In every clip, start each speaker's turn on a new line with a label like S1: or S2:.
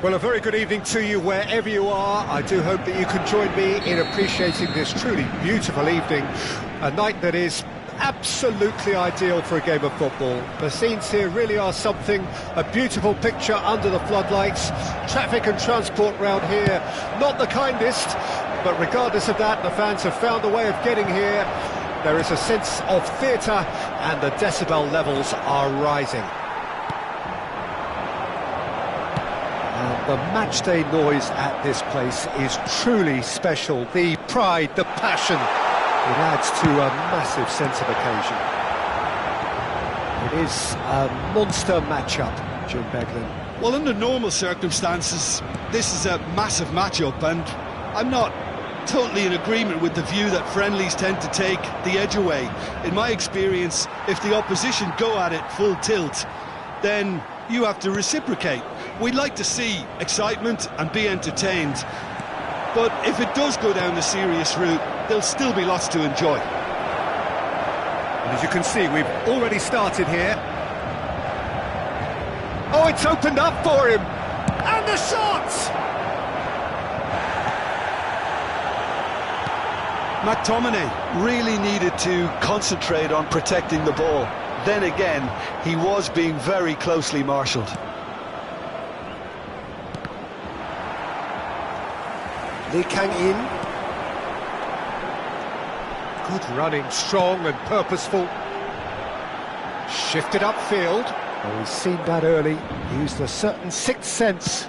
S1: Well, a very good evening to you wherever you are. I do hope that you can join me in appreciating this truly beautiful evening, a night that is absolutely ideal for a game of football. The scenes here really are something, a beautiful picture under the floodlights. Traffic and transport round here, not the kindest, but regardless of that, the fans have found a way of getting here. There is a sense of theatre and the decibel levels are rising. The matchday noise at this place is truly special. The pride, the passion, it adds to a massive sense of occasion. It is a monster matchup, Jim Beglin.
S2: Well, under normal circumstances, this is a massive matchup, and I'm not totally in agreement with the view that friendlies tend to take the edge away. In my experience, if the opposition go at it full tilt, then you have to reciprocate. We'd like to see excitement and be entertained, but if it does go down the serious route, there'll still be lots to enjoy.
S1: And as you can see, we've already started here. Oh, it's opened up for him! And the shot!
S2: McTominay really needed to concentrate on protecting the ball. Then again, he was being very closely marshalled.
S1: Lee Kang-in. Good running, strong and purposeful. Shifted upfield. Oh, he's seen that early. Used a certain sixth sense.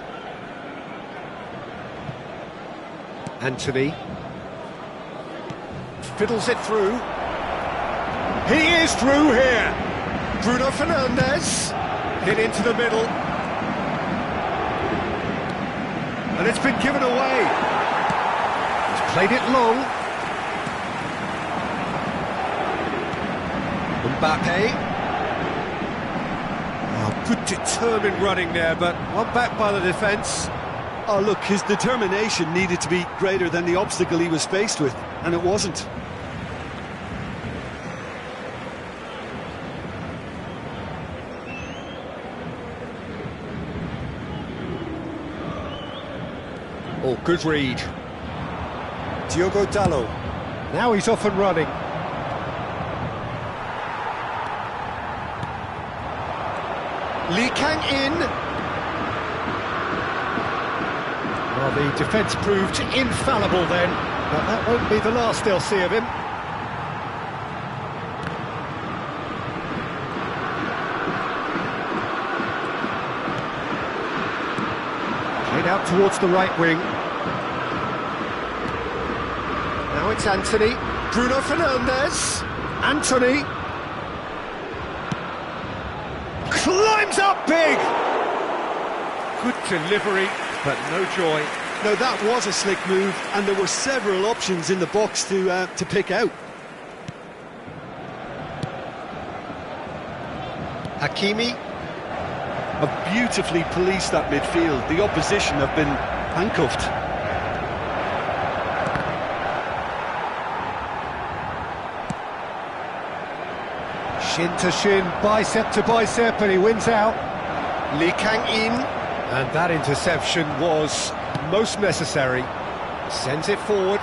S1: Anthony. Fiddles it through. He is through here. Bruno Fernandes. Hit into the middle. And it's been given away. Played it long. Mbappe. Oh, good determined running there, but one back by the defence.
S2: Oh, look, his determination needed to be greater than the obstacle he was faced with, and it wasn't.
S1: Oh, good read. Diogo Dalot. Now he's off and running. Lee Kang-in. Well, the defence proved infallible then, but that won't be the last they'll see of him. Played out towards the right wing. Now it's Anthony. Bruno Fernandes. Anthony. Climbs up big! Good delivery, but no joy.
S2: No, that was a slick move, and there were several options in the box to pick out.
S1: Hakimi.
S2: Have beautifully policed that midfield. The opposition have been handcuffed.
S1: Shin to shin, bicep to bicep, and he wins out. Lee Kang-in. And that interception was most necessary. Sends it forward.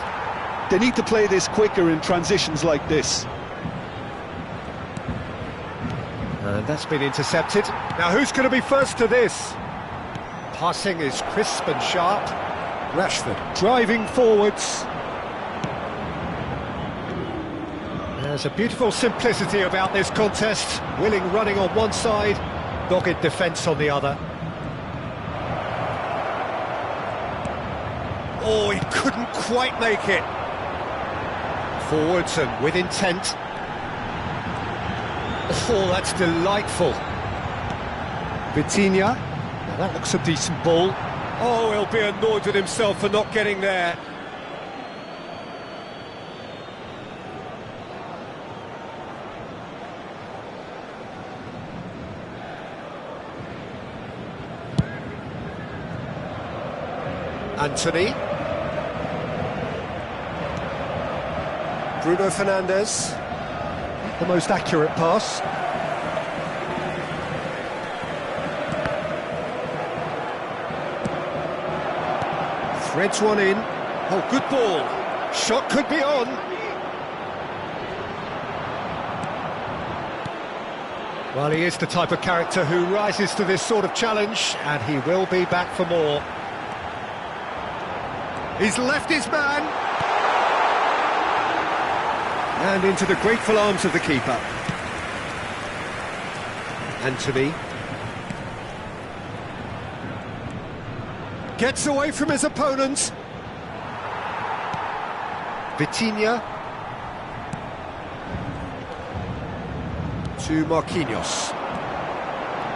S2: They need to play this quicker in transitions like this.
S1: And that's been intercepted. Now who's going to be first to this? Passing is crisp and sharp. Rashford driving forwards. There's a beautiful simplicity about this contest. Willing running on one side, dogged defence on the other. Oh, he couldn't quite make it. Forwards and with intent. Oh, that's delightful. Vitinha. Now that looks a decent ball. Oh, he'll be annoyed with himself for not getting there. Anthony. Bruno Fernandes. The most accurate pass. Threads one in. Oh, good ball. Shot could be on. Well, he is the type of character who rises to this sort of challenge, and he will be back for more. He's left his man. And into the grateful arms of the keeper. Anthony. Gets away from his opponent. Vitinha. To Marquinhos.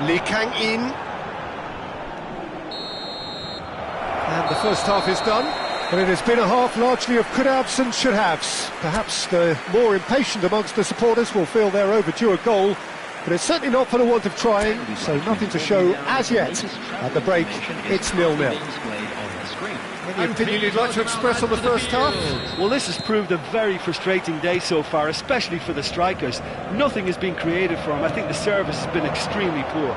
S1: Lee Kang-in. And the first half is done. But it has been a half largely of could-haves and should-haves. Perhaps the more impatient amongst the supporters will feel they're overdue a goal, but it's certainly not for the want of trying, so nothing to show as yet. At the break, it's 0-0. Any opinion you'd like to express on the first half?
S2: Well, this has proved a very frustrating day so far, especially for the strikers. Nothing has been created for them. I think the service has been extremely poor.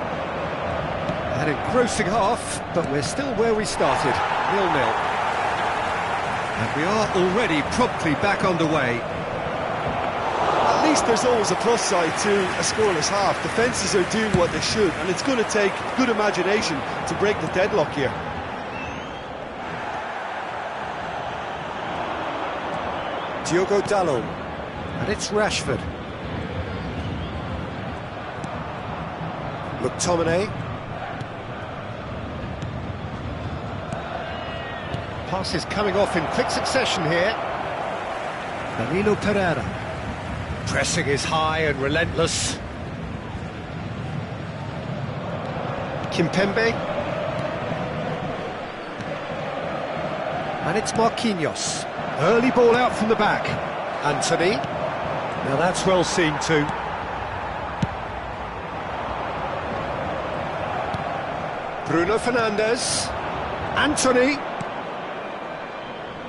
S1: An engrossing half, but we're still where we started, 0-0. And we are already promptly back underway.
S2: At least there's always a plus side to a scoreless half. Defences are doing what they should, and it's going to take good imagination to break the deadlock here.
S1: Diogo Dalot, and it's Rashford. McTominay. Passes coming off in quick succession here. Danilo Pereira. Pressing is high and relentless. Kimpembe. And it's Marquinhos. Early ball out from the back. Anthony. Now that's well seen too. Bruno Fernandes. Anthony.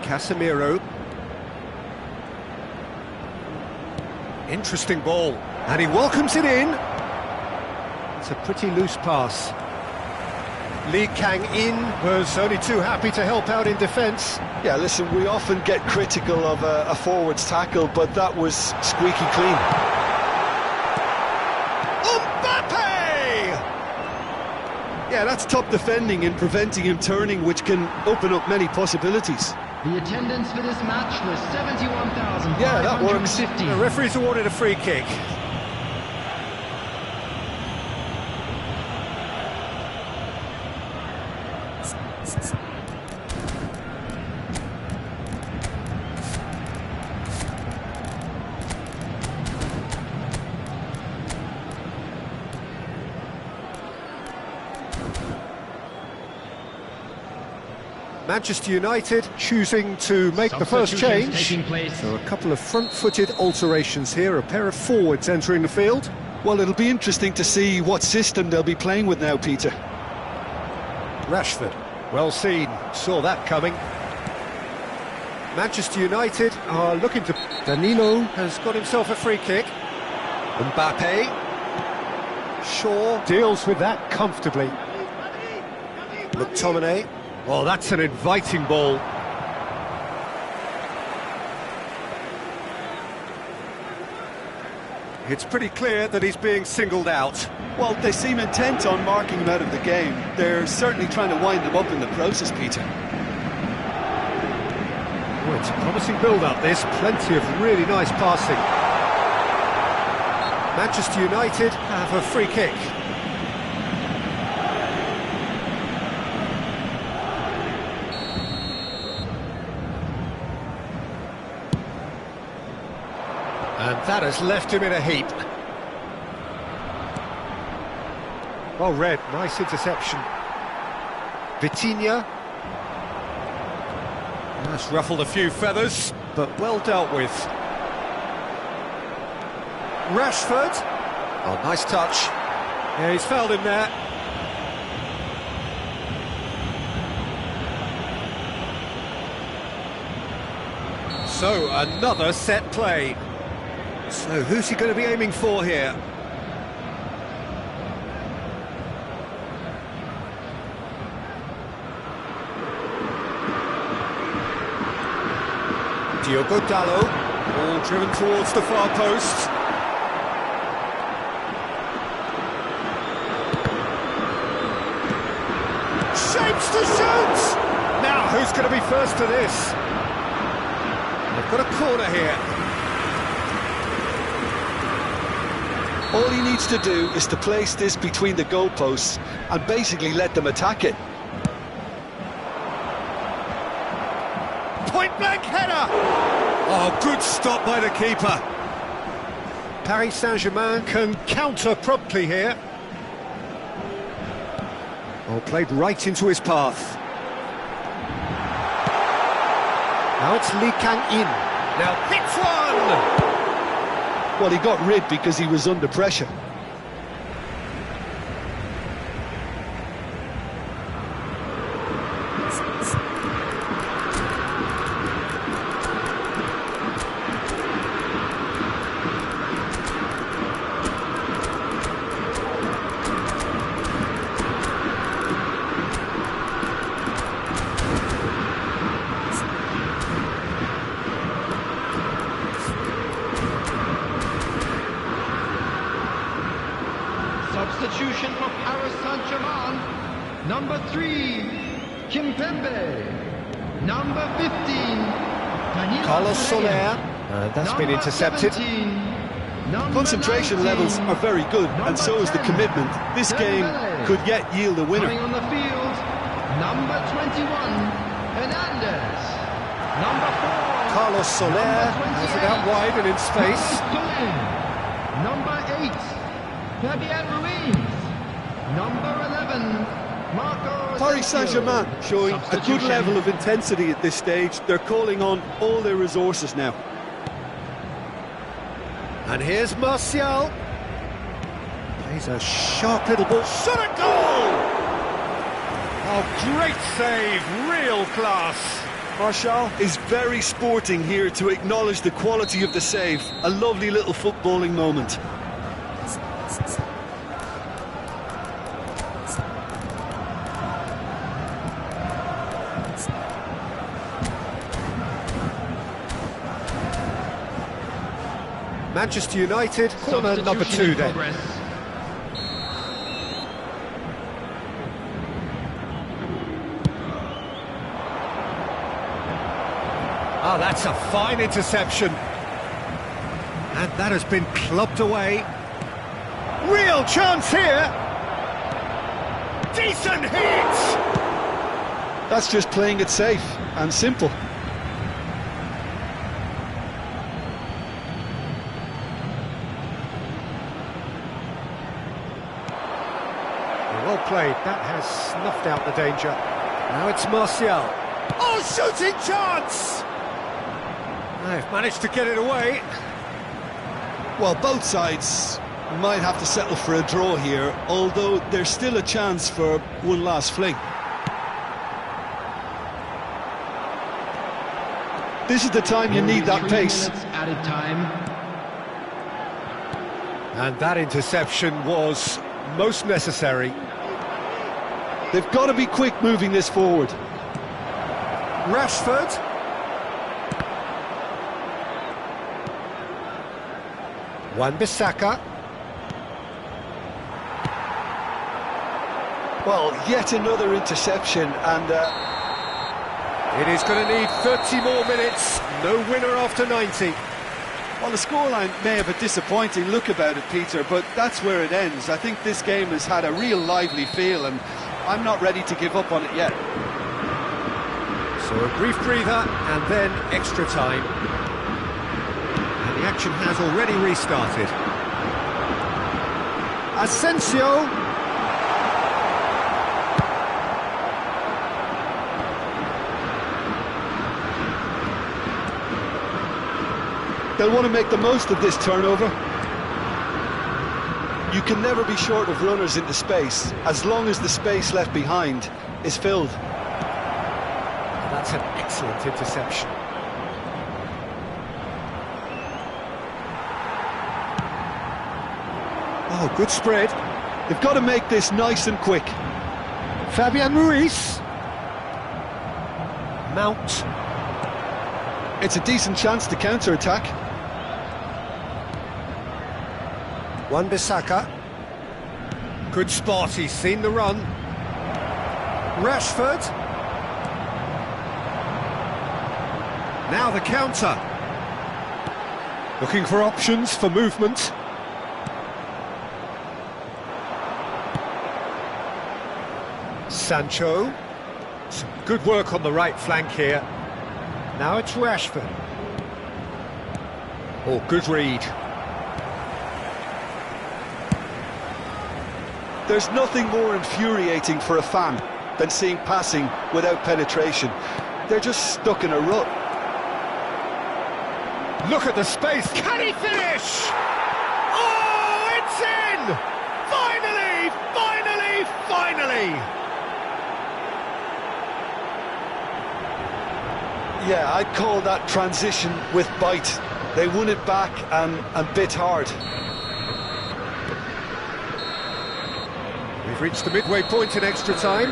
S1: Casemiro. Interesting ball. And he welcomes it in. It's a pretty loose pass. Lee Kang-in was only too happy to help out in defence.
S2: Yeah, listen, we often get critical of a forward's tackle, but that was squeaky clean.
S1: Mbappe!
S2: Yeah, that's top defending and preventing him turning, which can open up many possibilities.
S3: The attendance for this match was 71,550.
S2: Yeah, that works.
S1: The referee's awarded a free kick. Manchester United choosing to make the first change. So a couple of front-footed alterations here, a pair of forwards entering the field.
S2: Well, it'll be interesting to see what system they'll be playing with now, Peter.
S1: Rashford, well seen, saw that coming. Manchester United are looking to... Danilo has got himself a free kick. Mbappe. Shaw deals with that comfortably. McTominay. Well, that's an inviting ball. It's pretty clear that he's being singled out.
S2: Well, they seem intent on marking him out of the game. They're certainly trying to wind him up in the process, Peter.
S1: Oh, it's a promising build-up, this. Plenty of really nice passing. Manchester United have a free kick. And that has left him in a heap. Well read, nice interception. Vitinha. That's ruffled a few feathers, but well dealt with. Rashford. Oh, nice touch. Yeah, he's fouled him there. So, another set play. So, who's he going to be aiming for here? Diogo Dalot, all driven towards the far post. Shapes to shoot! Now, who's going to be first to this? They've got a corner here.
S2: All he needs to do is to place this between the goalposts and basically let them attack it.
S1: Point-blank header! Oh, good stop by the keeper. Paris Saint-Germain can counter promptly here. Oh, played right into his path. Now it's Lee Kang-in. Now hits one!
S2: Well, he got rid because he was under pressure.
S3: Substitution for Paris Saint-Germain. Number 3, Kimpembe. Number 15, Danilo
S1: Carlos Soler.
S3: Pereira.
S1: That's been
S3: Number
S1: intercepted.
S3: 17, number
S2: Concentration
S3: 19,
S2: levels are very good, and so is the
S3: 10,
S2: commitment. This game could yet yield a winner.
S3: Coming on the field, number 21, Hernandez. Number 4,
S1: Carlos Soler has it out wide and in space.
S3: Number 8, Fabian Ruiz. Number 11, Marco
S2: Paris
S3: Asensio.
S2: Saint-Germain showing a good
S3: Substitution.
S2: level of intensity at this stage. They're calling on all their resources now.
S1: And here's Martial. Plays a sharp little ball. Shot at goal! Oh, great save, real class.
S2: Martial is very sporting here to acknowledge the quality of the save. A lovely little footballing moment.
S1: Manchester United, corner number 2 then. Oh, that's a fine interception. And that has been clubbed away. Real chance here. Decent hit!
S2: That's just playing it safe and simple.
S1: Well played, that has snuffed out the danger. Now it's Martial. Oh, shooting chance! They've managed to get it away.
S2: Well, both sides might have to settle for a draw here, although there's still a chance for one last fling. This is the time you need that pace.
S3: Added time.
S1: And that interception was most necessary.
S2: They've got to be quick moving this forward.
S1: Rashford. Wan-Bissaka.
S2: Well, yet another interception, and
S1: It is going to need 30 more minutes. No winner after 90.
S2: well, the scoreline may have a disappointing look about it, Peter, but that's where it ends. I think this game has had a real lively feel, and I'm not ready to give up on it yet.
S1: So a brief breather and then extra time. And the action has already restarted. Asensio.
S2: They'll want to make the most of this turnover. You can never be short of runners into space, as long as the space left behind is filled.
S1: That's an excellent interception. Oh, good spread.
S2: They've got to make this nice and quick.
S1: Fabian Ruiz. Mount.
S2: It's a decent chance to counter-attack.
S1: Wan-Bissaka. Good spot, he's seen the run. Rashford. Now the counter. Looking for options for movement. Sancho. Some good work on the right flank here. Now it's Rashford. Oh, good read.
S2: There's nothing more infuriating for a fan than seeing passing without penetration. They're just stuck in a rut.
S1: Look at the space. Can he finish? Oh, it's in! Finally! Finally! Finally!
S2: Yeah, I'd call that transition with bite. They won it back and bit hard.
S1: We've reached the midway point in extra time.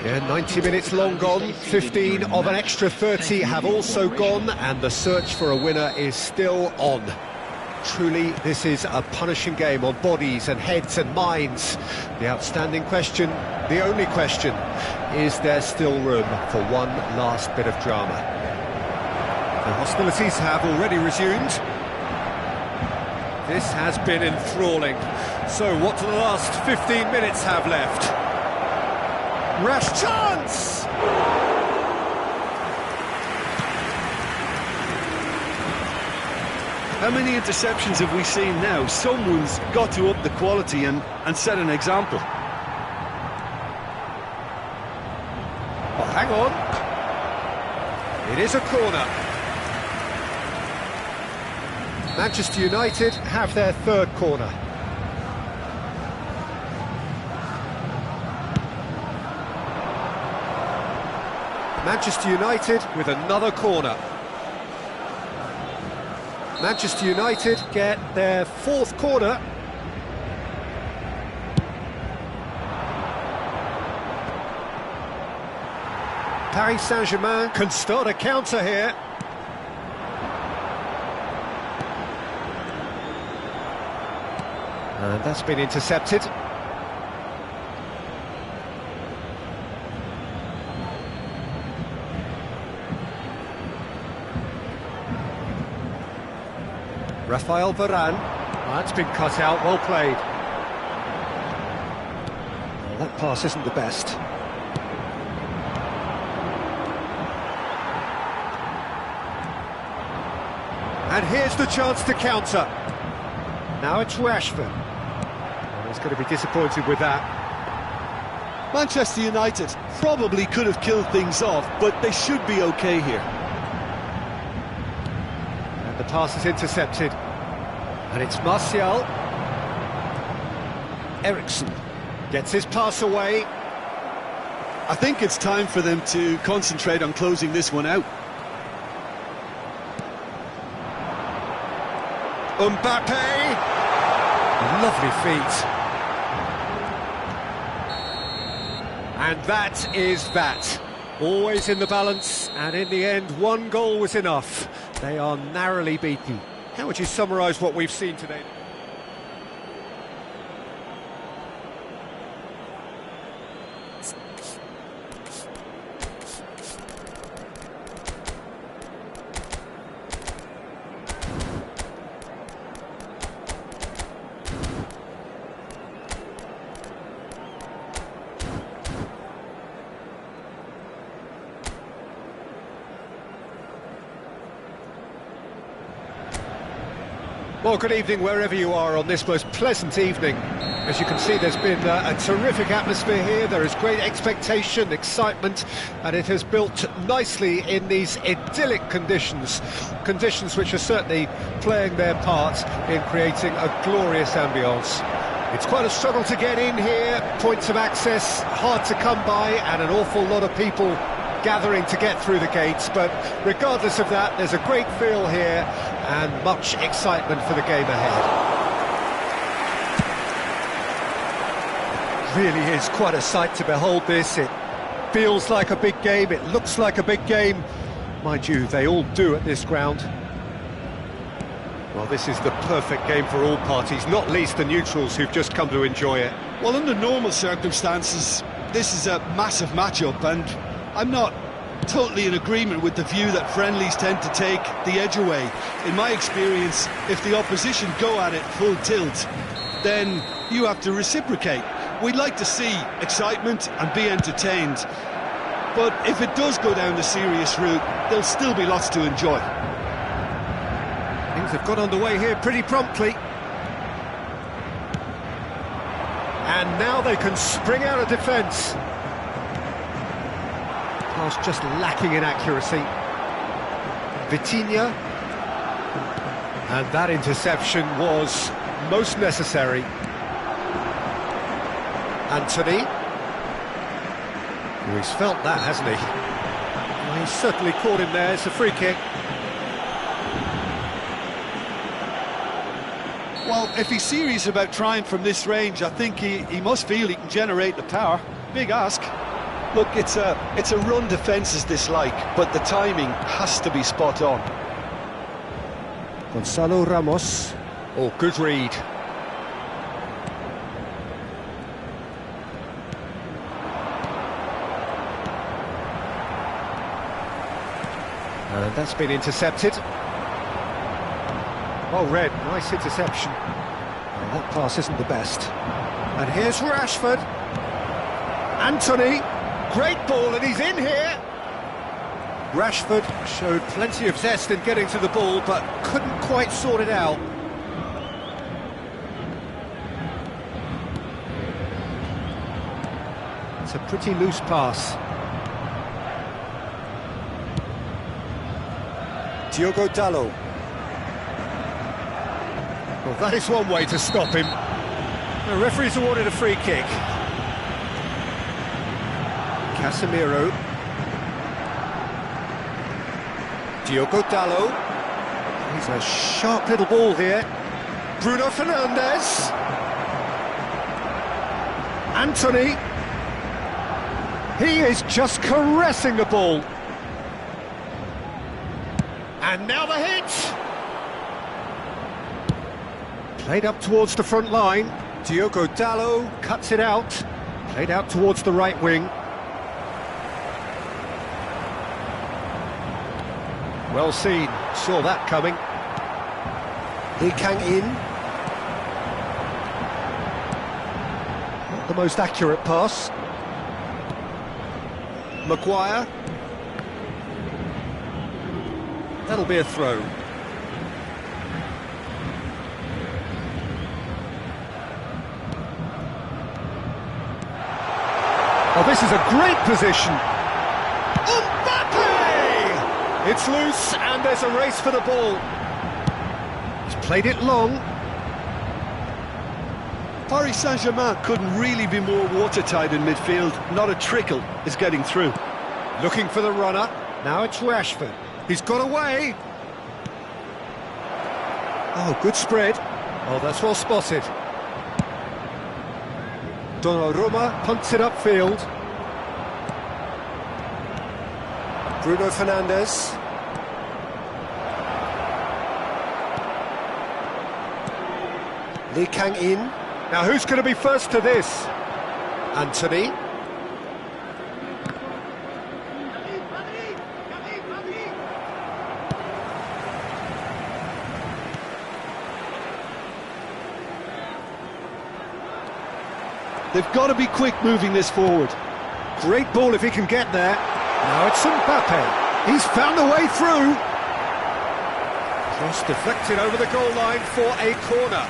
S1: Yeah, 90 minutes long gone, 15 of an extra 30 have also gone, and the search for a winner is still on. Truly, this is a punishing game on bodies and heads and minds. The outstanding question, the only question, is there still room for one last bit of drama? The hostilities have already resumed. This has been enthralling. So what do the last 15 minutes have left? Rash chance!
S2: How many interceptions have we seen now? Someone's got to up the quality and set an example.
S1: Oh, hang on. It is a corner. Manchester United have their third corner. Manchester United with another corner. Manchester United get their fourth corner. Paris Saint-Germain can start a counter here. And that's been intercepted. Rafael Varane. That's been cut out, well played. Well, that pass isn't the best. And here's the chance to counter. Now it's Rashford. Well, he's going to be disappointed with that.
S2: Manchester United probably could have killed things off, but they should be okay here.
S1: The pass is intercepted, and it's Martial. Eriksen gets his pass away.
S2: I think it's time for them to concentrate on closing this one out.
S1: Mbappe! Lovely feet. And that is that. Always in the balance, and in the end, one goal was enough. They are narrowly beaten. How would you summarise what we've seen today? Well, good evening wherever you are on this most pleasant evening. As you can see, there's been a terrific atmosphere here. There is great expectation, excitement, and it has built nicely in these idyllic conditions. Conditions which are certainly playing their part in creating a glorious ambience. It's quite a struggle to get in here, points of access hard to come by, and an awful lot of people gathering to get through the gates, but regardless of that, there's a great feel here and much excitement for the game ahead. Really is quite a sight to behold this. It feels like a big game, it looks like a big game, Mind you, they all do at this ground. Well, this is the perfect game for all parties, not least the neutrals who've just come to enjoy it.
S2: Well, under normal circumstances, this is a massive match-up, and I'm not totally in agreement with the view that friendlies tend to take the edge away. In my experience, if the opposition go at it full tilt, then you have to reciprocate. We'd like to see excitement and be entertained, but if it does go down the serious route, there'll still be lots to enjoy.
S1: Things have got underway here pretty promptly. And now they can spring out of defence. Pass just lacking in accuracy. Vitinha. And that interception was most necessary. Anthony. Oh, he's felt that, hasn't he? Well, he's certainly caught him there. It's a free kick.
S2: Well, if he's serious about trying from this range, I think he must feel he can generate the power. Big ask. Look, it's a run defence's dislike, but the timing has to be spot on.
S1: Gonzalo Ramos. Oh, good read. And that's been intercepted. Well read, nice interception. Well, that pass isn't the best. And here's Rashford. Anthony, great ball, and he's in here. Rashford showed plenty of zest in getting to the ball, but couldn't quite sort it out. It's a pretty loose pass. Diogo Dalot. Well, that is one way to stop him. The referee's awarded a free kick. Casemiro. Diogo Dalot. He's a sharp little ball here. Bruno Fernandes. Anthony. He is just caressing the ball. And now the hit! Played up towards the front line. Diogo Dalot cuts it out. Played out towards the right wing. Well seen, saw that coming. Lee Kang-in. Not the most accurate pass. Maguire. That'll be a throw. Oh, this is a great position. Mbappe! It's loose and there's a race for the ball. He's played it long.
S2: Paris Saint-Germain couldn't really be more watertight in midfield. Not a trickle is getting through.
S1: Looking for the runner. Now it's Rashford. He's got away. Oh, good spread. Oh, that's well spotted. Donnarumma punts it upfield. Bruno Fernandes. Lee Kang-in. Now who's going to be first to this? Anthony.
S2: They've got to be quick moving this forward.
S1: Great ball if he can get there. Now it's Mbappe. He's found a way through. Cross deflected over the goal line for a corner.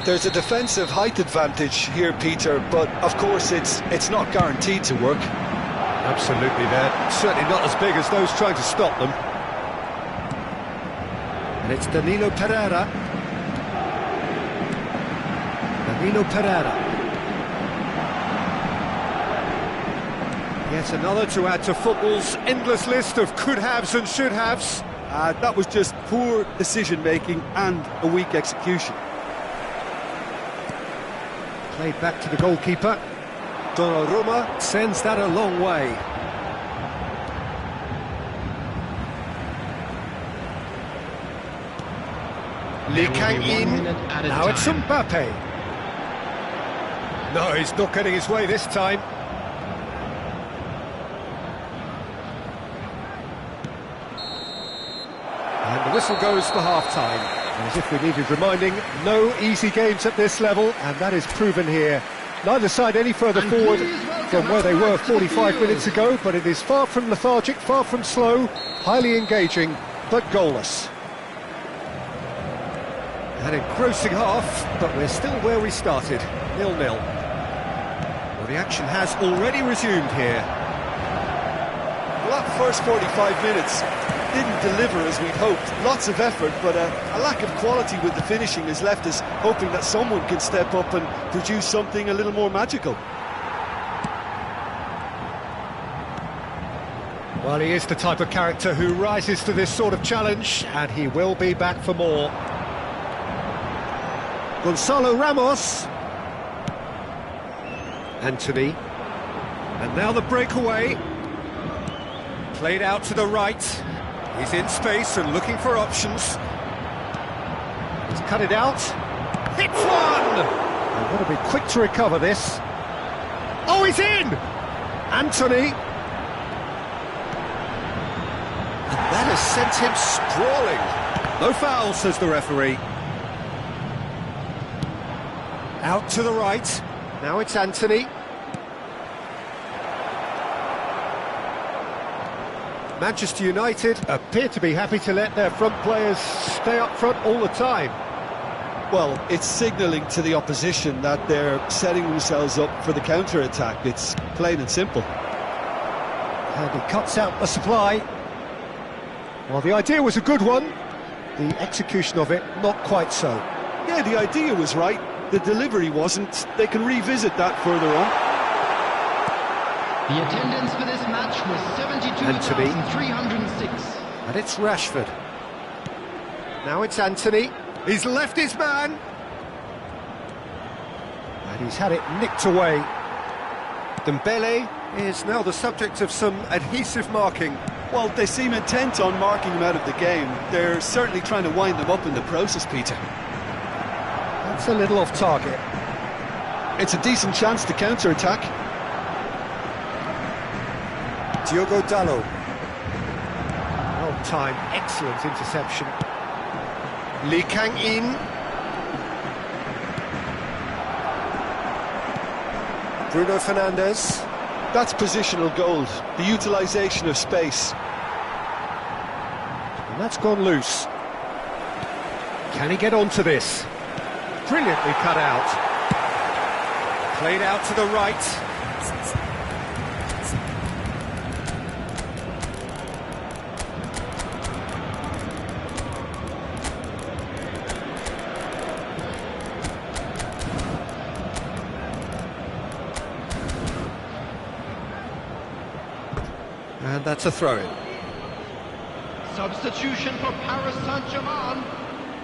S2: There's a defensive height advantage here, Peter, but of course it's not guaranteed to work.
S1: Absolutely, they're certainly not as big as those trying to stop them. And it's Danilo Pereira. Danilo Pereira. Yet another to add to football's endless list of could-haves and should-haves.
S2: That was just poor decision-making and a weak execution.
S1: Played back to the goalkeeper. Donnarumma sends that a long way. Lee Kang-in, now it's Mbappe. No, he's not getting his way this time. And the whistle goes for half-time. As if we needed reminding, no easy games at this level, and that is proven here. Neither side any further forward from where they were 45 minutes ago, but it is far from lethargic, far from slow, highly engaging, but goalless. An engrossing half, but we're still where we started, 0-0. Well, the action has already resumed here.
S2: Well, that first 45 minutes didn't deliver as we'd hoped. Lots of effort, but a lack of quality with the finishing has left us hoping that someone can step up and produce something a little more magical.
S1: Well, he is the type of character who rises to this sort of challenge, and he will be back for more. Gonzalo Ramos. Anthony. And now the breakaway. Played out to the right. He's in space and looking for options. He's cut it out. Hits one! They've got to be quick to recover this. Oh, he's in! Anthony. And that has sent him sprawling. No foul, says the referee. Out to the right. Now it's Anthony. Manchester United appear to be happy to let their front players stay up front all the time.
S2: Well, it's signalling to the opposition that they're setting themselves up for the counter-attack. It's plain and simple.
S1: And he cuts out the supply. Well, the idea was a good one. The execution of it, not quite so.
S2: Yeah, the idea was right. The delivery wasn't. They can revisit that further on.
S3: The attendance for this match was 72,306.
S1: And it's Rashford. Now it's Anthony. He's left his man. And he's had it nicked away. Dembele is now the subject of some adhesive marking.
S2: Well, they seem intent on marking him out of the game. They're certainly trying to wind them up in the process, Peter.
S1: That's a little off target.
S2: It's a decent chance to counter-attack.
S1: Diogo Dalot. Well-timed, excellent interception. Lee Kang-in. Bruno Fernandes.
S2: That's positional gold, the utilisation of space.
S1: And that's gone loose. Can he get onto this? Brilliantly cut out. Played out to the right. And that's a throw-in.
S3: Substitution for Paris Saint-Germain.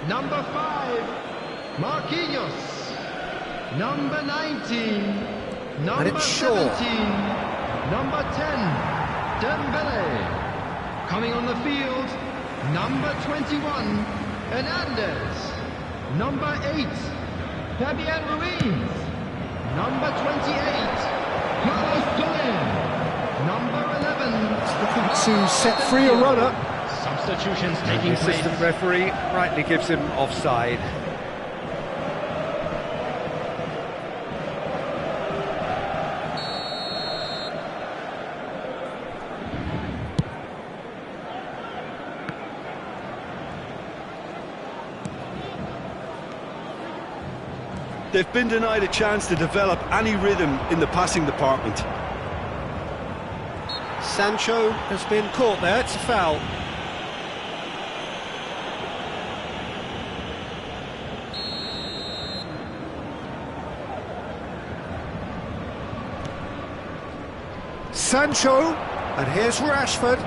S3: Number 5, Marquinhos. Number 19, number 17, number 10, Dembele. Coming on the field, number 21, Hernandez. Number 8, Fabian Ruiz. Number 28, Carlos Soler. Number 11,
S1: looking to set free a runner.
S3: Substitutions taking
S1: the assistant referee rightly gives him offside.
S2: They've been denied a chance to develop any rhythm in the passing department.
S1: Sancho has been caught there, it's a foul. Sancho, and here's Rashford.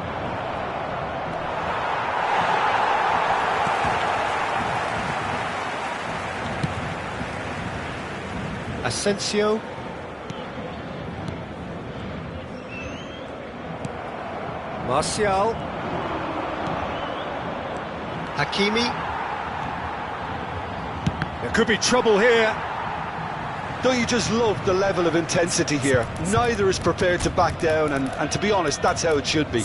S1: Asensio. Martial. Hakimi. could be trouble here.
S2: Don't you just love the level of intensity here? Neither is prepared to back down, and to be honest, that's how it should be.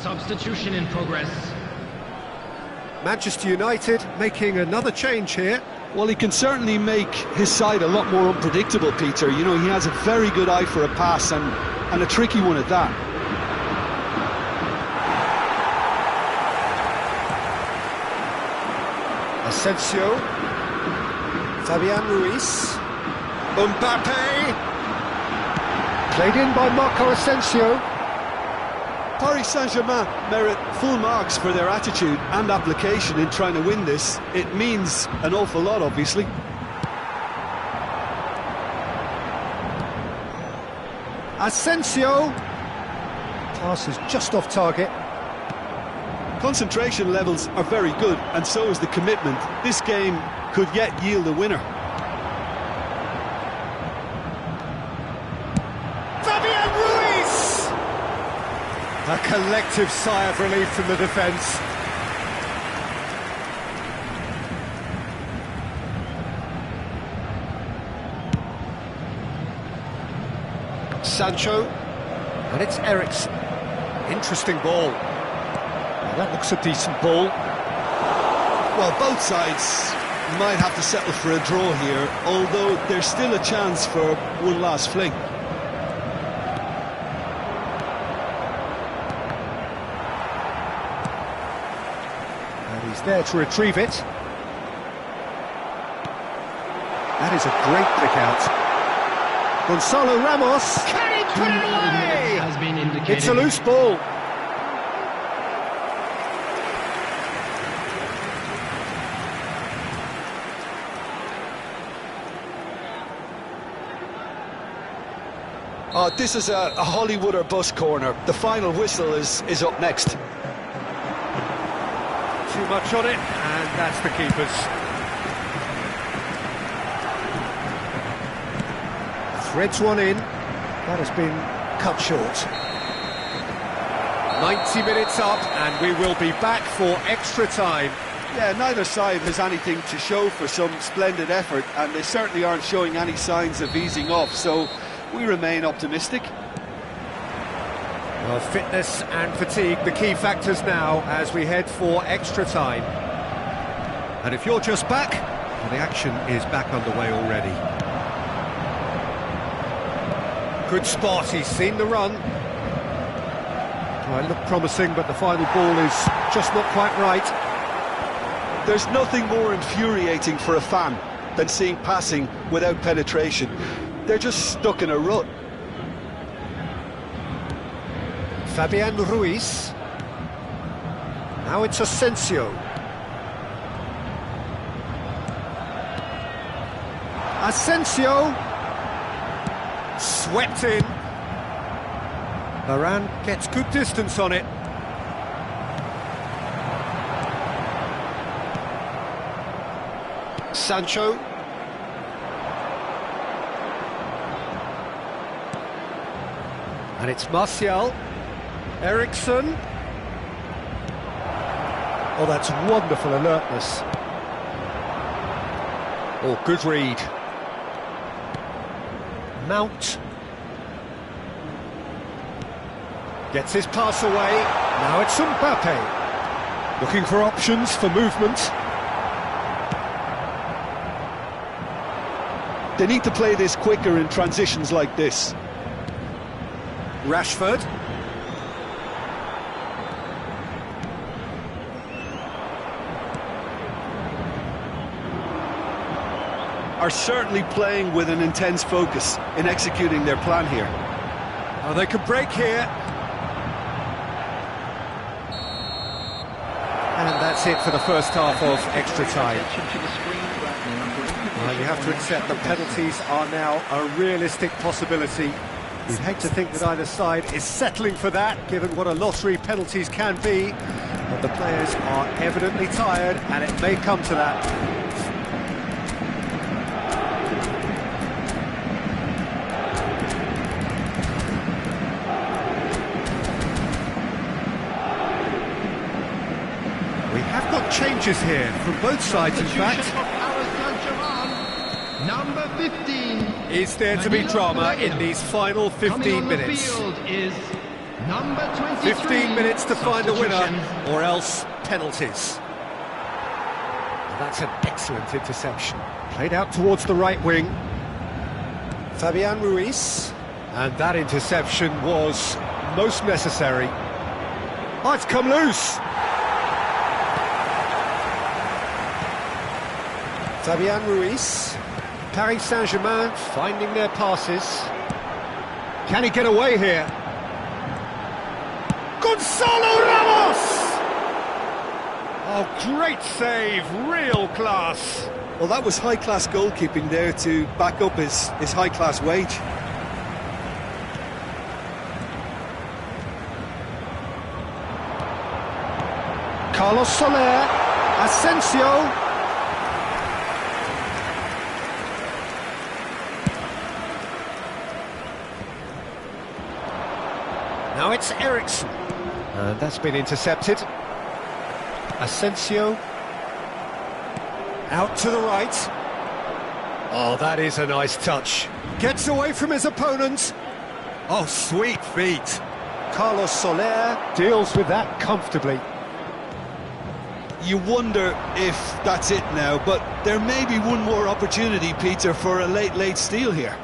S3: Substitution in progress.
S1: Manchester United making another change here.
S2: Well, he can certainly make his side a lot more unpredictable, Peter. You know, he has a very good eye for a pass, and a tricky one at that.
S1: Asensio. Fabian Ruiz. Mbappe. Played in by Marco Asensio.
S2: Paris Saint-Germain merit full marks for their attitude and application in trying to win this. It means an awful lot, obviously.
S1: Asensio. Pass is just off target.
S2: Concentration levels are very good, and so is the commitment. This game could yet yield a winner.
S1: Fabian Ruiz! A collective sigh of relief from the defence. Sancho. And it's Eriksen. Interesting ball. That looks a decent ball.
S2: Well, both sides might have to settle for a draw here, although there's still a chance for one last fling.
S1: And he's there to retrieve it. That is a great pick out. Gonzalo Ramos. Can he put it away?
S3: Has been indicated.
S1: It's a loose ball.
S2: This is a Hollywood or bust corner. The final whistle is up next.
S1: Too much on it, and that's the keeper's. Threads one in. That has been cut short. 90 minutes up, and we will be back for extra time.
S2: Yeah, neither side has anything to show for some splendid effort, and they certainly aren't showing any signs of easing off, so we remain optimistic.
S1: Well, fitness and fatigue, the key factors now as we head for extra time. And if you're just back, well, the action is back underway already. Good spot, he's seen the run. Well, it looked promising, but the final ball is just not quite right.
S2: There's nothing more infuriating for a fan than seeing passing without penetration. They're just stuck in a rut.
S1: Fabian Ruiz. Now it's Asensio. Asensio. Swept in. Varane gets good distance on it. Sancho. And it's Martial. Eriksen. Oh, that's wonderful alertness. Oh, good read. Mount. Gets his pass away. Now it's Mbappe. Looking for options for movement.
S2: They need to play this quicker in transitions like this.
S1: Rashford.
S2: Are certainly playing with an intense focus in executing their plan here.
S1: Oh, they could break here. And that's it for the first half of extra time. Well, you have to accept that penalties are now a realistic possibility. You'd hate to think that either side is settling for that, given what a lottery penalties can be. But the players are evidently tired, and it may come to that. have got changes here from both sides, in fact.
S3: Number 15.
S1: Is there to be drama in these final 15 minutes?
S3: Coming on the field is number 23.
S1: 15 minutes to find a winner, or else penalties. That's an excellent interception. Played out towards the right wing. Fabian Ruiz. And that interception was most necessary. Oh, it's come loose. Fabian Ruiz. Paris Saint-Germain finding their passes. Can he get away here? Gonzalo Ramos! Oh, great save, real class.
S2: Well, that was high-class goalkeeping there to back up his high-class wage.
S1: Carlos Soler, Asensio. Now it's Ericsson. And that's been intercepted. Asensio. Out to the right. Oh, that is a nice touch. Gets away from his opponent. Oh, sweet feet. Carlos Soler deals with that comfortably.
S2: You wonder if that's it now, but there may be one more opportunity, Peter, for a late steal here.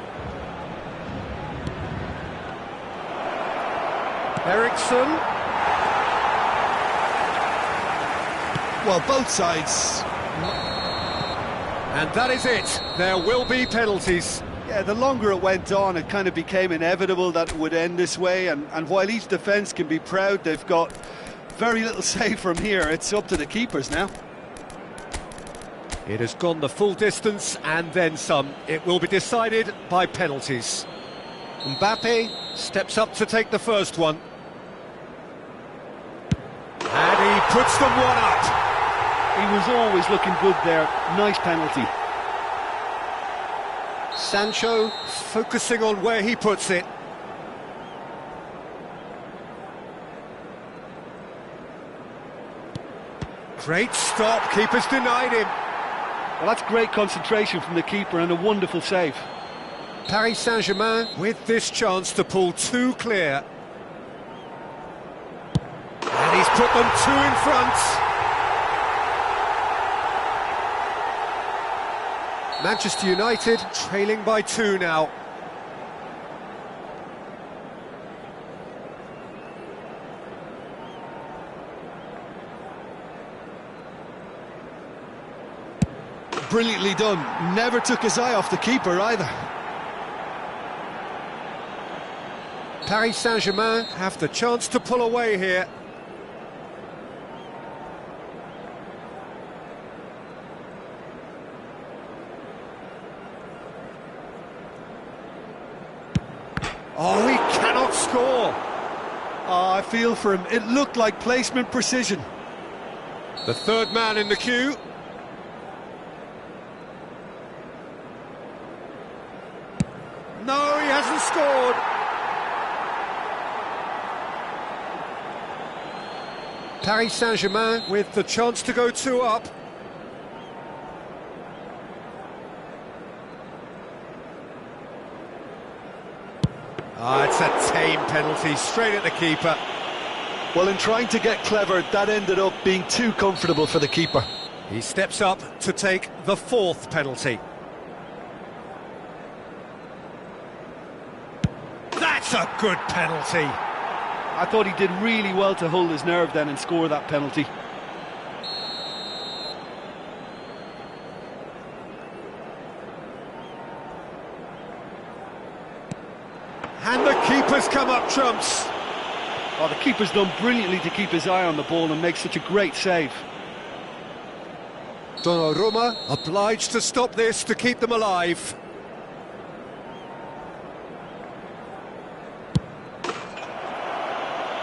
S1: Ericsson.
S2: Well, both sides.
S1: And that is it. There will be penalties.
S2: Yeah, the longer it went on, it kind of became inevitable that it would end this way, and while each defence can be proud, they've got very little say from here. It's up to the keepers now.
S1: It has gone the full distance and then some. It will be decided by penalties. Mbappe steps up to take the first one. And he puts them one up.
S2: He was always looking good there. Nice penalty.
S1: Sancho focusing on where he puts it. Great stop, keeper's denied him.
S2: Well, that's great concentration from the keeper and a wonderful save.
S1: Paris Saint-Germain with this chance to pull two clear. And he's put them two in front. Manchester United trailing by two now.
S2: Brilliantly done. Never took his eye off the keeper either.
S1: Paris Saint-Germain have the chance to pull away here. Oh, he cannot score.
S2: Oh, I feel for him. It looked like placement precision.
S1: The third man in the queue. No, he hasn't scored. Paris Saint-Germain with the chance to go two up. It's a tame penalty, straight at the keeper.
S2: Well, in trying to get clever, that ended up being too comfortable for the keeper.
S1: He steps up to take the fourth penalty. That's a good penalty.
S2: I thought he did really well to hold his nerve then and score that penalty.
S1: And the keeper's come up trumps.
S2: Oh, the keeper's done brilliantly to keep his eye on the ball and make such a great save.
S1: Donnarumma obliged to stop this to keep them alive.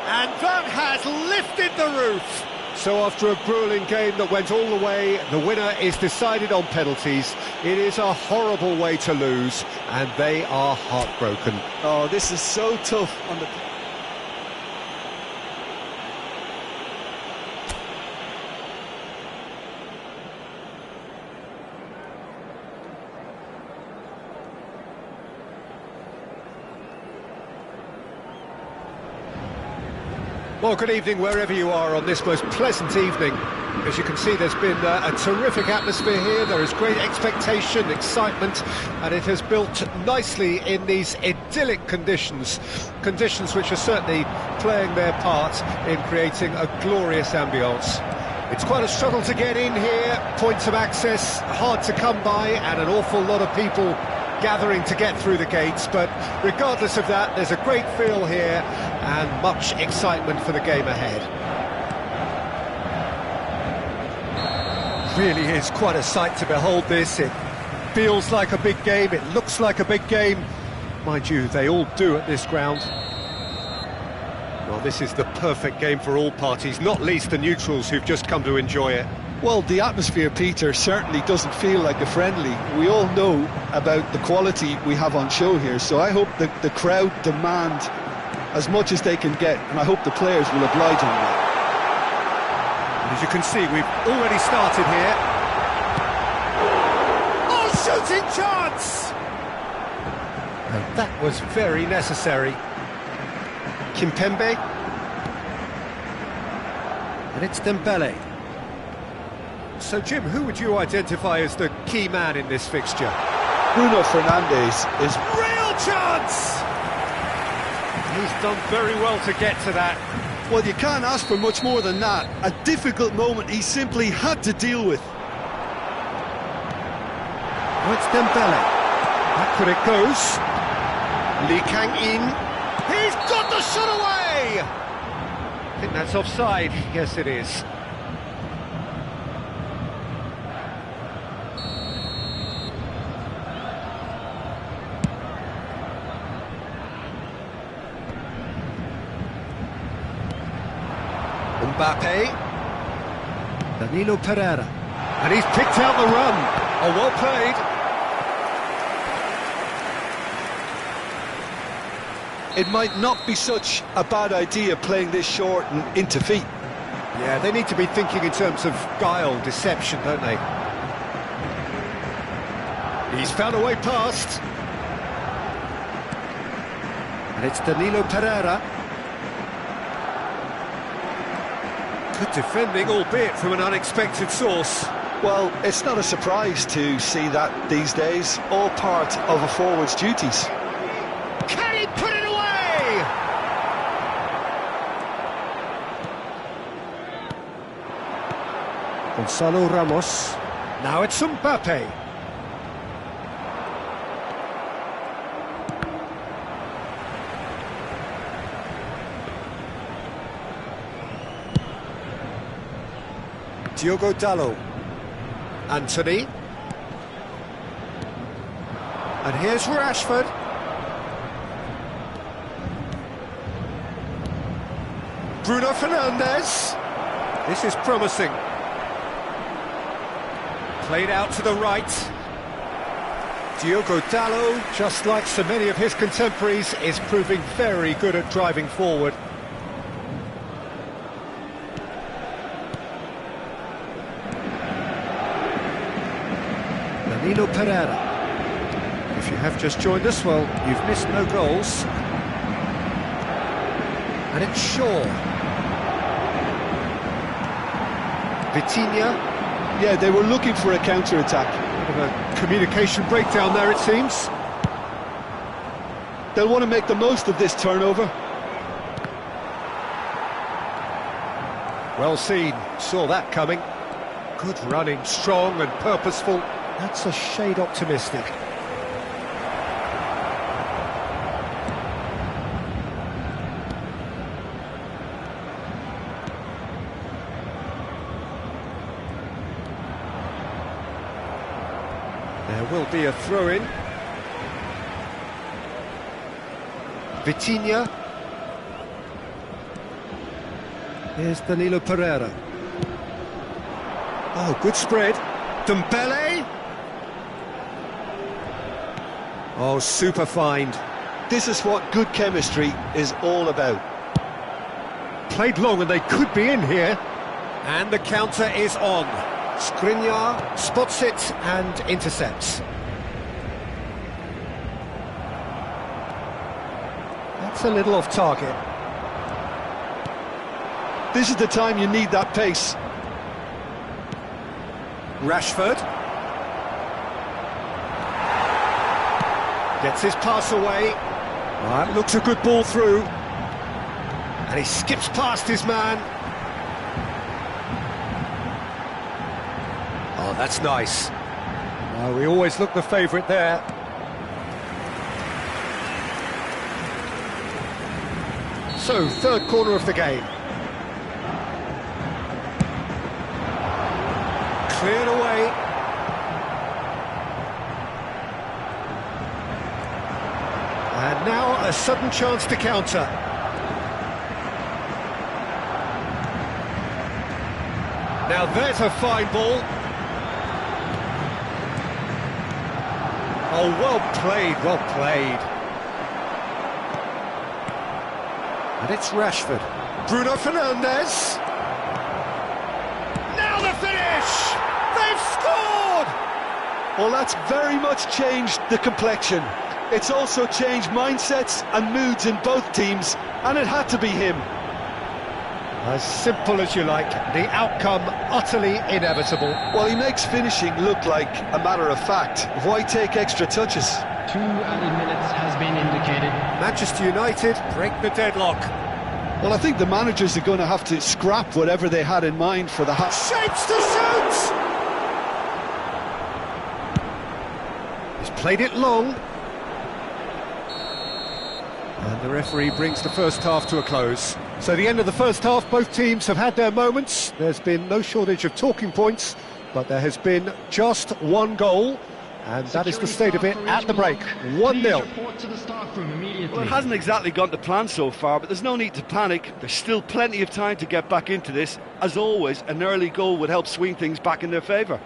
S1: And that has lifted the roof. So after a gruelling game that went all the way, the winner is decided on penalties. It is a horrible way to lose, and they are heartbroken.
S2: Oh, this is so tough on the...
S1: Well, good evening wherever you are on this most pleasant evening. As you can see, there's been a terrific atmosphere here. There is great expectation, excitement, and it has built nicely in these idyllic conditions. Conditions which are certainly playing their part in creating a glorious ambience. It's quite a struggle to get in here, points of access hard to come by, and an awful lot of people gathering to get through the gates, but regardless of that, there's a great feel here and much excitement for the game ahead. Really is quite a sight to behold this. It feels like a big game, it looks like a big game. Mind you, they all do at this ground. Well, this is the perfect game for all parties, not least the neutrals who've just come to enjoy it.
S2: Well, the atmosphere, Peter, certainly doesn't feel like a friendly. We all know about the quality we have on show here, so I hope that the crowd demand as much as they can get, and I hope the players will oblige on that.
S1: And as you can see, we've already started here. Oh, shooting chance! And that was very necessary. Kimpembe. And it's Dembele. So, Jim, who would you identify as the key man in this fixture?
S2: Bruno Fernandes is...
S1: Real chance! He's done very well to get to that.
S2: Well, you can't ask for much more than that. A difficult moment he simply had to deal with.
S1: Oh, it's Dembele. Back when it goes. Lee Kang-in. He's got the shot away! I think that's offside. Yes, it is. Mbappe, Danilo Pereira, and he's picked out the run. Oh, well played.
S2: It might not be such a bad idea playing this short and into feet.
S1: Yeah, they need to be thinking in terms of guile, deception, don't they? He's found a way past. And it's Danilo Pereira. Good defending, albeit from an unexpected source.
S2: Well, it's not a surprise to see that these days, all part of a forward's duties.
S1: Can he put it away? Gonzalo Ramos. Now it's Mbappe. Diogo Dalot. Anthony. And here's Rashford. Bruno Fernandes. This is promising. Played out to the right. Diogo Dalot, just like so many of his contemporaries, is proving very good at driving forward. Danilo Pereira. If you have just joined us, well, you've missed no goals. And it's Shaw. Vitinha.
S2: Yeah, they were looking for a counter-attack.
S1: Bit of a communication breakdown there, it seems.
S2: They'll want to make the most of this turnover.
S1: Well seen, saw that coming. Good running, strong and purposeful. That's a shade optimistic. There will be a throw-in. Vitinha. Here's Danilo Pereira. Oh, good spread. Dembele. Oh, super find.
S2: This is what good chemistry is all about.
S1: Played long and they could be in here. And the counter is on. Skriniar spots it and intercepts. That's a little off target.
S2: This is the time you need that pace.
S1: Rashford gets his pass away. Right, looks a good ball through. And he skips past his man. Oh, that's nice. We always look the favourite there. So, third corner of the game. Cleared away. And now a sudden chance to counter. Now there's a fine ball. Oh, well played, well played. And it's Rashford. Bruno Fernandes. Now the finish! They've scored!
S2: Well, that's very much changed the complexion. It's also changed mindsets and moods in both teams, and it had to be him.
S1: As simple as you like, the outcome utterly inevitable.
S2: Well, he makes finishing look like a matter of fact. Why take extra touches?
S3: 2 added minutes has been indicated.
S1: Manchester United break the deadlock.
S2: Well, I think the managers are going to have to scrap whatever they had in mind for the half.
S1: Shapes to shoot! He's played it long. And the referee brings the first half to a close. So the end of the first half, both teams have had their moments. There's been no shortage of talking points, but there has been just one goal, and that is the state of it at the break. 1-0.
S2: Well, it hasn't exactly gone to plan so far, but there's no need to panic. There's still plenty of time to get back into this. As always, an early goal would help swing things back in their favour.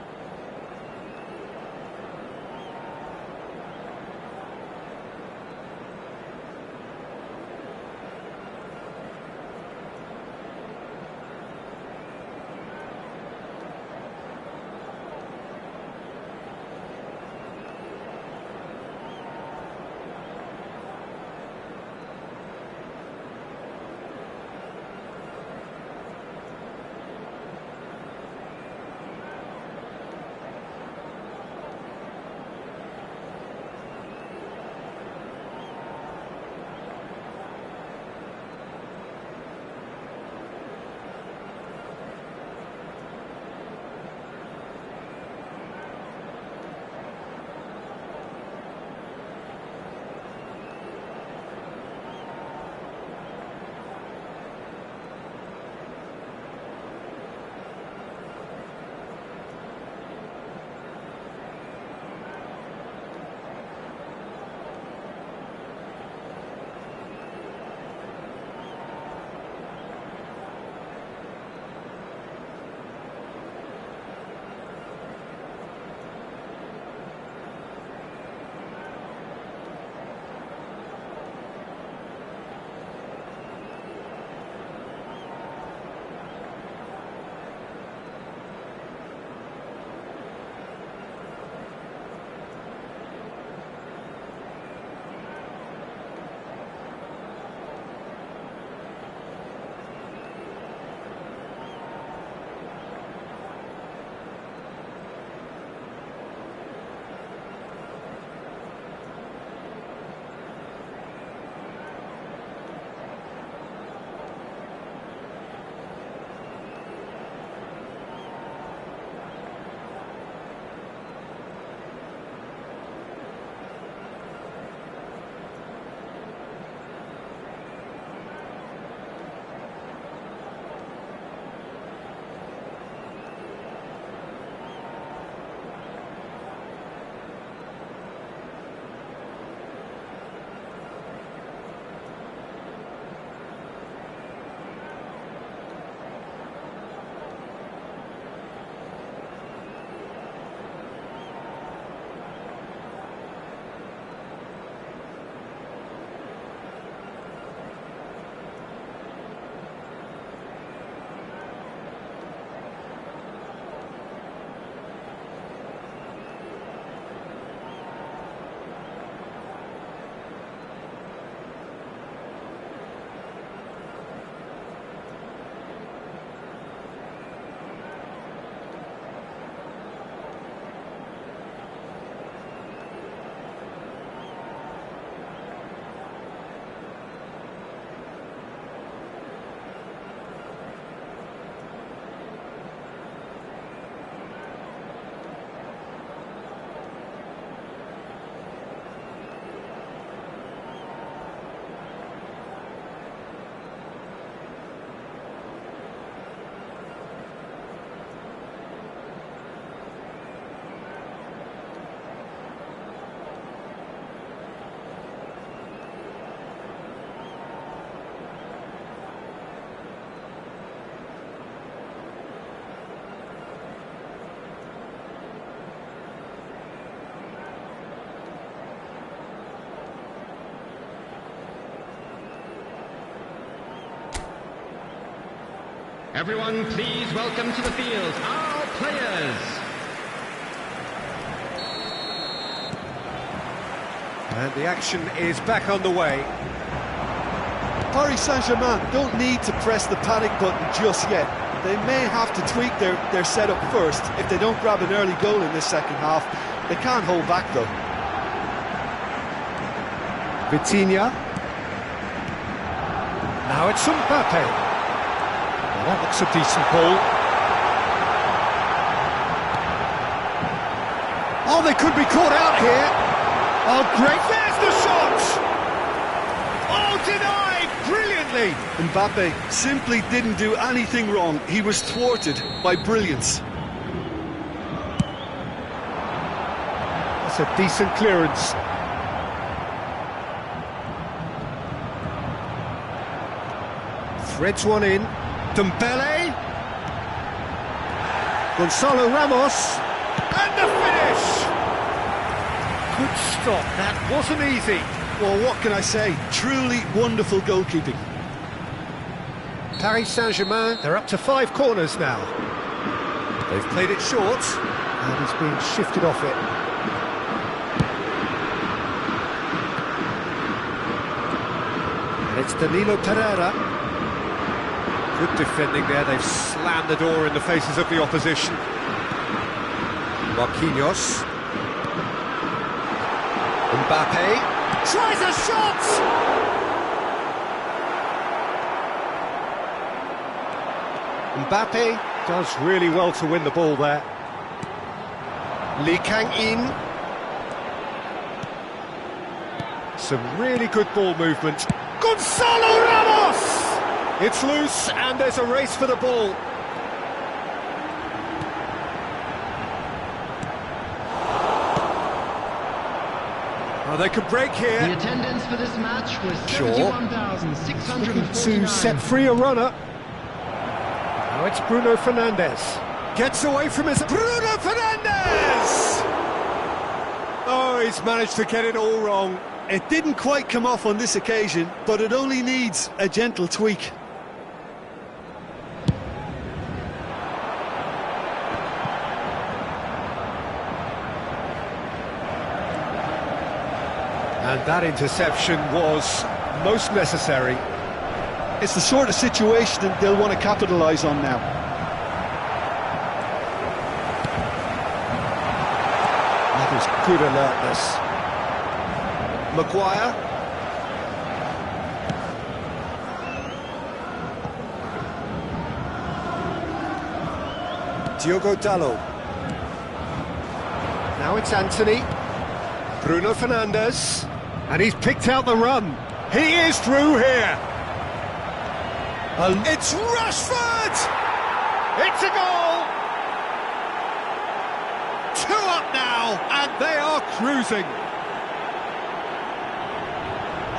S3: Everyone, please welcome to the field our players.
S1: And the action is back underway.
S2: Paris Saint-Germain don't need to press the panic button just yet. They may have to tweak their setup first if they don't grab an early goal in this second half. They can't hold back though.
S1: Vitinha. Now it's Mbappe. Well, that looks a decent ball. Oh, they could be caught out here. Oh, great. There's the shot! Oh, denied brilliantly.
S2: Mbappe simply didn't do anything wrong. He was thwarted by brilliance.
S1: That's a decent clearance. Threads one in. Dembele. Gonzalo Ramos. And the finish! Good stop, that wasn't easy.
S2: Well, what can I say? Truly wonderful goalkeeping.
S1: Paris Saint-Germain, they're up to 5 corners now. They've played it short, and he's being shifted off it. And it's Danilo Pereira. Good defending there, they've slammed the door in the faces of the opposition. Marquinhos. Mbappe tries a shot! Mbappe does really well to win the ball there. Lee Kang-in. Some really good ball movement. Gonzalo Ramos! It's loose and there's a race for the ball. Oh, they could break here.
S3: The attendance for this match was
S1: Sure.
S3: 71,649.
S1: To set free a runner. Now it's Bruno Fernandes. Gets away from his... Bruno Fernandes! Oh, he's managed to get it all wrong.
S2: It didn't quite come off on this occasion, but it only needs a gentle tweak.
S1: And that interception was most necessary.
S2: It's the sort of situation that they'll want to capitalise on now.
S1: That is good alertness. Maguire. Diogo Dalot. Now it's Anthony. Bruno Fernandes. And he's picked out the run. He is through here. It's Rashford! It's a goal! 2 up now, and they are cruising.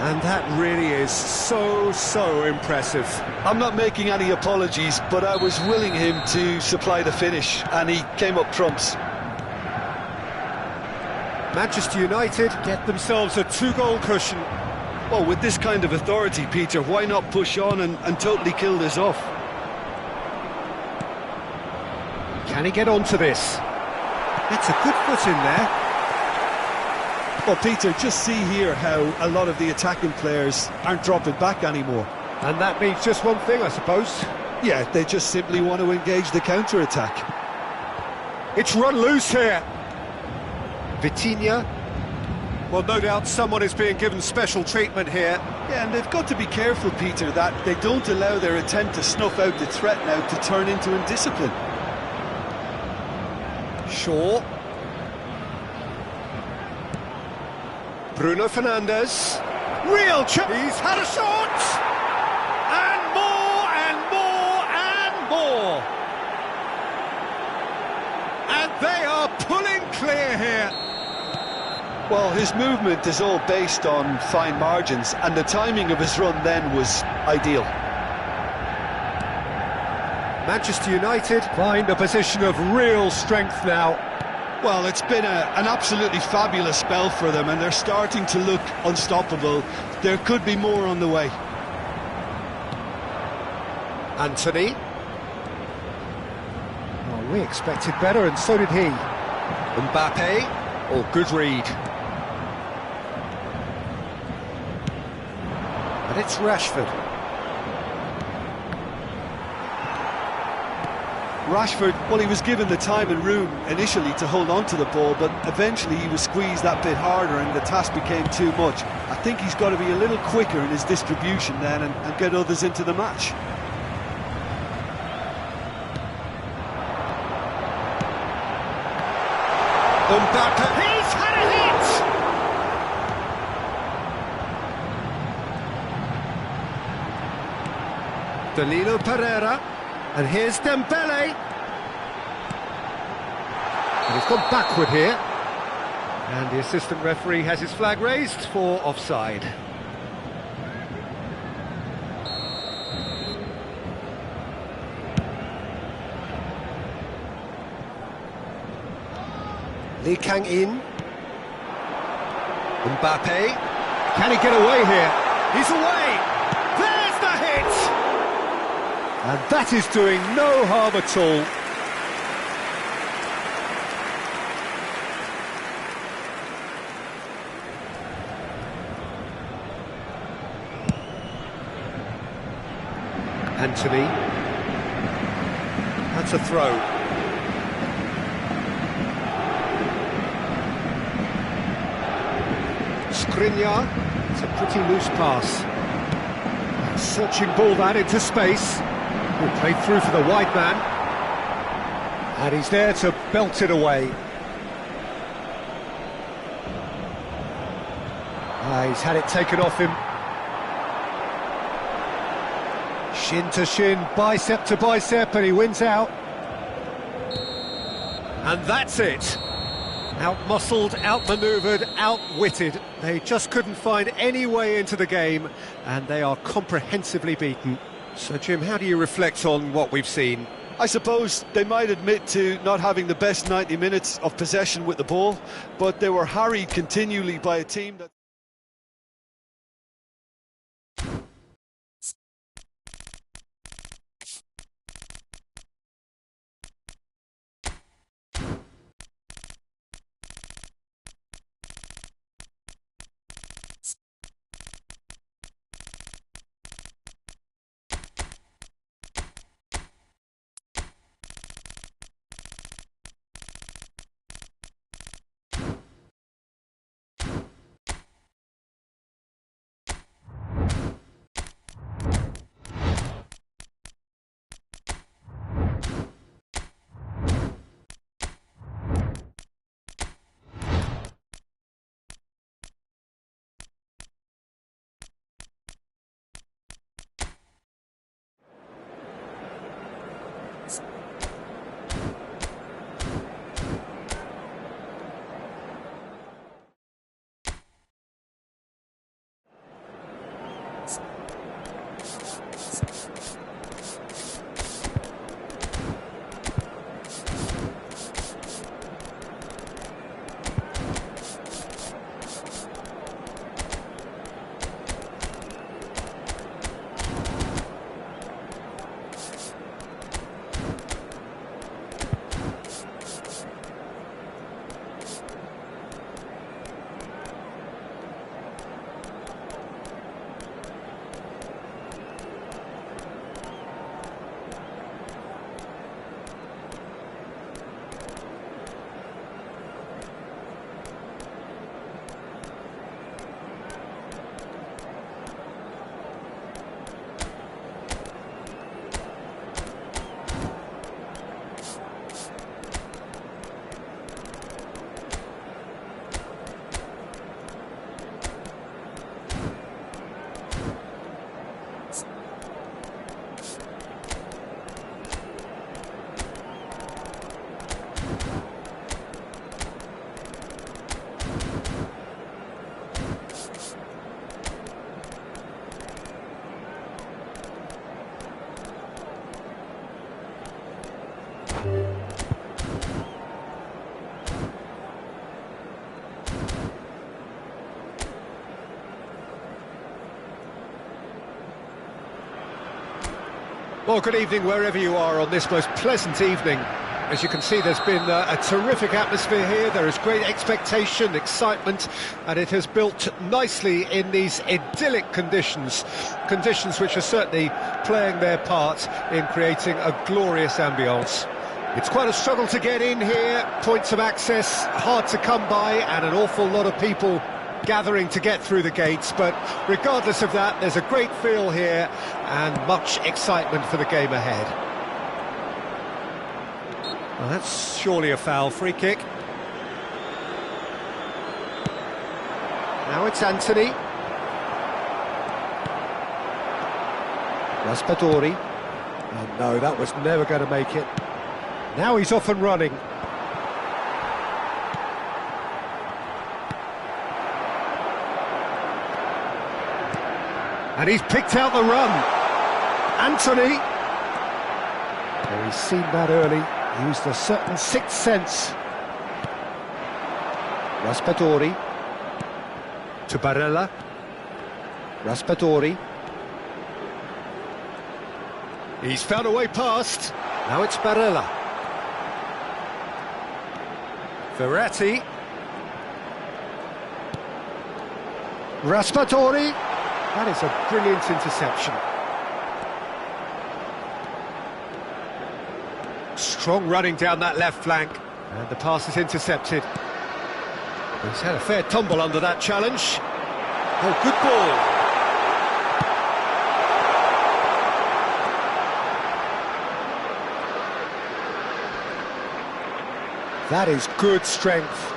S1: And that really is so impressive.
S2: I'm not making any apologies, but I was willing him to supply the finish, and he came up trumps.
S1: Manchester United get themselves a 2-goal cushion.
S2: Well, with this kind of authority, Peter, why not push on and totally kill this off?
S1: Can he get onto this? That's a good foot in there.
S2: Well, Peter, just see here how a lot of the attacking players aren't dropping back anymore.
S1: And that means just one thing, I suppose.
S2: Yeah, they just simply want to engage the counter-attack.
S1: It's run loose here. Vitinha. Well, no doubt someone is being given special treatment here.
S2: Yeah, and they've got to be careful, Peter, that they don't allow their attempt to snuff out the threat now to turn into indiscipline.
S1: Shaw. Bruno Fernandes. Real chance. He's had a shot! And more, and more, and more! And they are pulling clear here.
S2: Well, his movement is all based on fine margins, and the timing of his run then was ideal.
S1: Manchester United find a position of real strength now.
S2: Well, it's been an absolutely fabulous spell for them, and they're starting to look unstoppable. There could be more on the way.
S1: Anthony. We expected better, and so did he.
S4: Mbappe, or good read.
S1: And it's Rashford.
S2: Rashford, well, he was given the time and room initially to hold on to the ball, but eventually he was squeezed that bit harder and the task became too much. I think he's got to be a little quicker in his distribution then and get others into the match.
S1: Mbappe, he's had a hit! Danilo Pereira, and here's Dembele. And he's gone backward here. And the assistant referee has his flag raised for offside. Lee Kang-in.
S4: Mbappe.
S1: Can he get away here? He's away! There's the hit! And that is doing no harm at all. Anthony. That's a throw. Skriniar. It's a pretty loose pass. Searching ball that into space. He played through for the wide man. And he's there to belt it away. He's had it taken off him. Shin to shin, bicep to bicep, and he wins out. And that's it. Out-muscled, out-manoeuvred, outwitted. They just couldn't find any way into the game, and they are comprehensively beaten. So, Jim, how do you reflect on what we've seen?
S2: I suppose they might admit to not having the best 90 minutes of possession with the ball, but they were harried continually by a team that...
S1: Well, good evening wherever you are on this most pleasant evening. As you can see, there's been a terrific atmosphere here. There is great expectation, excitement, and it has built nicely in these idyllic conditions. Conditions which are certainly playing their part in creating a glorious ambience. It's quite a struggle to get in here, points of access hard to come by, and an awful lot of people gathering to get through the gates, but regardless of that, there's a great feel here and much excitement for the game ahead. Well, that's surely a foul. Free kick. Now it's Anthony. Raspadori. Oh no, that was never going to make it. Now he's off and running. And he's picked out the run. Anthony. Oh, he's seen that early. Used a certain sixth sense. Raspadori. To Barella. Raspadori. He's found a way past. Now it's Barella. Verratti. Raspadori. That is a brilliant interception. Strong running down that left flank. And the pass is intercepted. He's had a fair tumble under that challenge. Oh, good ball. That is good strength.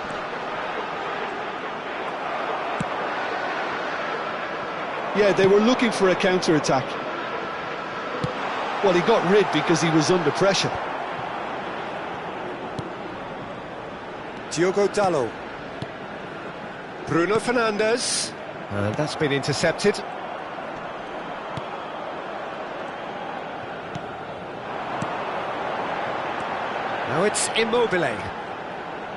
S2: Yeah, they were looking for a counter-attack. Well, he got rid because he was under pressure.
S1: Diogo Dalot. Bruno Fernandes. And that's been intercepted. Now it's Immobile.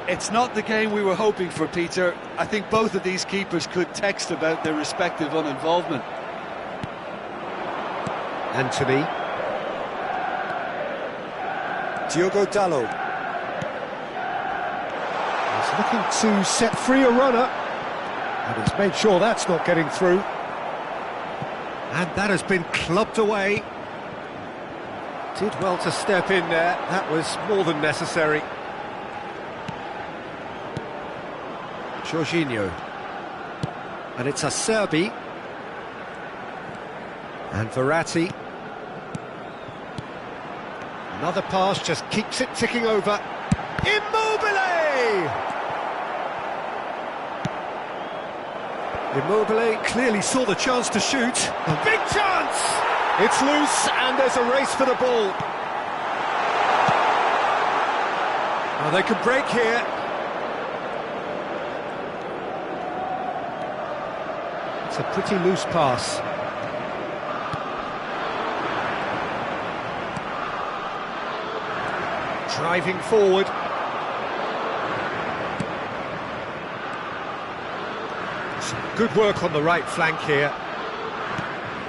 S2: It's not the game we were hoping for, Peter. I think both of these keepers could text about their respective uninvolvement.
S1: Anthony. Diogo Dalot. He's looking to set free a runner. And he's made sure that's not getting through. And that has been clubbed away. Did well to step in there. That was more than necessary. Jorginho. And it's Acerbi. And Verratti. Another pass just keeps it ticking over. Immobile! Immobile clearly saw the chance to shoot. A big chance! It's loose and there's a race for the ball. Now they can break here. It's a pretty loose pass. Driving forward. Some good work on the right flank here.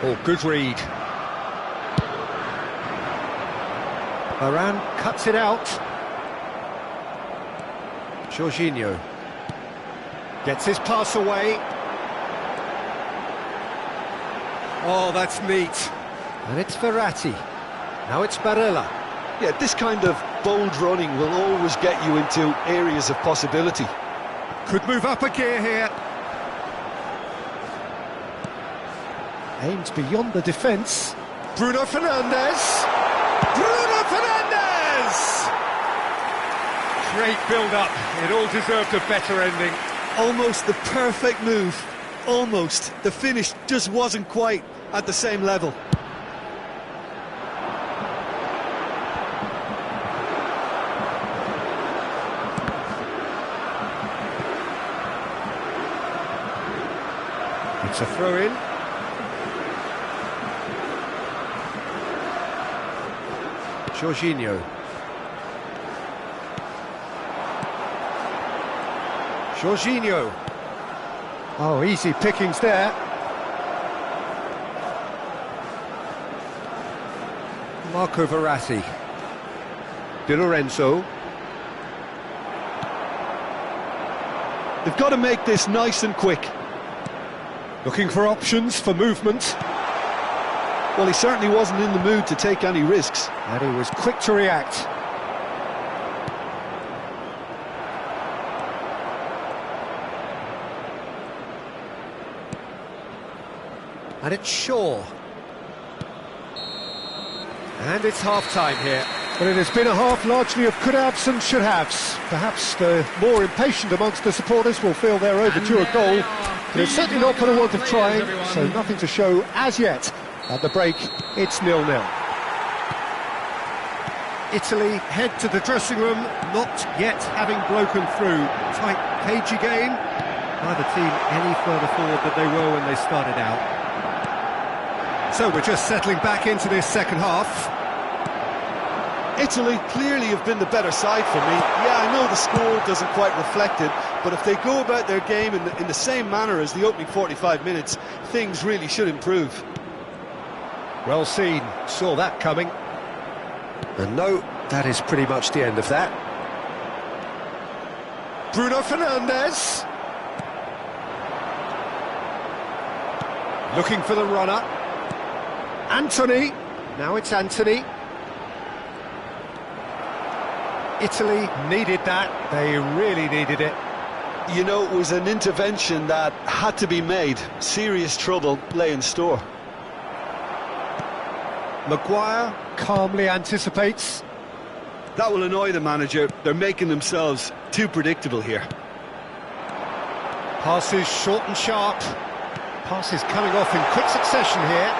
S1: Oh, good read. Varane cuts it out. Jorginho gets his pass away. Oh, that's neat. And it's Verratti. Now it's Barella.
S2: Yeah, this kind of bold running will always get you into areas of possibility.
S1: Could move up a gear here. Aims beyond the defence. Bruno Fernandes. Bruno Fernandes! Great build-up. It all deserved a better ending.
S2: Almost the perfect move. Almost. The finish just wasn't quite at the same level.
S1: It's a throw-in. Jorginho. Jorginho. Oh, easy pickings there. Marco Verratti. Di Lorenzo.
S2: They've got to make this nice and quick.
S1: Looking for options for movement.
S2: Well, he certainly wasn't in the mood to take any risks.
S1: And he was quick to react. And it's Shaw. And it's half-time here. Well, it has been a half largely of could-haves and should-haves. Perhaps the more impatient amongst the supporters will feel they're overdue a goal. But it's certainly not for the want of trying, so nothing to show as yet. At the break, it's 0-0. Italy head to the dressing room, not yet having broken through. Tight, cagey game. Neither team any further forward than they were when they started out. So we're just settling back into this second half.
S2: Italy clearly have been the better side for me. Yeah, I know the score doesn't quite reflect it, but if they go about their game in the same manner as the opening 45 minutes, things really should improve.
S1: Well seen, saw that coming. And no, that is pretty much the end of that. Bruno Fernandes. Looking for the runner. Anthony. Now it's Anthony. Italy needed that. They really needed it.
S2: You know, it was an intervention that had to be made. Serious trouble lay in store.
S1: Maguire calmly anticipates.
S2: That will annoy the manager. They're making themselves too predictable here.
S1: Passes short and sharp. Passes coming off in quick succession here.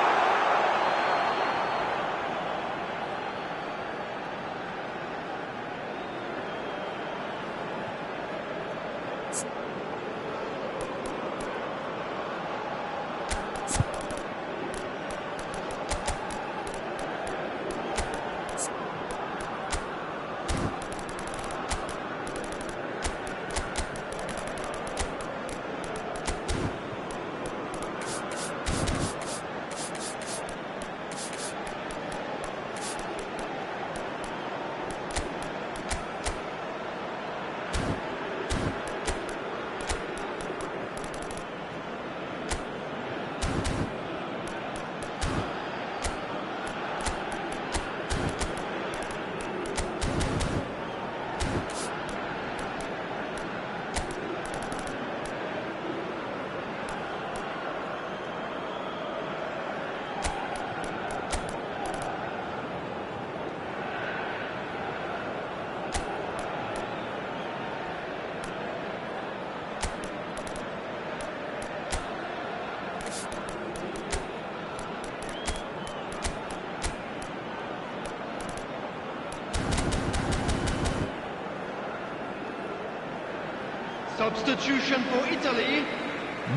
S3: Substitution for Italy,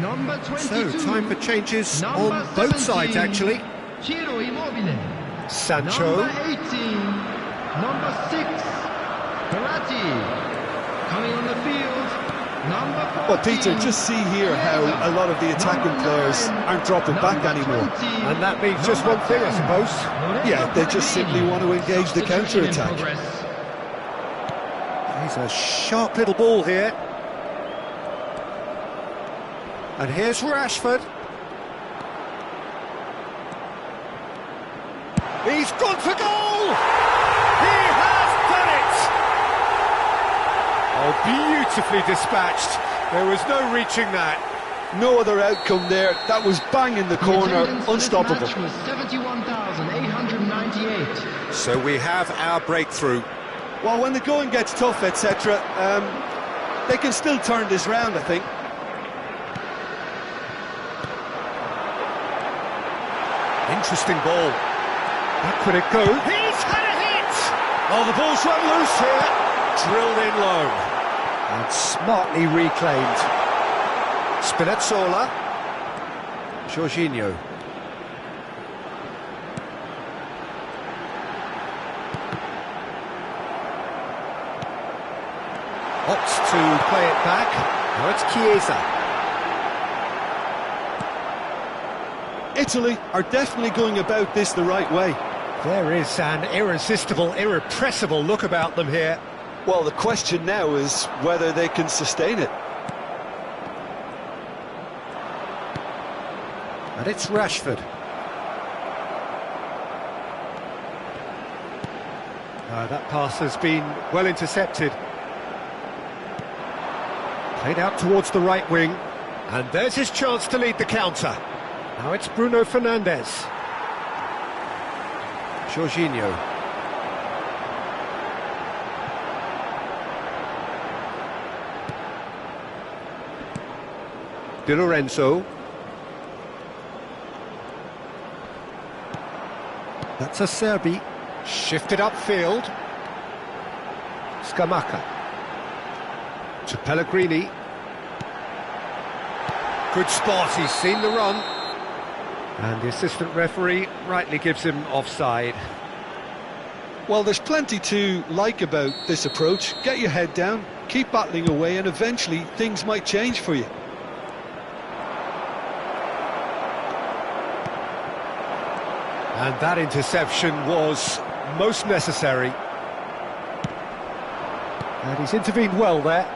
S3: number 22.
S1: So, time for changes
S3: number
S1: on both
S3: 17,
S1: sides, actually.
S3: Ciro Immobile.
S1: Sancho.
S3: Number 18, number 6, Verratti. Coming on the field, number 14.
S2: Well, Peter, just see here how a lot of the attacking players aren't dropping back anymore.
S1: And that means just one thing, I suppose.
S2: Yeah, they just simply want to engage the counter-attack.
S1: He's a sharp little ball here. And here's Rashford. He's gone for goal! He has done it! Oh, beautifully dispatched. There was no reaching that.
S2: No other outcome there. That was bang in the corner, unstoppable.
S3: This match was 71,898.
S1: So we have our breakthrough.
S2: Well, when the going gets tough, etc., they can still turn this round, I think.
S1: Interesting ball. Back would it go? He's had a hit! Oh, the ball's run loose here. Drilled in low. And smartly reclaimed. Spinazzola. Jorginho. Opts to play it back. Now it's Chiesa.
S2: Italy are definitely going about this the right way.
S1: There is an irresistible, irrepressible look about them here.
S2: Well, the question now is whether they can sustain it.
S1: And it's Rashford. That pass has been well intercepted. Played out towards the right wing. And there's his chance to lead the counter. Now it's Bruno Fernandes. Jorginho. Louôêâă. That's a Serbi. Shifted upfield. Scamacca. To Pellegrini. Good spot, he's seen the run. And the assistant referee rightly gives him offside.
S2: Well, there's plenty to like about this approach. Get your head down, keep battling away, and eventually things might change for you.
S1: And that interception was most necessary. And he's intervened well there.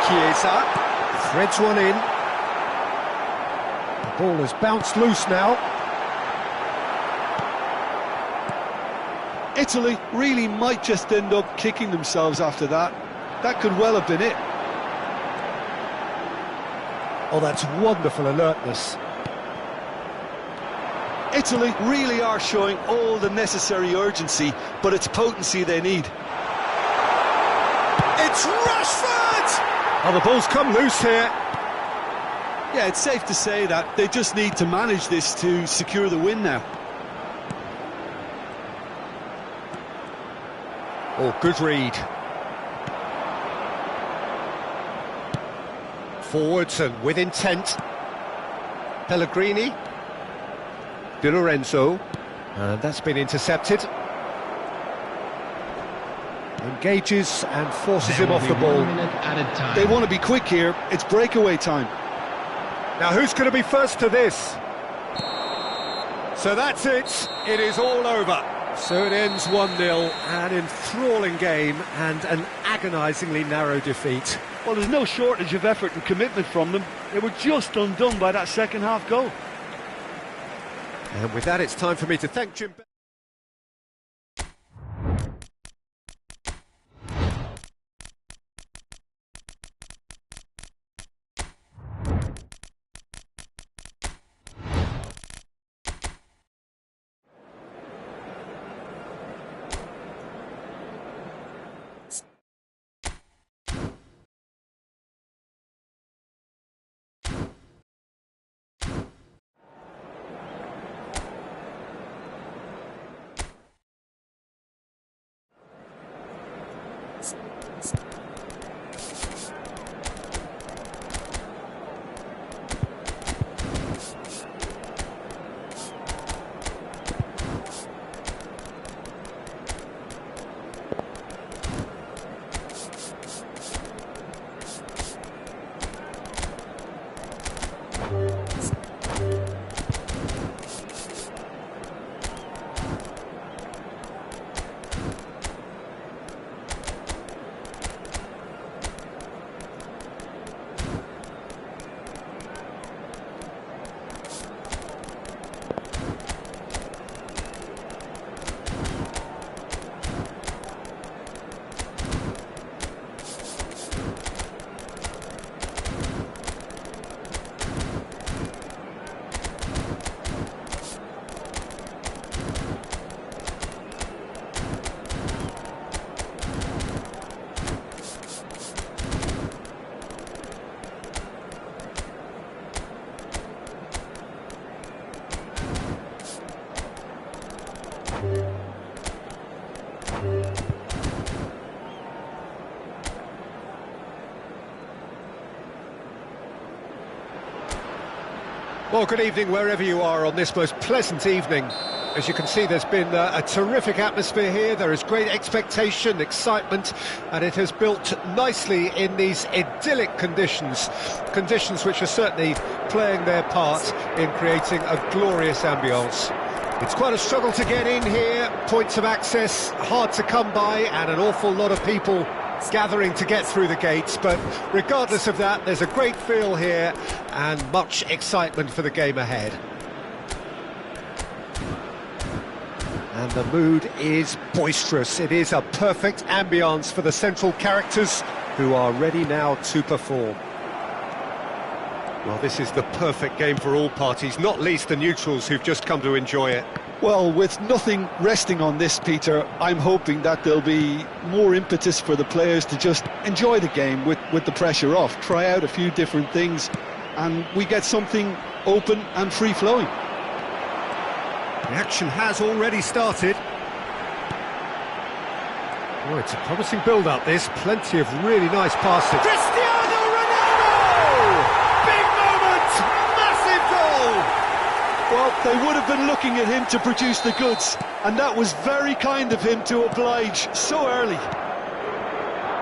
S1: Chiesa threads one in. The ball has bounced loose now.
S2: Italy really might just end up kicking themselves after that. That could well have been it.
S1: Oh, that's wonderful alertness.
S2: Italy really are showing all the necessary urgency, but it's potency they need. It's Rashford!
S1: Oh, the ball's come loose here.
S2: Yeah, it's safe to say that they just need to manage this to secure the win now.
S1: Oh, good read. Forwards and with intent. Pellegrini. Louôêâă. And that's been intercepted. Engages and forces him off the ball.
S3: 1 minute added time.
S2: They want to be quick here. It's breakaway time.
S1: Now who's going to be first to this? So that's it. It is all over. So it ends 1-0, an enthralling game and an agonisingly narrow defeat.
S2: Well, there's no shortage of effort and commitment from them. They were just undone by that second-half goal.
S1: And with that, it's time for me to thank Jim. Well, good evening wherever you are on this most pleasant evening. As you can see, there's been a terrific atmosphere here. There is great expectation, excitement, and it has built nicely in these idyllic conditions. Conditions which are certainly playing their part in creating a glorious ambience. It's quite a struggle to get in here. Points of access hard to come by, and an awful lot of people gathering to get through the gates. But regardless of that, there's a great feel here and much excitement for the game ahead. And the mood is boisterous. It is a perfect ambience for the central characters, who are ready now to perform. Well, this is the perfect game for all parties, not least the neutrals who've just come to enjoy it.
S2: Well, with nothing resting on this, Peter, I'm hoping that there'll be more impetus for the players to just enjoy the game with the pressure off, try out a few different things, and we get something open and free-flowing.
S1: The action has already started. Oh, it's a promising build-up, this. Plenty of really nice passes. Cristiano Ronaldo! Big moment! Massive goal!
S2: Well, they would have been looking at him to produce the goods, and that was very kind of him to oblige so early.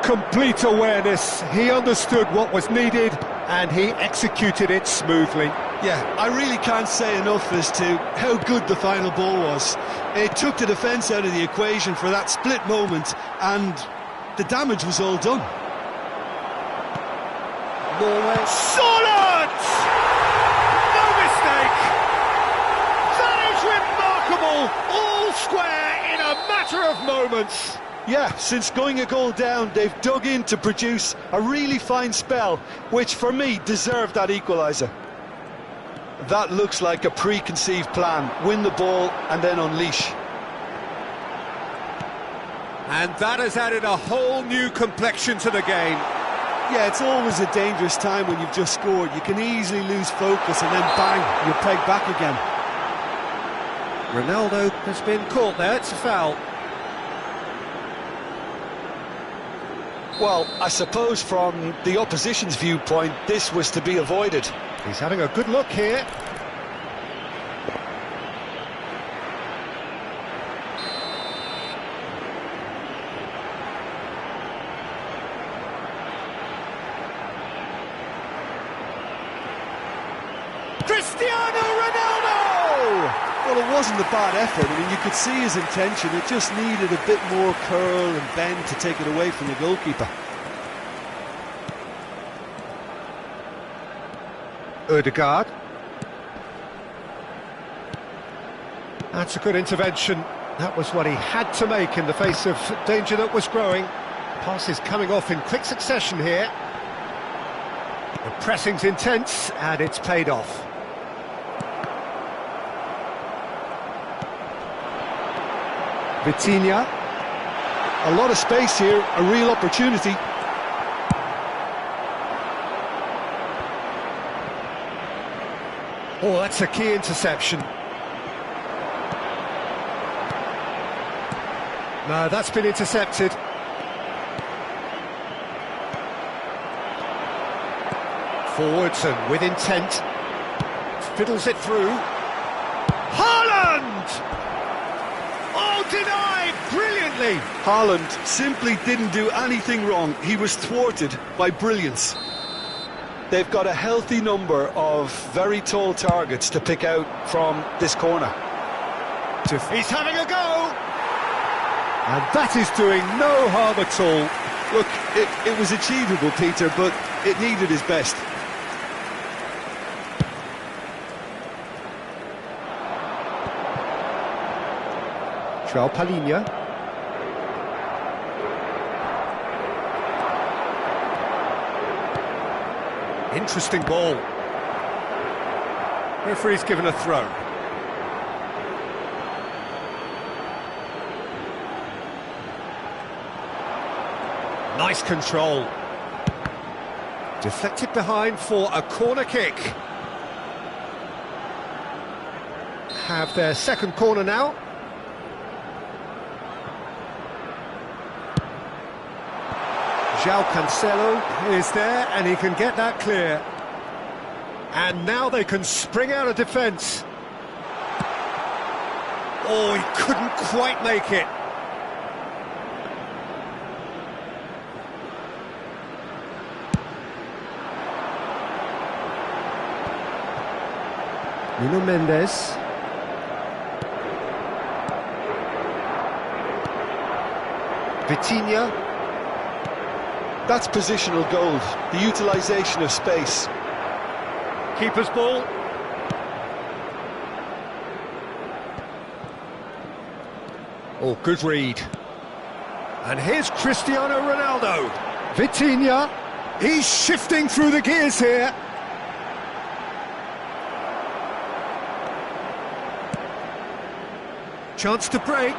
S1: Complete awareness. He understood what was needed, and he executed it smoothly.
S2: Yeah, I really can't say enough as to how good the final ball was. It took the defence out of the equation for that split moment, and the damage was all done.
S1: Norway. Solid! No mistake! That is remarkable! All square in a matter of moments.
S2: Yeah, since going a goal down, they've dug in to produce a really fine spell, which for me deserved that equaliser. That looks like a preconceived plan. Win the ball and then unleash.
S1: And that has added a whole new complexion to the game.
S2: Yeah, it's always a dangerous time when you've just scored. You can easily lose focus and then bang, you're pegged back again.
S1: Ronaldo has been caught there, it's a foul.
S2: Well, I suppose from the opposition's viewpoint, this was to be avoided.
S1: He's having a good look here. Cristiano Ronaldo!
S2: Well, it wasn't a bad effort. I mean, you could see his intention. It just needed a bit more curl and bend to take it away from the goalkeeper.
S1: Ødegaard. That's a good intervention. That was what he had to make in the face of danger that was growing. Passes coming off in quick succession here. The pressing's intense, and it's paid off. Vitinha.
S2: A lot of space here, a real opportunity.
S1: Oh, that's a key interception. No, that's been intercepted. Forwards and with intent. Fiddles it through. Haaland! Oh, denied brilliantly!
S2: Haaland simply didn't do anything wrong. He was thwarted by brilliance. They've got a healthy number of very tall targets to pick out from this corner.
S1: He's having a go! And that is doing no harm at all.
S2: Look, it was achievable, Peter, but it needed his best.
S1: João Palhinha. Interesting ball. Referee's given a throw. Nice control. Deflected behind for a corner kick. Have their second corner now. João Cancelo is there, and he can get that clear. And now they can spring out of defence. Oh, he couldn't quite make it.
S5: Nuno Mendes. Vitinha.
S2: That's positional gold, the utilisation of space.
S1: Keeper's ball.
S4: Oh, good read.
S1: And here's Cristiano Ronaldo.
S5: Vitinha.
S1: He's shifting through the gears here. Chance to break.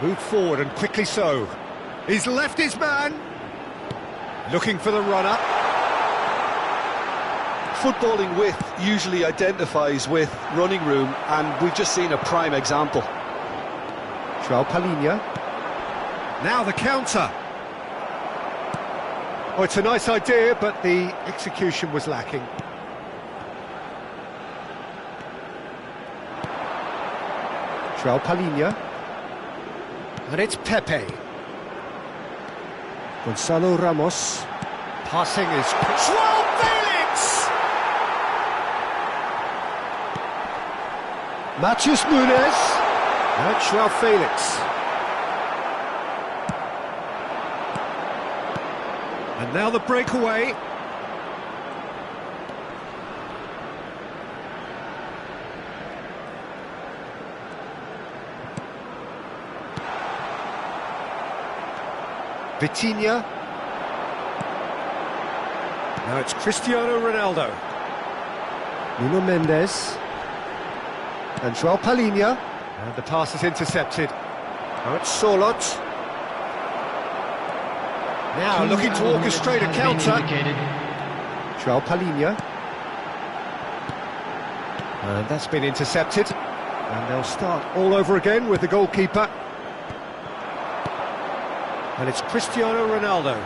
S1: Move forward and quickly so. He's left his man. Looking for the runner.
S2: Footballing width usually identifies with running room, and we've just seen a prime example.
S5: João Palhinha.
S1: Now the counter. Oh, it's a nice idea, but the execution was lacking.
S5: João Palhinha.
S1: And it's Pepe.
S5: Gonçalo Ramos.
S1: Passing is... João Felix!
S5: Matheus Nunes.
S1: And João Felix. And now the breakaway.
S5: Vitinha.
S1: Now it's Cristiano Ronaldo.
S5: Nuno Mendes. And João Palhinha.
S1: And the pass is intercepted. Now it's Sorlot. Now looking to orchestrate a counter.
S5: João Palhinha.
S1: And that's been intercepted. And they'll start all over again with the goalkeeper. And it's Cristiano Ronaldo.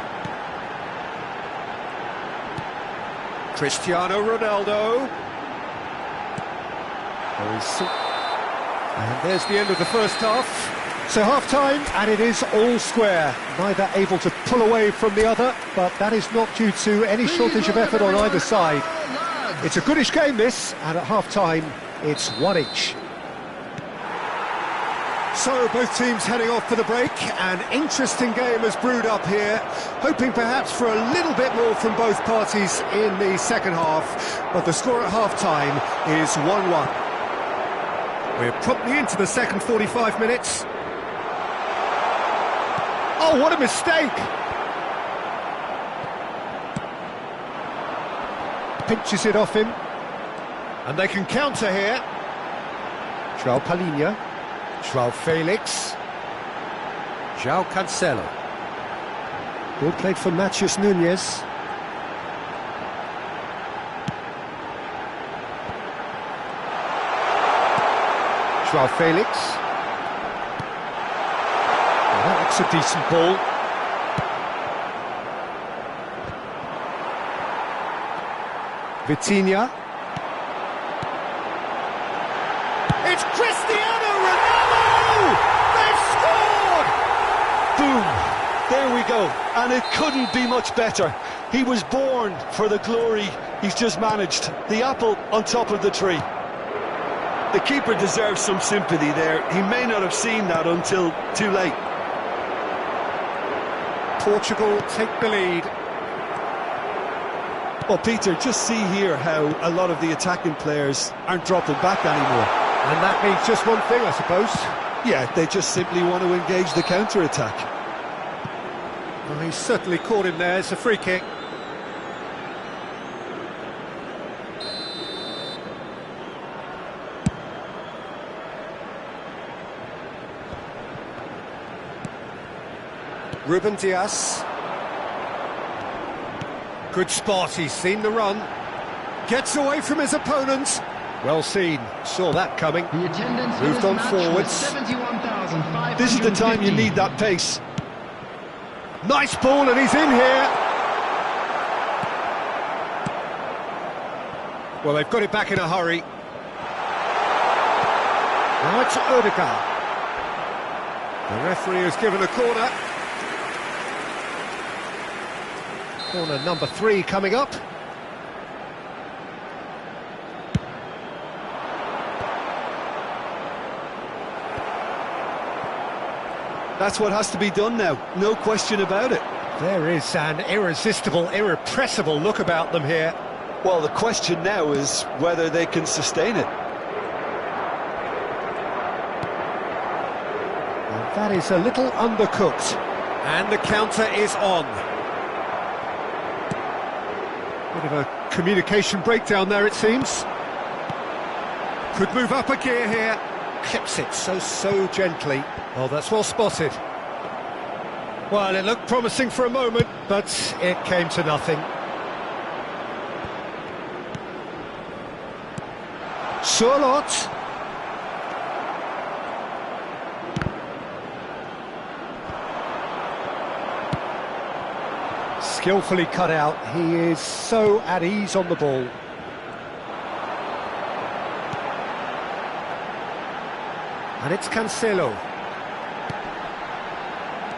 S1: Cristiano Ronaldo. And there's the end of the first half.
S5: So half-time, and it is all square. Neither able to pull away from the other, but that is not due to any shortage of effort on either side. It's a goodish game, this, and at half-time, it's one each.
S1: So both teams heading off for the break. An interesting game has brewed up here, hoping perhaps for a little bit more from both parties in the second half, but the score at half-time is 1-1. We're promptly into the second 45 minutes. Oh, what a mistake!
S5: Pinches it off him.
S1: And they can counter here.
S5: João Palhinha.
S1: João Felix.
S4: João Cancelo.
S5: Ball played for Matheus Nunes.
S1: João Felix. Well, that looks a decent ball.
S5: Vitinha.
S1: It's Cristiano Ronaldo! They've scored!
S2: Boom! There we go. And it couldn't be much better. He was born for the glory he's just managed. The apple on top of the tree. The keeper deserves some sympathy there. He may not have seen that until too late.
S1: Portugal take the lead.
S2: Well, Peter, just see here how a lot of the attacking players aren't dropping back anymore.
S1: And that means just one thing, I suppose.
S2: Yeah, they just simply want to engage the counter-attack.
S1: Well, he's certainly caught him there. It's a free kick. Ruben Dias. Good spot, he's seen the run. Gets away from his opponent. Well seen, saw that coming. Moved on forwards.
S2: This is the time you need that pace.
S1: Nice ball, and he's in here. Well, they've got it back in a hurry. Now it's Ődegård. The referee has given a corner. Corner number 3 coming up.
S2: That's what has to be done now, no question about it.
S1: There is an irresistible, irrepressible look about them here.
S2: Well, the question now is whether they can sustain it.
S1: And that is a little undercooked. And the counter is on. Bit of a communication breakdown there, it seems. Could move up a gear here. Clips it so gently. Oh, that's well spotted. Well, it looked promising for a moment, but it came to nothing. Sørloth. Skillfully cut out. He is so at ease on the ball. And it's Cancelo.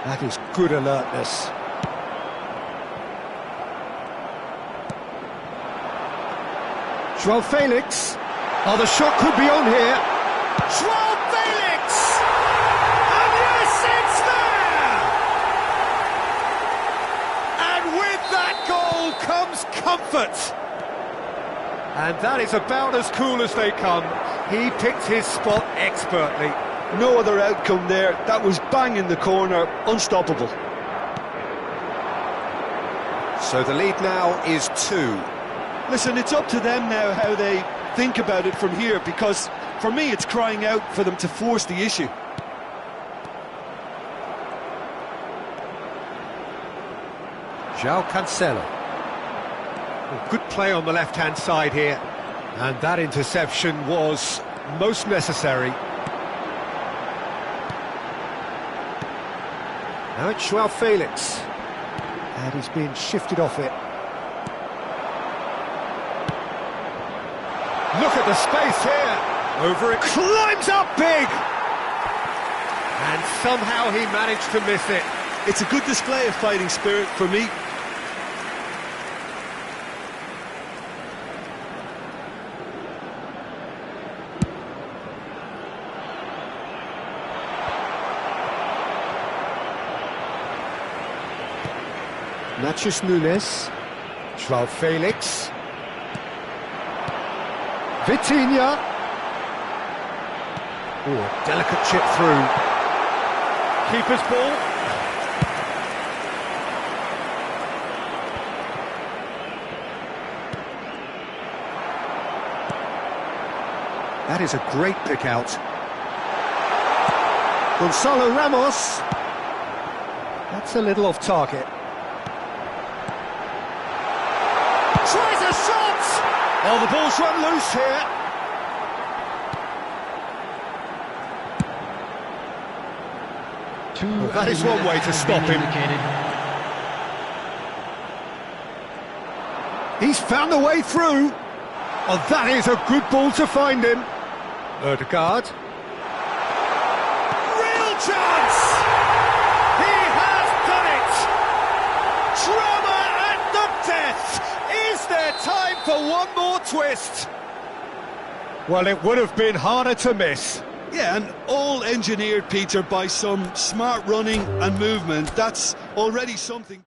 S1: That is good alertness. João Felix. Oh, the shot could be on here. João Felix! And yes, it's there! And with that goal comes comfort. And that is about as cool as they come. He picked his spot expertly.
S2: No other outcome there. That was bang in the corner, unstoppable.
S4: So the lead now is 2.
S2: Listen, it's up to them now how they think about it from here, because for me it's crying out for them to force the issue.
S4: João Cancelo.
S1: Well, good play on the left-hand side here. And that interception was most necessary. Now it's João Felix. And he's being shifted off it. Look at the space here. Over it. Climbs up big! And somehow he managed to miss it.
S2: It's a good display of fighting spirit for me.
S1: Matheus Nunes. João Felix. Vitinha. Oh, delicate chip through. Keeper's ball. That is a great pick out. Gonzalo Ramos. That's a little off target. Tries a shot! Oh, the ball's run loose here. Well, that is one way to stop him. He's found a way through. Oh, that is a good ball to find him. Ődegård. Real chance! He has done it! Drama at the death! Is there time for one more twist? Well, it would have been harder to miss.
S2: Yeah, and all engineered, Peter, by some smart running and movement. That's already something.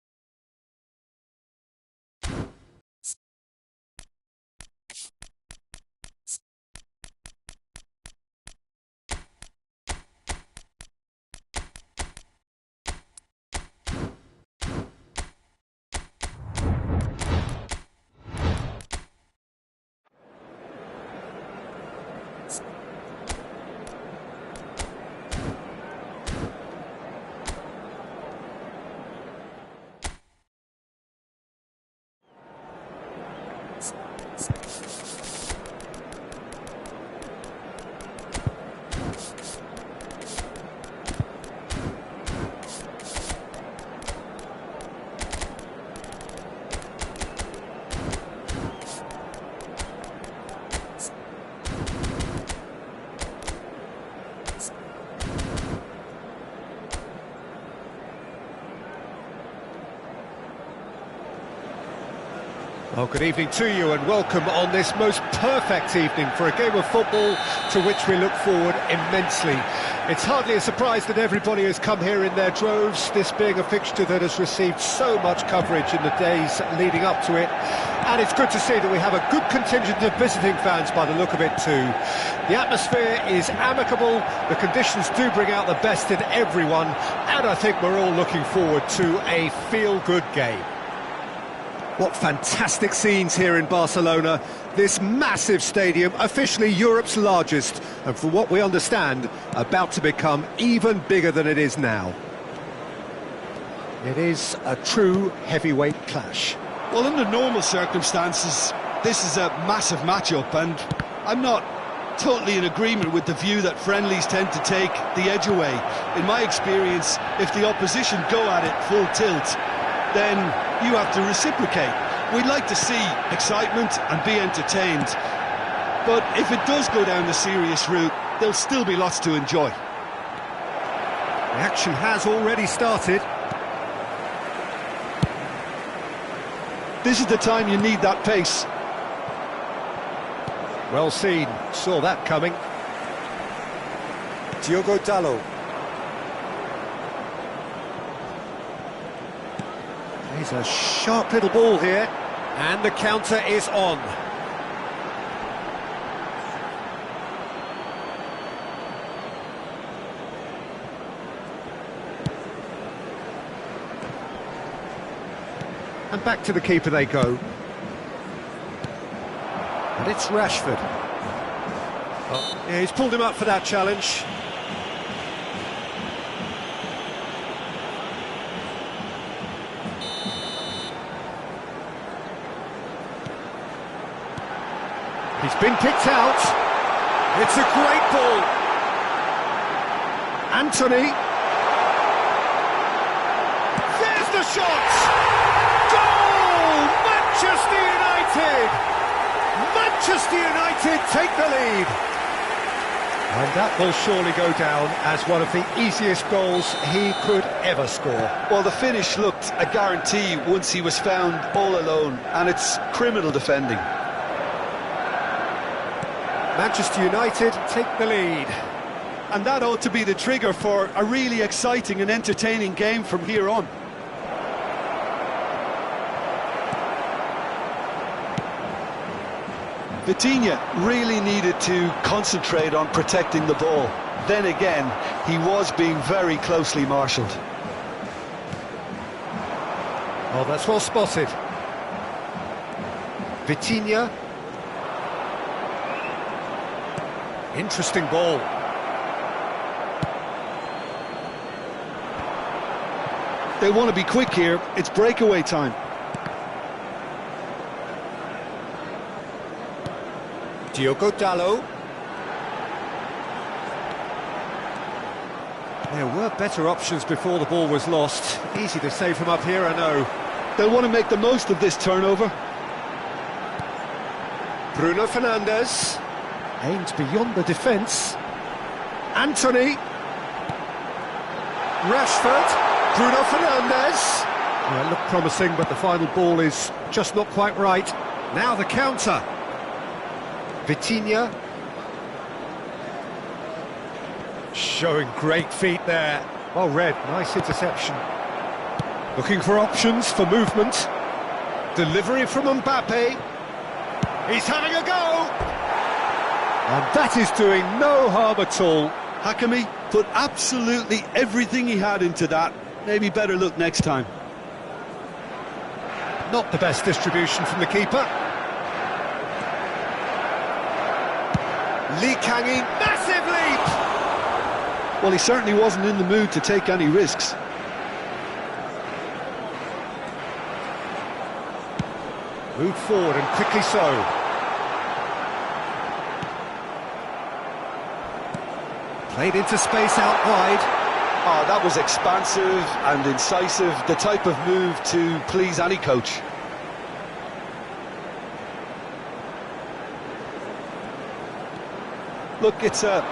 S1: Well, good evening to you and welcome on this most perfect evening for a game of football to which we look forward immensely. It's hardly a surprise that everybody has come here in their droves, this being a fixture that has received so much coverage in the days leading up to it. And it's good to see that we have a good contingent of visiting fans by the look of it too. The atmosphere is amicable, the conditions do bring out the best in everyone, and I think we're all looking forward to a feel-good game. What fantastic scenes here in Barcelona. This massive stadium, officially Europe's largest, and from what we understand, about to become even bigger than it is now. It is a true heavyweight clash.
S2: Well, under normal circumstances, this is a massive matchup, and I'm not totally in agreement with the view that friendlies tend to take the edge away. In my experience, if the opposition go at it full tilt, then you have to reciprocate. We'd like to see excitement and be entertained, but if it does go down the serious route, there'll still be lots to enjoy.
S1: The action has already started.
S2: This is the time you need that pace.
S1: Well seen, saw that coming.
S4: Diogo Dalot.
S1: There's a sharp little ball here, and the counter is on. And back to the keeper they go. And it's Rashford. Oh, yeah, he's pulled him up for that challenge. He's been picked out. It's a great ball. Anthony. There's the shot. Goal! Manchester United. Manchester United take the lead. And that will surely go down as one of the easiest goals he could ever score.
S2: Well, the finish looked a guarantee once he was found all alone, and it's criminal defending.
S1: Manchester United take the lead.
S2: And that ought to be the trigger for a really exciting and entertaining game from here on. Vitinha really needed to concentrate on protecting the ball. Then again, he was being very closely marshalled.
S1: Oh, that's well spotted. Vitinha. Interesting ball.
S2: They want to be quick here. It's breakaway time.
S1: Diogo Dalot. There were better options before the ball was lost. Easy to save him up here, I know.
S2: They'll want to make the most of this turnover.
S1: Bruno Fernandes. Aimed beyond the defence. Anthony. Rashford. Bruno Fernandes. Well, it looked promising, but the final ball is just not quite right. Now the counter. Vitinha. Showing great feet there. Well read, nice interception. Looking for options for movement. Delivery from Mbappe. He's having a go! And that is doing no harm at all.
S2: Hakimi put absolutely everything he had into that. Maybe better look next time.
S1: Not the best distribution from the keeper. Lee Kang-in, massive leap!
S2: Well, he certainly wasn't in the mood to take any risks.
S1: Moved forward and quickly so. Played into space out wide.
S2: Oh, that was expansive and incisive, the type of move to please any coach. Look, it's a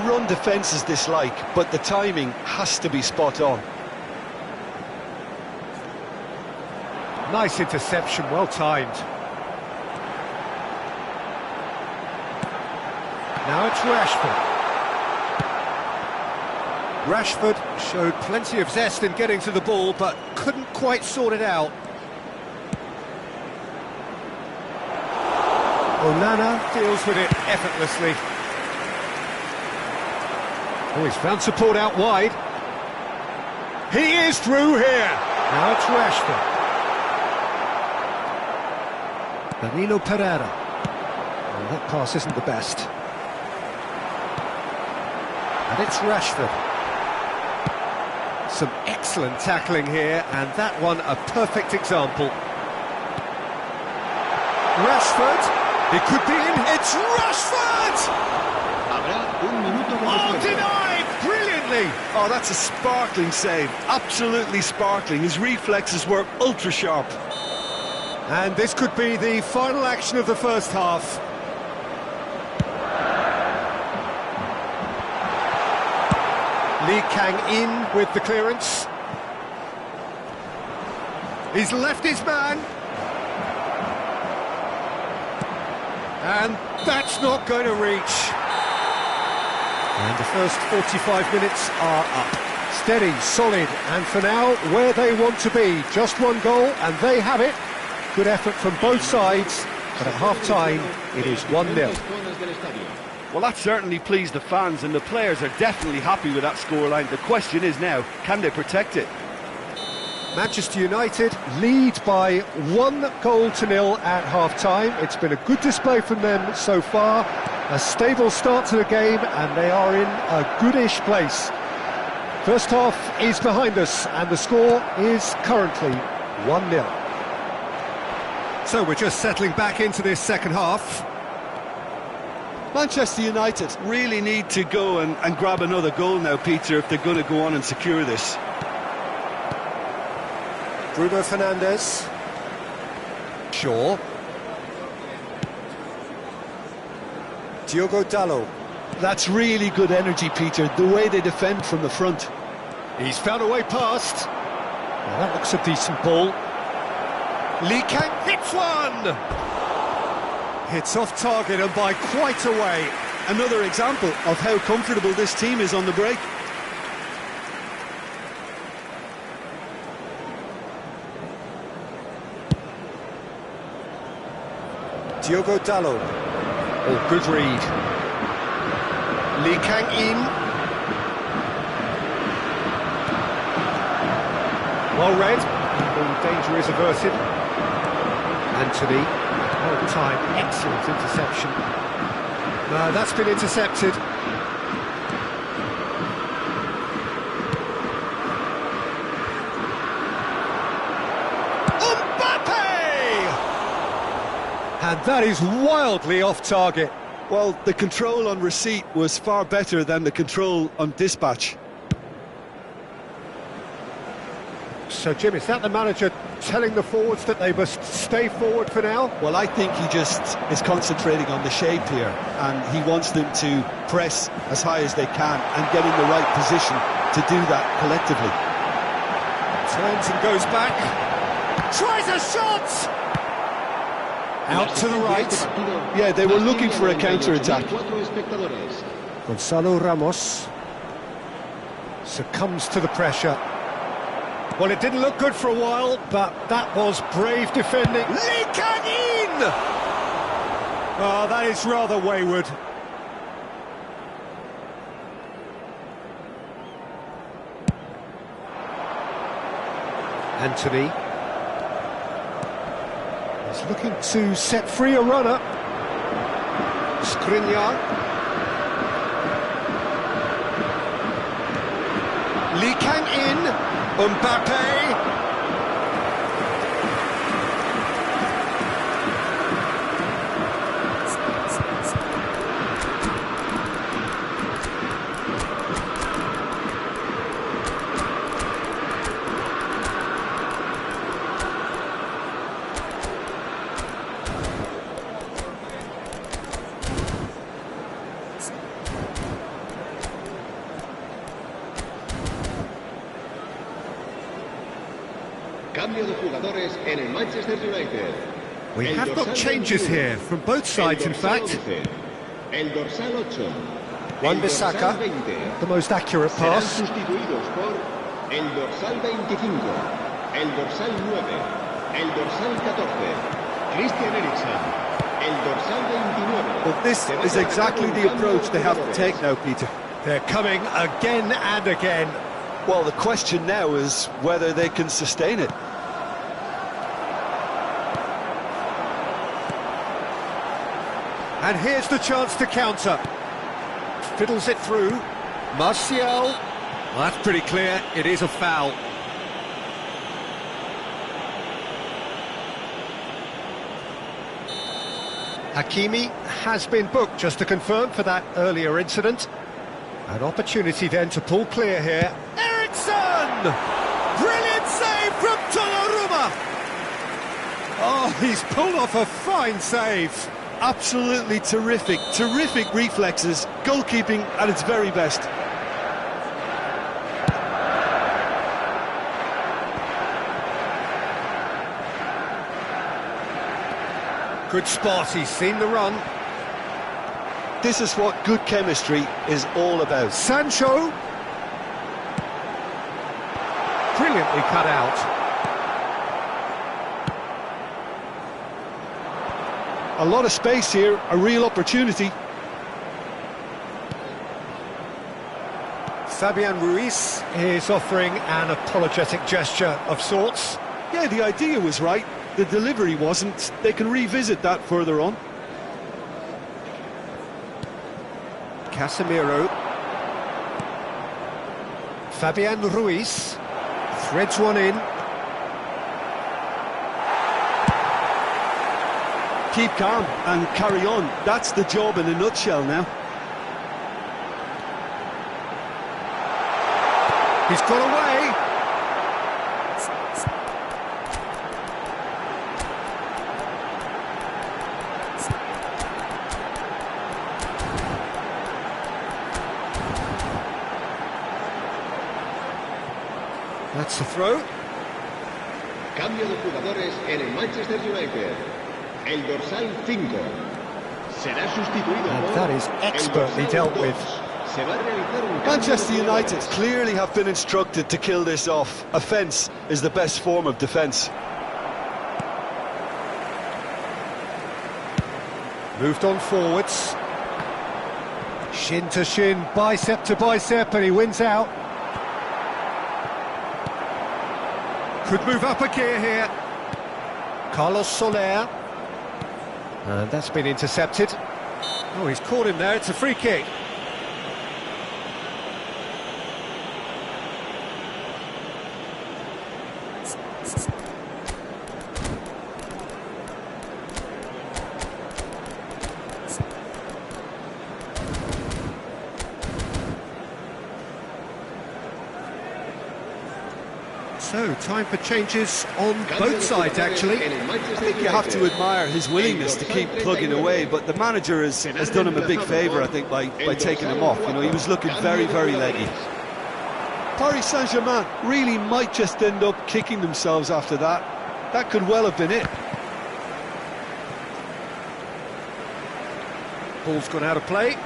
S2: run defence's dislike, but the timing has to be spot on.
S1: Nice interception, well timed. Now it's Rashford. Rashford showed plenty of zest in getting to the ball, but couldn't quite sort it out. Onana deals with it effortlessly. Oh, he's found support out wide. He is through here. Now it's Rashford. Danilo Pereira. Oh, that pass isn't the best. And it's Rashford. Some excellent tackling here, and that one a perfect example. Rashford, it could be in. It's Rashford! Oh, denied brilliantly!
S2: Oh, that's a sparkling save. Absolutely sparkling. His reflexes were ultra sharp.
S1: And this could be the final action of the first half. Lee Kang-in with the clearance. He's left his man. And that's not going to reach. And the first 45 minutes are up. Steady, solid, and for now, where they want to be. Just one goal, and they have it. Good effort from both sides, but at half-time, it is 1-0.
S2: Well, that certainly pleased the fans, and the players are definitely happy with that scoreline. The question is now, can they protect it?
S1: Manchester United lead by 1-0 at half-time. It's been a good display from them so far. A stable start to the game, and they are in a goodish place. First half is behind us, and the score is currently 1-0. So we're just settling back into this second half.
S2: Manchester United really need to go and grab another goal now, Peter, if they're going to go on and secure this.
S1: Bruno Fernandes. Shaw. Diogo Dalot.
S2: That's really good energy, Peter, the way they defend from the front.
S1: He's found a way past. Well, that looks a decent ball. Lee Kang hits one! Hits off target and by quite a way.
S2: Another example of how comfortable this team is on the break.
S1: Diogo Dalot. Oh, good read. Lee Kang-in. Well read. All danger is averted. Anthony. Whole time, excellent interception. No, that's been intercepted. And that is wildly off target.
S2: Well, the control on receipt was far better than the control on dispatch.
S1: So, Jim, is that the manager telling the forwards that they must stay forward for now?
S2: Well, I think he just is concentrating on the shape here, and he wants them to press as high as they can and get in the right position to do that collectively.
S1: Turns and goes back. Tries a shot! Out to the right.
S2: Yeah, they were looking for a counter-attack.
S1: Gonzalo Ramos succumbs to the pressure. Well, it didn't look good for a while, but that was brave defending. Lee Kang-in! Oh, that is rather wayward. Anthony. He's looking to set free a runner. Skriniar. Lee Kang-in. Mbappe.
S3: Manchester United.
S1: We have got changes here, from both sides in fact.
S6: El dorsal 8.
S1: Wan-Bissaka,
S5: The most accurate
S6: Serán
S5: pass.
S6: sustituidos por el dorsal 25, el dorsal 9, el dorsal 14, Christian Eriksen, el dorsal 29.
S2: Well, this is exactly the approach they have to take now, Peter.
S1: They're coming again and again.
S2: Well, the question now is whether they can sustain it.
S1: And here's the chance to counter. Fiddles it through. Martial. Well, that's pretty clear. It is a foul. Hakimi has been booked, just to confirm, for that earlier incident. An opportunity then to pull clear here. Eriksen! Brilliant save from Donnarumma! Oh, he's pulled off a fine save.
S2: Absolutely terrific, terrific reflexes, goalkeeping at its very best.
S1: Good spot, he's seen the run.
S2: This is what good chemistry is all about.
S1: Sancho. Brilliantly cut out.
S2: A lot of space here, a real opportunity.
S1: Fabian Ruiz is offering an apologetic gesture of sorts.
S2: Yeah, the idea was right, the delivery wasn't. They can revisit that further on.
S1: Casemiro. Fabian Ruiz threads one in.
S2: Keep calm and carry on. That's the job in a nutshell now.
S1: He's got away. That's the throw.
S6: Cambio de jugadores en el Manchester United. El dorsal 5 será sustituido
S1: And
S6: por
S1: that is expertly
S6: el dorsal
S1: dealt
S6: 2.
S1: with.
S6: Se va a realizar un cambio
S2: Manchester
S6: de
S2: United
S6: jugadores.
S2: clearly have been instructed to kill this off. Offence is the best form of defence.
S1: Moved on forwards. Shin to shin, bicep to bicep, and he wins out. Could move up a gear here. Carlos Soler. And that's been intercepted. Oh, he's caught him there, it's a free kick. So, time for changes on both sides, actually.
S2: I think you have to admire his willingness to keep plugging away, but the manager has done him a big favour, I think, by taking him off. You know, he was looking very, very leggy. Paris Saint-Germain really might just end up kicking themselves after that. That could well have been it.
S1: Ball's gone out of play.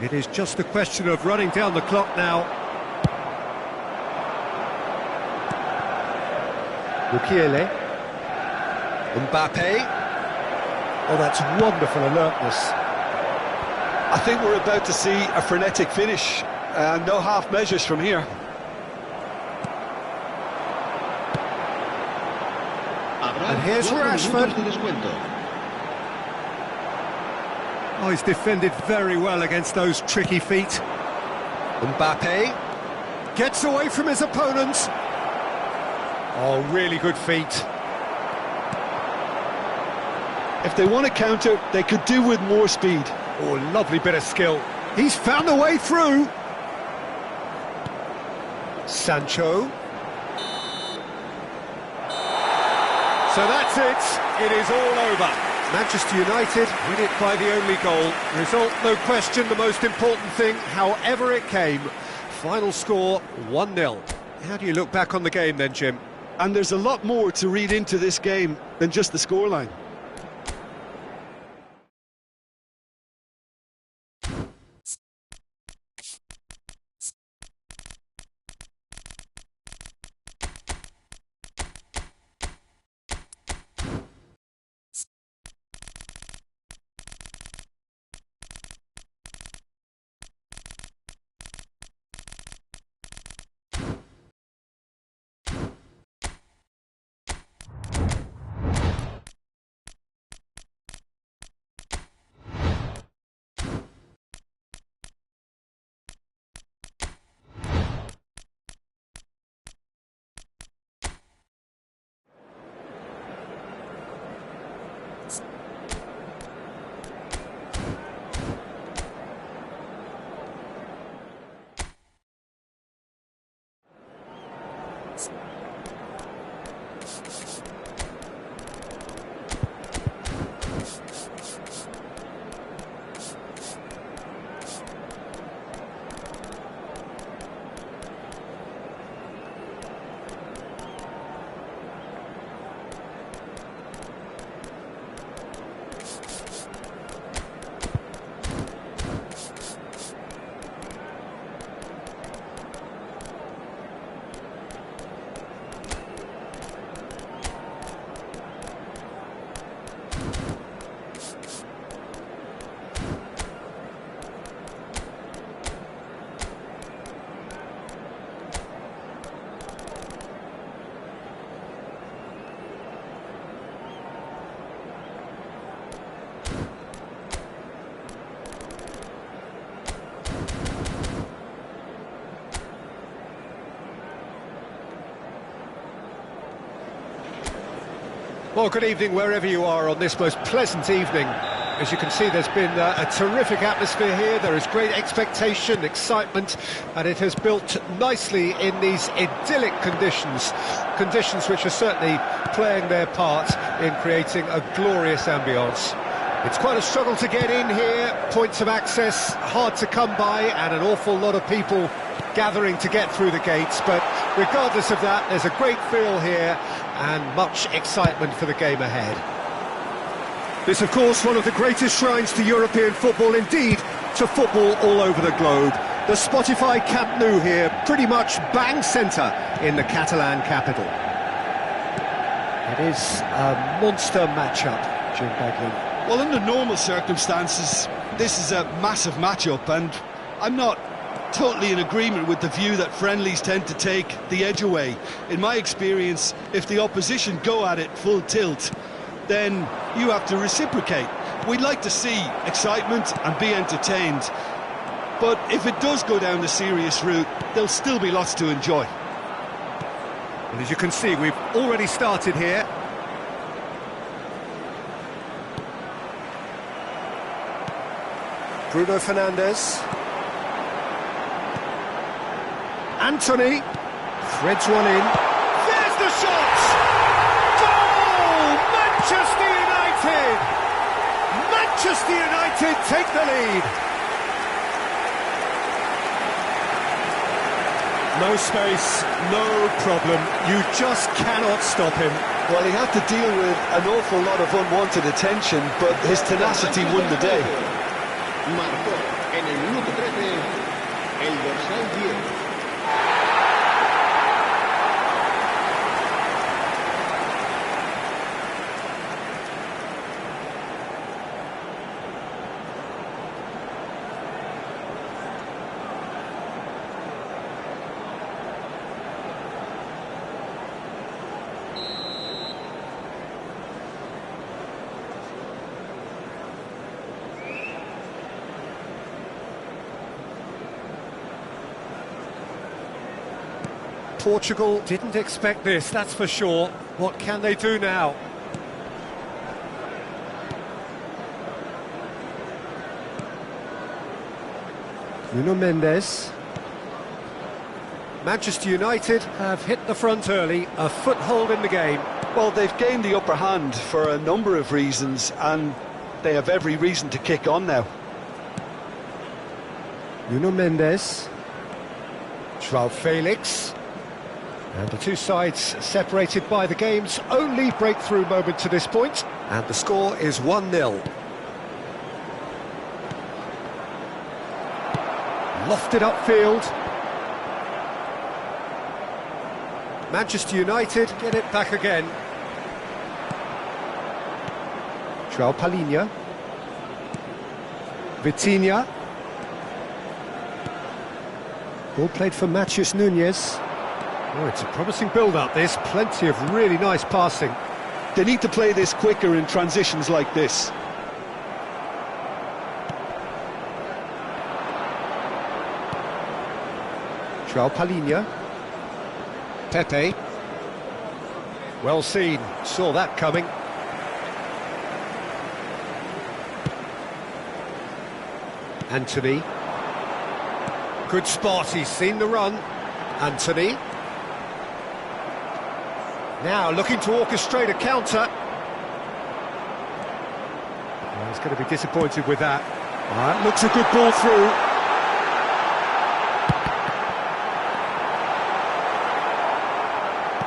S1: It is just a question of running down the clock now. Mukiele. Mbappe. Oh, that's wonderful alertness.
S2: I think we're about to see a frenetic finish. No half measures from here.
S1: And here's Rashford. Oh, he's defended very well against those tricky feet. Mbappe gets away from his opponent. Oh, really good feet.
S2: If they want to counter, they could do with more speed.
S1: Oh, lovely bit of skill. He's found a way through. Sancho. So that's it. It is all over. Manchester United win it by the only goal. Result, no question, the most important thing, however it came. Final score, 1-0. How do you look back on the game then, Jim?
S2: And there's a lot more to read into this game than just the scoreline.
S1: Well, good evening wherever you are on this most pleasant evening. As you can see, there's been a terrific atmosphere here. There is great expectation, excitement, and it has built nicely in these idyllic conditions. Conditions which are certainly playing their part in creating a glorious ambience. It's quite a struggle to get in here, points of access hard to come by, and an awful lot of people gathering to get through the gates, but regardless of that, there's a great feel here and much excitement for the game ahead. This, of course, one of the greatest shrines to European football, indeed to football all over the globe. The Spotify Camp Nou here, pretty much bang centre in the Catalan capital. It is a monster matchup, Jim Bagley.
S2: Well, under normal circumstances, this is a massive matchup, and I'm not totally in agreement with the view that friendlies tend to take the edge away. In my experience, if the opposition go at it full tilt, then you have to reciprocate. We'd like to see excitement and be entertained, but if it does go down the serious route, there'll still be lots to enjoy.
S1: Well, as you can see, we've already started here. Bruno Fernandes. Anthony threads one in. There's the shot! Goal! Manchester United! Manchester United take the lead. No space, no problem. You just cannot stop him.
S2: Well, he had to deal with an awful lot of unwanted attention, but his tenacity won the day.
S6: Marcó en el minuto 13 el dorsal 10.
S1: Portugal didn't expect this, that's for sure. What can they do now? Nuno Mendes. Manchester United have hit the front early, a foothold in the game.
S2: Well, they've gained the upper hand for a number of reasons, and they have every reason to kick on now.
S1: Nuno Mendes. João Felix. And the two sides separated by the game's only breakthrough moment to this point. And the score is 1-0. Lofted upfield. Manchester United get it back again. João Palhinha. Vitinha. Ball played for Matheus Nunes. Oh, it's a promising build-up, this. Plenty of really nice passing.
S2: They need to play this quicker in transitions like this.
S1: João Palhinha. Pepe. Well seen, saw that coming. Anthony. Good spot, he's seen the run. Anthony. Now looking to orchestrate a counter. Well, he's going to be disappointed with that. That looks a good ball through.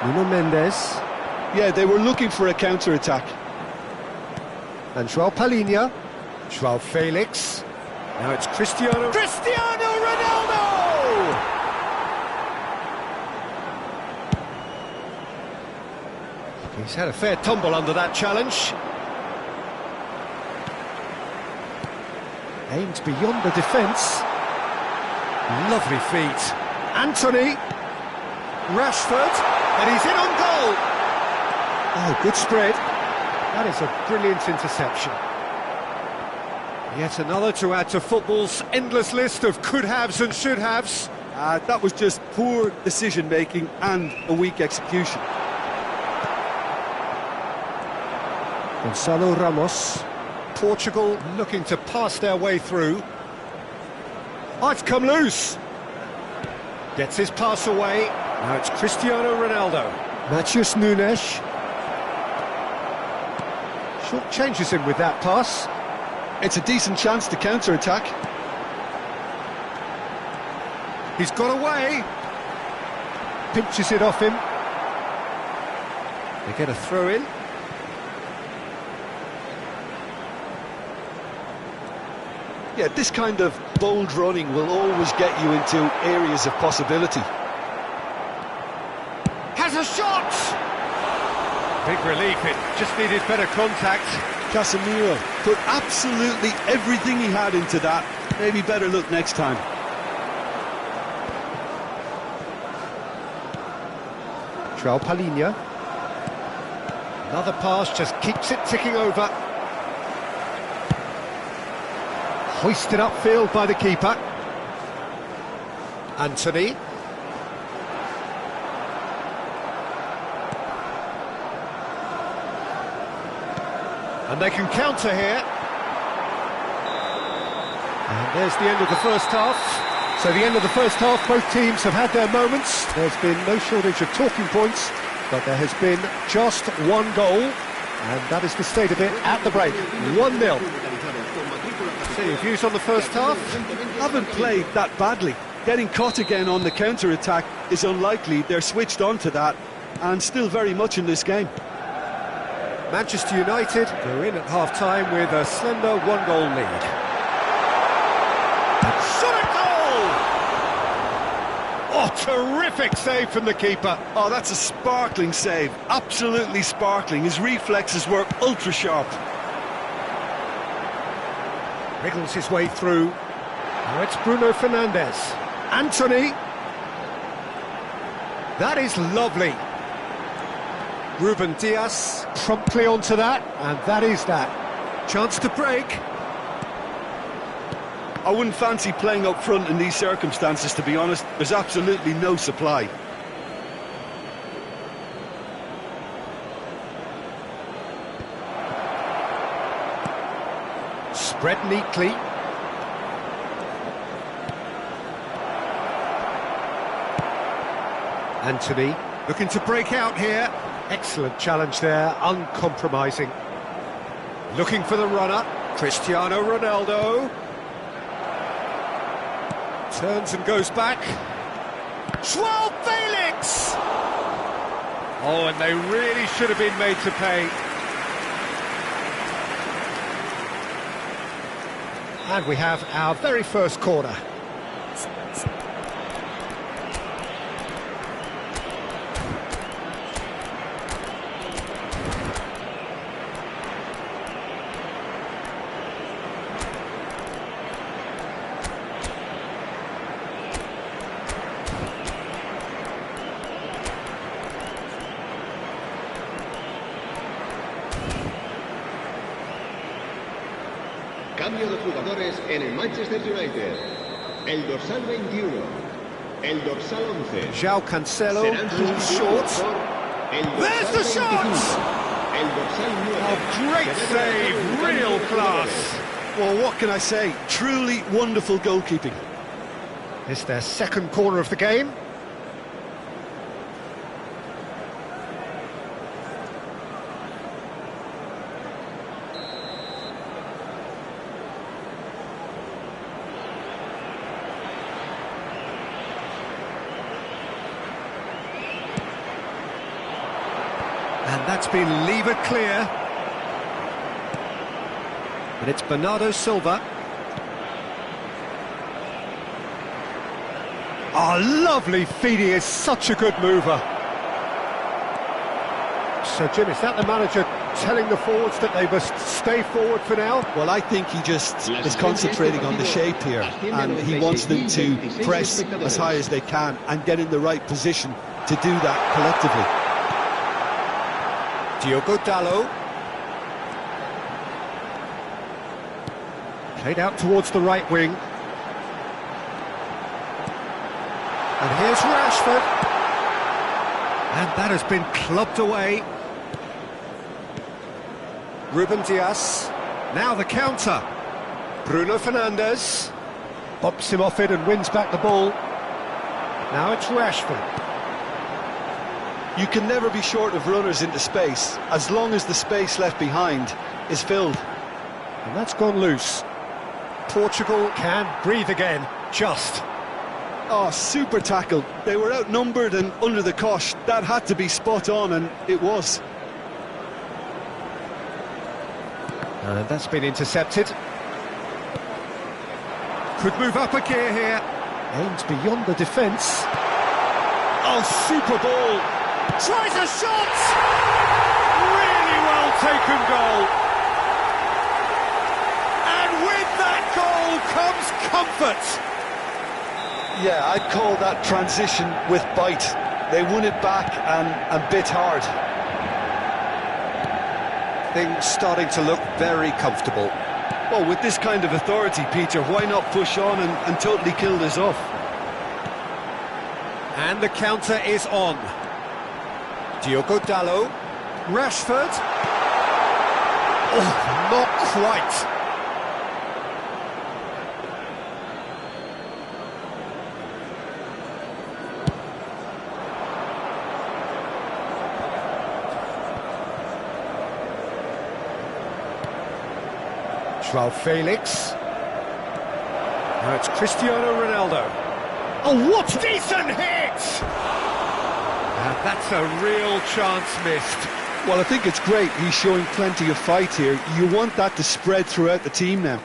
S1: Nuno Mendes.
S2: Yeah, they were looking for a counter-attack.
S1: And João Palhinha. João Felix. Now it's Cristiano Ronaldo! He's had a fair tumble under that challenge. Aimed beyond the defence. Lovely feet. Anthony. Rashford. And he's in on goal. Oh, good spread. That is a brilliant interception. Yet another to add to football's endless list of could-haves and should-haves.
S2: That was just poor decision-making and a weak execution.
S1: Gonçalo Ramos. Portugal looking to pass their way through. Oh, it's come loose. Gets his pass away. Now it's Cristiano Ronaldo. Matheus Nunes. Short changes him with that pass.
S2: It's a decent chance to counter-attack.
S1: He's got away. Pinches it off him. They get a throw in.
S2: Yeah, this kind of bold running will always get you into areas of possibility.
S1: Has a shot! Big relief, it just needed better contact.
S2: Casemiro put absolutely everything he had into that. Maybe better look next time.
S1: João Palhinha. Another pass just keeps it ticking over. Hoisted upfield by the keeper. Anthony. And they can counter here. And there's the end of the first half. So the end of the first half, both teams have had their moments. There's been no shortage of talking points, but there has been just one goal, and that is the state of it at the break. 1-0. So your views on the first half?
S2: Haven't played that badly. Getting caught again on the counter-attack is unlikely. They're switched on to that, and still very much in this game.
S1: Manchester United go in at half-time with a slender one-goal lead. Shot a goal! Oh, terrific save from the keeper.
S2: Oh, that's a sparkling save. Absolutely sparkling. His reflexes were ultra-sharp.
S1: Wriggles his way through. Now it's Bruno Fernandes. Anthony. That is lovely. Ruben Dias promptly onto that, and that is that. Chance to break.
S2: I wouldn't fancy playing up front in these circumstances, to be honest. There's absolutely no supply.
S1: Spread neatly. Anthony looking to break out here. Excellent challenge there, uncompromising. Looking for the runner, Cristiano Ronaldo. Turns and goes back. João Felix! Oh, and they really should have been made to pay. And we have our very first corner.
S6: Cambio de jugadores en el Manchester United. El dorsal 21, el dorsal 11.
S1: João Cancelo,
S6: Serán
S1: short.
S6: sustituidos por el
S1: There's the
S6: dorsal
S1: shot!
S6: 25, el dorsal 9.
S1: Oh, great
S6: Se debe hacer
S1: save,
S6: un cambio
S1: real
S6: de
S1: class.
S6: jugadores.
S2: Well, what can I say? Truly wonderful goalkeeping.
S1: It's their second corner of the game. And that's been levered clear. And it's Bernardo Silva. Oh, lovely feed, he is such a good mover. So, Jim, is that the manager telling the forwards that they must stay forward for now?
S2: Well, I think he just is concentrating on the shape here, and he wants them to press as high as they can and get in the right position to do that collectively.
S1: Diogo Dalot. Played out towards the right wing. And here's Rashford. And that has been clubbed away. Ruben Dias. Now the counter. Bruno Fernandes. Bops him off it and wins back the ball. Now it's Rashford.
S2: You can never be short of runners into space, as long as the space left behind is filled.
S1: And that's gone loose. Portugal can breathe again, just.
S2: Oh, super tackle. They were outnumbered and under the cosh. That had to be spot on, and it was.
S1: And that's been intercepted. Could move up a gear here. Aims beyond the defence. Oh, super ball. Tries a shot! Really well taken goal. And with that goal comes comfort.
S2: Yeah, I'd call that transition with bite. They won it back and bit hard.
S4: Things starting to look very comfortable.
S2: Well, with this kind of authority, Peter, why not push on and totally kill this off?
S1: And the counter is on. Diogo Dalot. Rashford. Oh, not quite. João Felix. Now it's Cristiano Ronaldo. Oh, what decent hit! And that's a real chance missed.
S2: Well, I think it's great. He's showing plenty of fight here. You want that to spread throughout the team now.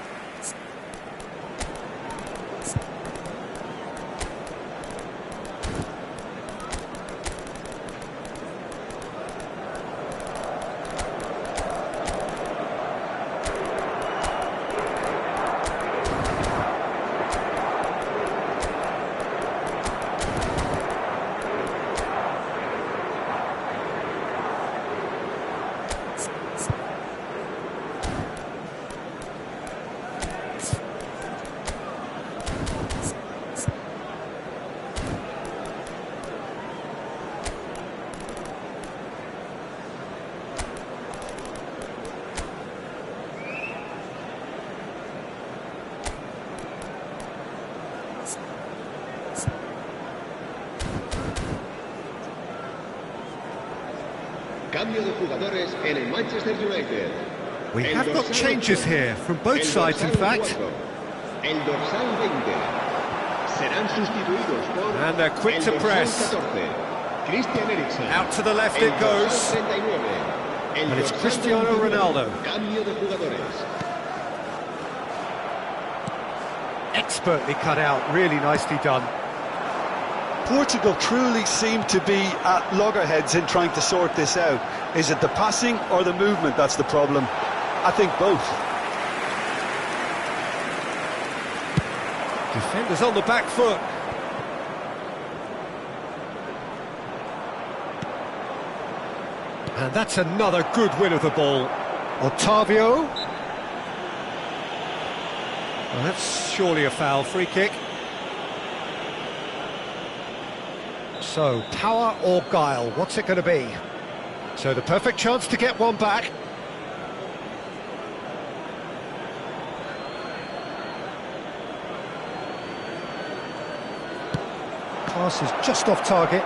S6: Cambio de jugadores en el Manchester United.
S1: We
S6: El
S1: have got
S6: dorsal
S1: changes
S6: 4.
S1: here from both
S6: El
S1: sides, in
S6: dorsal
S1: fact.
S6: 4. El dorsal 20. Serán sustituidos por
S1: And they're quick
S6: el
S1: to
S6: dorsal
S1: press.
S6: 14. Christian Eriksen.
S1: Out to the left
S6: El
S1: it goes.
S6: dorsal 39. El
S1: And it's
S6: dorsal
S1: Cristiano
S6: 29.
S1: Ronaldo.
S6: Cambio de jugadores.
S1: Expertly cut out, really nicely done.
S2: Portugal truly seem to be at loggerheads in trying to sort this out. Is it the passing or the movement that's the problem? I think both.
S1: Defenders on the back foot. And that's another good win of the ball. Otavio. Well, that's surely a foul, free kick. So, power or guile, what's it going to be? So the perfect chance to get one back. Pass is just off target.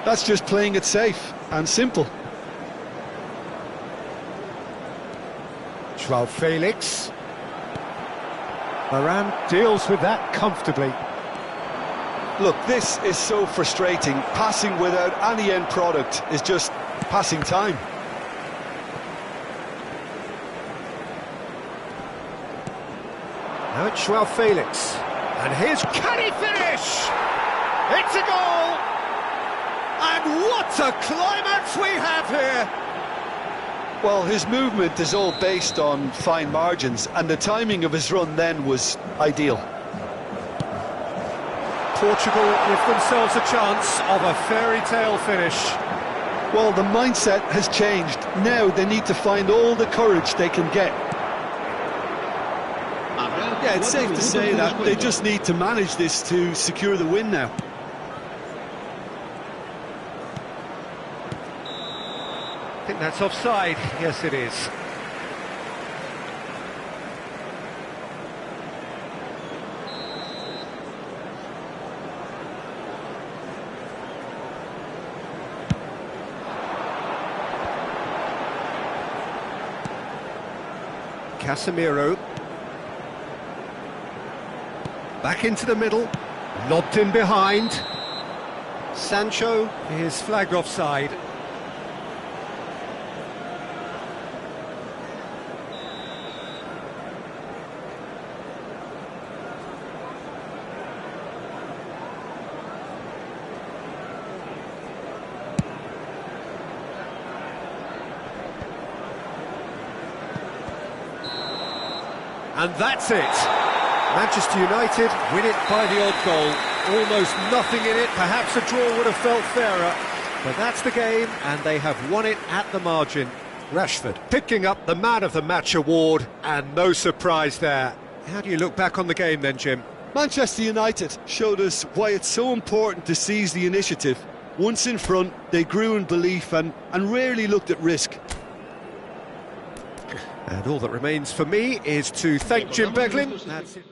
S2: That's just playing it safe and simple.
S1: João Felix. Varane deals with that comfortably.
S2: Look, this is so frustrating. Passing without any end product is just passing time.
S1: Now it's João Felix. And here's, can he finish? It's a goal! And what a climax we have here!
S2: Well, his movement is all based on fine margins, and the timing of his run then was ideal.
S1: Portugal give themselves a chance of a fairy tale finish.
S2: Well, the mindset has changed. Now they need to find all the courage they can get. Yeah, it's safe to say that they just need to manage this to secure the win now.
S1: I think that's offside. Yes, it is. Casemiro. Back into the middle. Lobbed in behind. Sancho is flagged offside. And that's it. Manchester United win it by the odd goal. Almost nothing in it. Perhaps a draw would have felt fairer. But that's the game, and they have won it at the margin. Rashford picking up the Man of the Match award, and no surprise there. How do you look back on the game then, Jim?
S2: Manchester United showed us why it's so important to seize the initiative. Once in front, they grew in belief and rarely looked at risk.
S1: And all that remains for me is to thank Jim Beglin. That's it.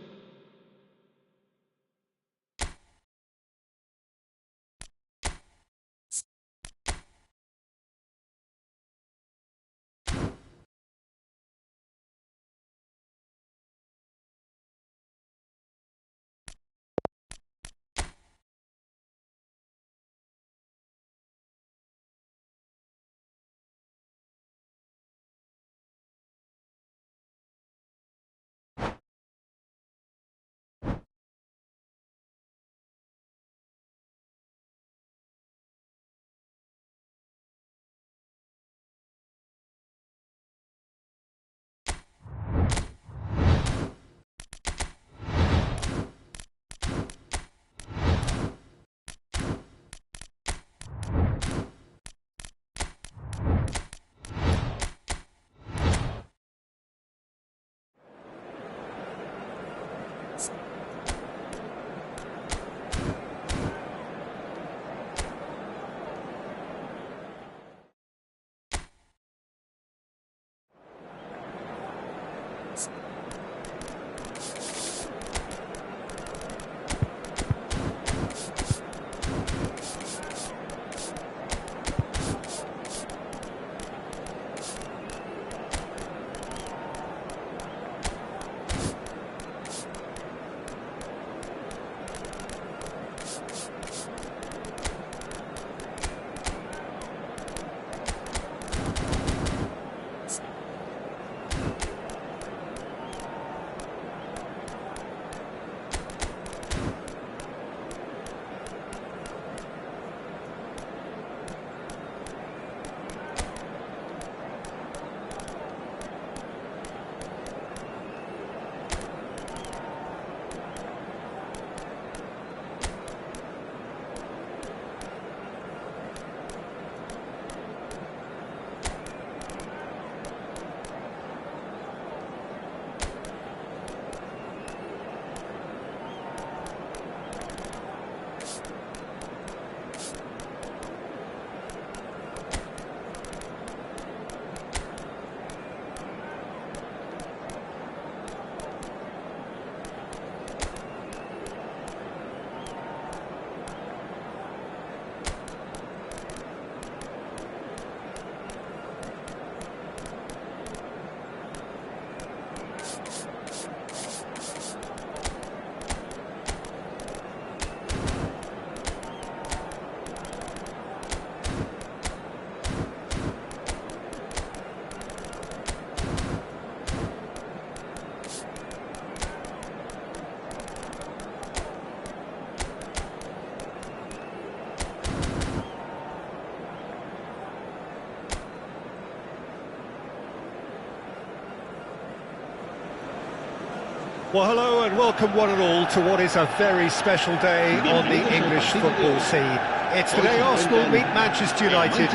S1: Well, hello and welcome one and all to what is a very special day on the English football scene. It's the day Arsenal meet Manchester United,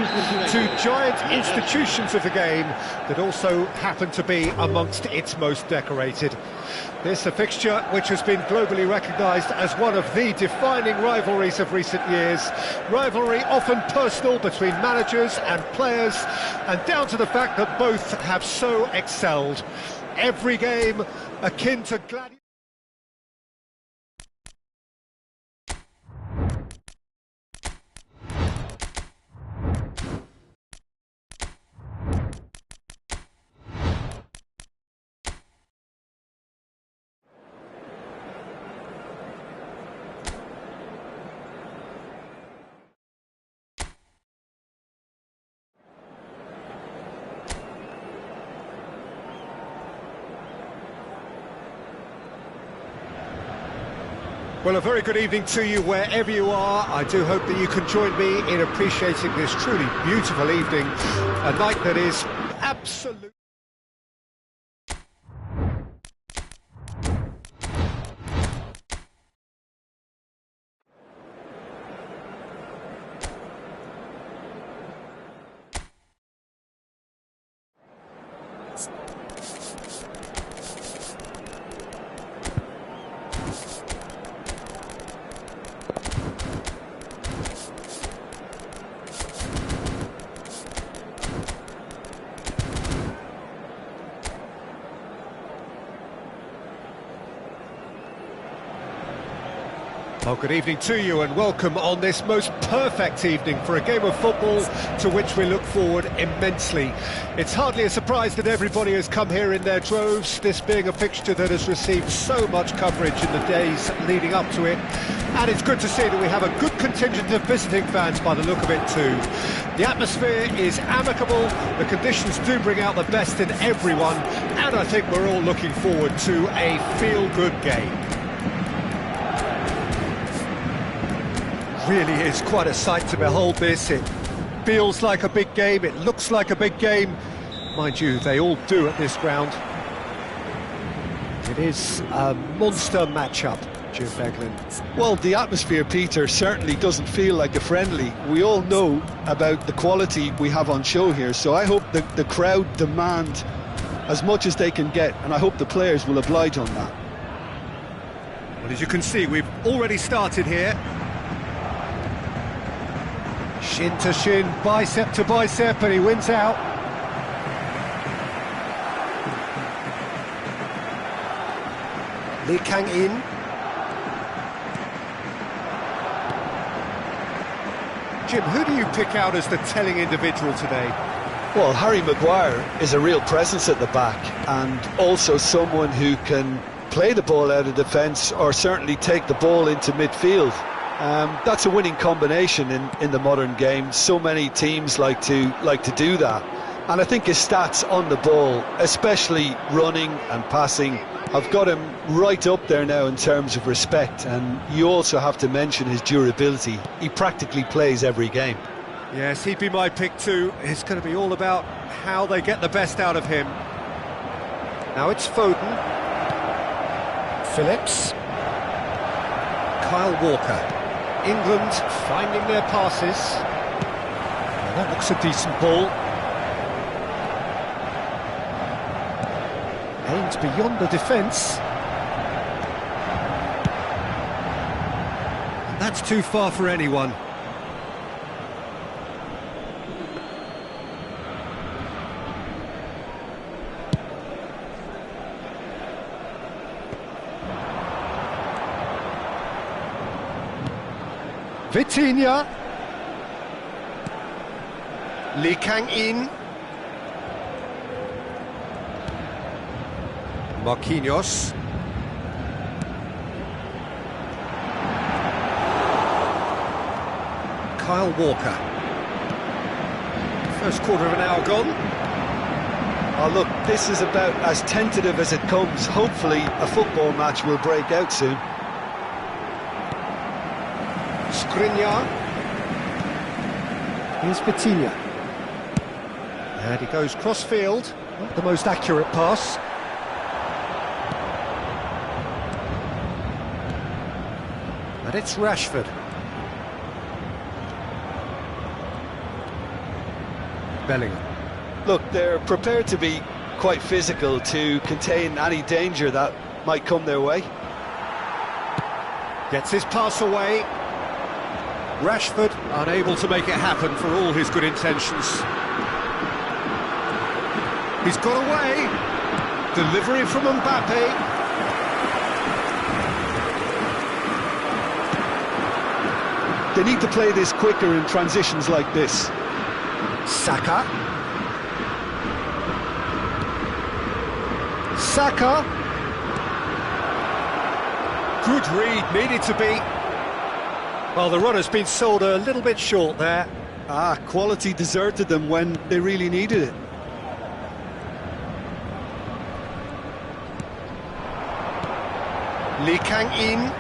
S1: two giant institutions of the game that also happen to be amongst its most decorated. This a fixture which has been globally recognised as one of the defining rivalries of recent years. Rivalry often personal between managers and players, and down to the fact that both have so excelled. Every game akin to gladiator. Well, a very good evening to you wherever you are. I do hope that you can join me in appreciating this truly beautiful evening, a night that is absolutely... Well, good evening to you and welcome on this most perfect evening for a game of football to which we look forward immensely. It's hardly a surprise that everybody has come here in their droves, this being a fixture that has received so much coverage in the days leading up to it. And it's good to see that we have a good contingent of visiting fans by the look of it too. The atmosphere is amicable, the conditions do bring out the best in everyone, and I think we're all looking forward to a feel-good game. Really is quite a sight to behold this. It feels like a big game, it looks like a big game. Mind you, they all do at this ground. It is a monster matchup, Jim Beglin.
S2: Well, the atmosphere, Peter, certainly doesn't feel like a friendly. We all know about the quality we have on show here, so I hope the crowd demand as much as they can get, and I hope the players will oblige on that.
S1: Well, as you can see, we've already started here. Shin to shin, bicep to bicep, and he wins out. Lee Kang-in. Jim, who do you pick out as the telling individual today?
S2: Well, Harry Maguire is a real presence at the back, and also someone who can play the ball out of defence or certainly take the ball into midfield. That's a winning combination in the modern game. So many teams like to do that, and I think his stats on the ball, especially running and passing, have got him right up there now in terms of respect. And you also have to mention his durability. He practically plays every game.
S1: Yes, he'd be my pick too. It's going to be all about how they get the best out of him. Now it's Foden, Phillips, Kyle Walker. England finding their passes. Well, that looks a decent ball. Aimed beyond the defence. And that's too far for anyone. Vitinha. Lee Kang-in. Marquinhos. Kyle Walker. First quarter of an hour gone.
S2: Oh, look, this is about as tentative as it comes. Hopefully a football match will break out soon.
S1: Skriniar. Here's Vitinha. And he goes cross-field. Not the most accurate pass.
S5: And it's Rashford. Bellingham.
S2: Look, they're prepared to be quite physical to contain any danger that might come their way.
S1: Gets his pass away. Rashford unable to make it happen for all his good intentions. He's got away. Delivery from Mbappe.
S2: They need to play this quicker in transitions like this.
S1: Saka. Saka. Good read, needed to be. Well, the runner's been sold a little bit short there.
S2: Quality deserted them when they really needed it.
S1: Lee Kang-in.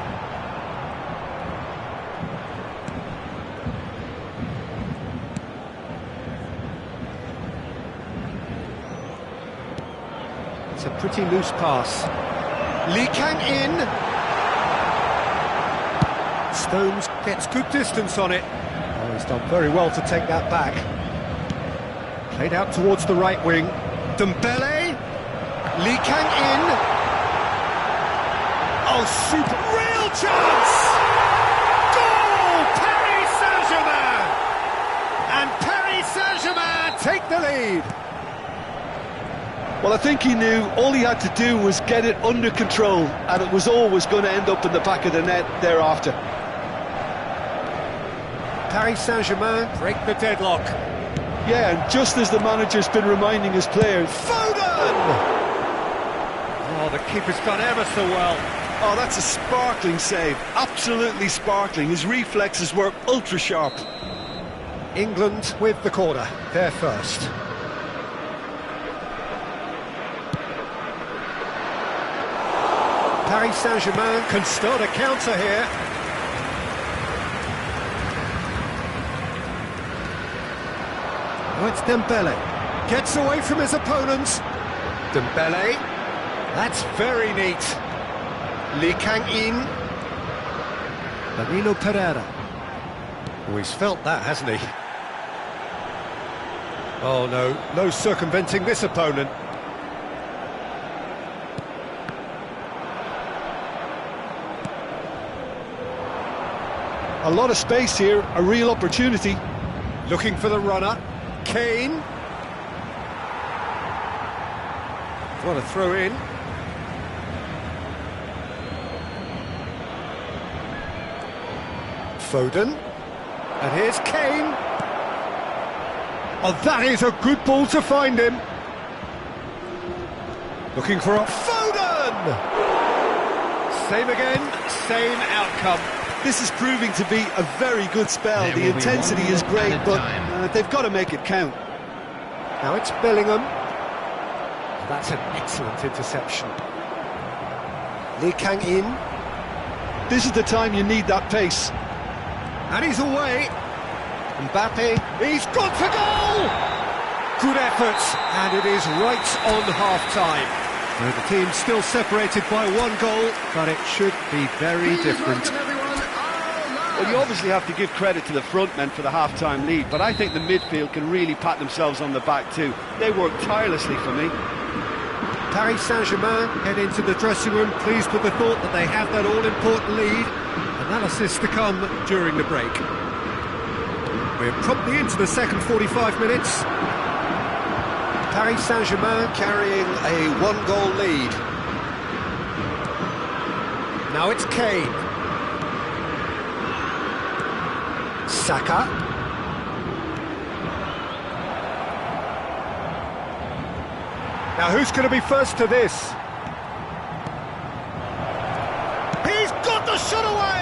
S1: It's a pretty loose pass. Lee Kang-in. Stones gets good distance on it. Oh, he's done very well to take that back. Played out towards the right wing. Dembele. Lee Kang-in. Oh, super, real chance! Goal! Paris Saint-Germain! And Paris Saint-Germain take the lead.
S2: Well, I think he knew all he had to do was get it under control, and it was always going to end up in the back of the net thereafter.
S1: Paris Saint-Germain break the deadlock.
S2: Yeah, and just as the manager's been reminding his players...
S1: Foden! Oh, the keeper's done ever so well.
S2: Oh, that's a sparkling save. Absolutely sparkling. His reflexes were ultra sharp.
S1: England with the corner. They're first. Paris Saint-Germain can start a counter here. Oh, it's Dembele. Gets away from his opponents. Dembele. That's very neat. Lee Kang-in. Danilo Pereira. Oh, he's felt that, hasn't he? Oh no, no circumventing this opponent.
S2: A lot of space here, a real opportunity.
S1: Looking for the runner. Kane. What a throw in. Foden. And here's Kane. Oh, that is a good ball to find him. Looking for a Foden! Same again, same outcome.
S2: This is proving to be a very good spell. The intensity is great, but they've got to make it count.
S1: Now it's Bellingham. That's an excellent interception. Lee Kang-in.
S2: This is the time you need that pace.
S1: And he's away. Mbappe, he's gone for goal! Good effort, and it is right on half-time. The team's still separated by one goal, but it should be very different.
S2: Well, you obviously have to give credit to the front men for the half-time lead, but I think the midfield can really pat themselves on the back too. They work tirelessly for me.
S1: Paris Saint-Germain head into the dressing room pleased with the thought that they have that all-important lead. Analysis to come during the break. We're promptly into the second 45 minutes. Paris Saint-Germain carrying a one-goal lead. Now it's Kane. Saka. Now who's going to be first to this? He's got the shot away!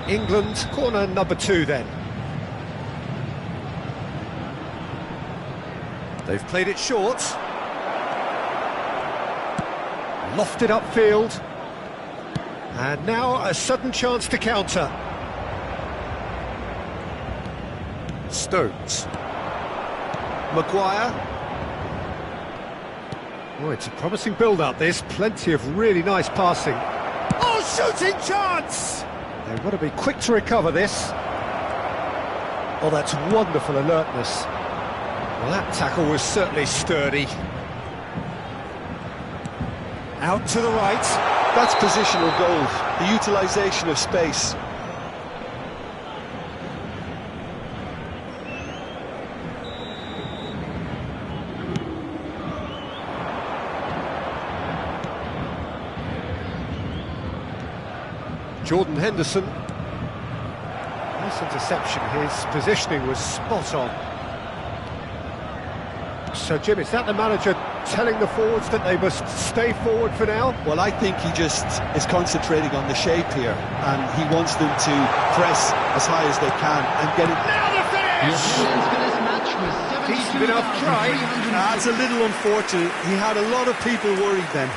S1: England, corner number 2 then. They've played it short. Lofted upfield. And now a sudden chance to counter. Stones. Maguire. Oh, it's a promising build-up, this. Plenty of really nice passing. Oh, shooting chance! They've got to be quick to recover this. Oh, that's wonderful alertness. Well, that tackle was certainly sturdy. Out to the right.
S2: That's positional goal, the utilisation of space.
S1: Jordan Henderson. Nice interception. His positioning was spot on. So, Jim, is that the manager telling the forwards that they must stay forward for now?
S2: Well, I think he just is concentrating on the shape here, and he wants them to press as high as they can and get it.
S1: Now the finish!
S3: For this match was
S1: Decent enough try.
S2: That's a little unfortunate. He had a lot of people worried then.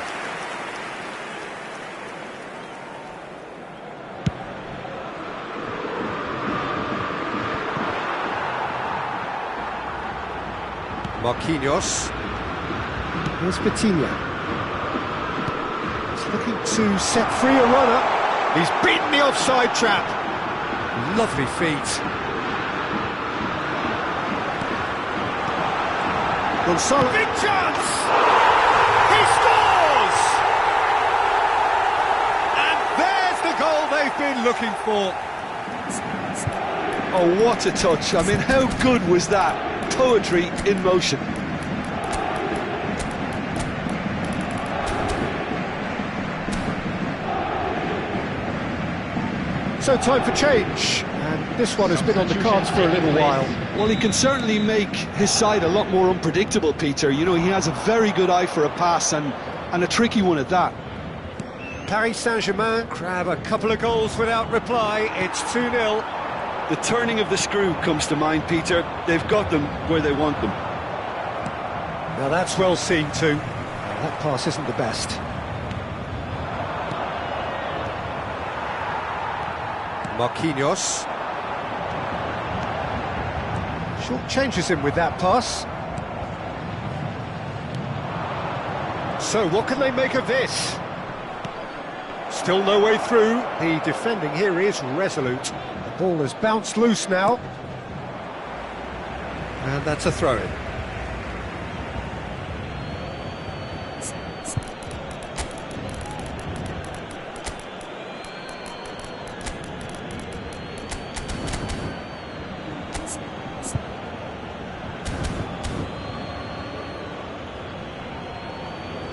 S1: Marquinhos. Here's Vitinha. He's looking to set free a runner. He's beaten the offside trap. Lovely feet. Gonzalo. Big chance! He scores! And there's the goal they've been looking for.
S2: Oh, what a touch. I mean, how good was that? Poetry in motion.
S1: So time for change, and this one has been on the cards for a little while.
S2: Well, he can certainly make his side a lot more unpredictable, Peter. You know, he has a very good eye for a pass, and a tricky one at that.
S1: Paris Saint-Germain grab a couple of goals without reply. It's 2-0.
S2: The turning of the screw comes to mind, Peter. They've got them where they want them.
S1: Now that's well seen too. That pass isn't the best. Marquinhos. Short changes him with that pass. So what can they make of this? Still no way through. The defending here is resolute. The ball has bounced loose now. And that's a throw-in.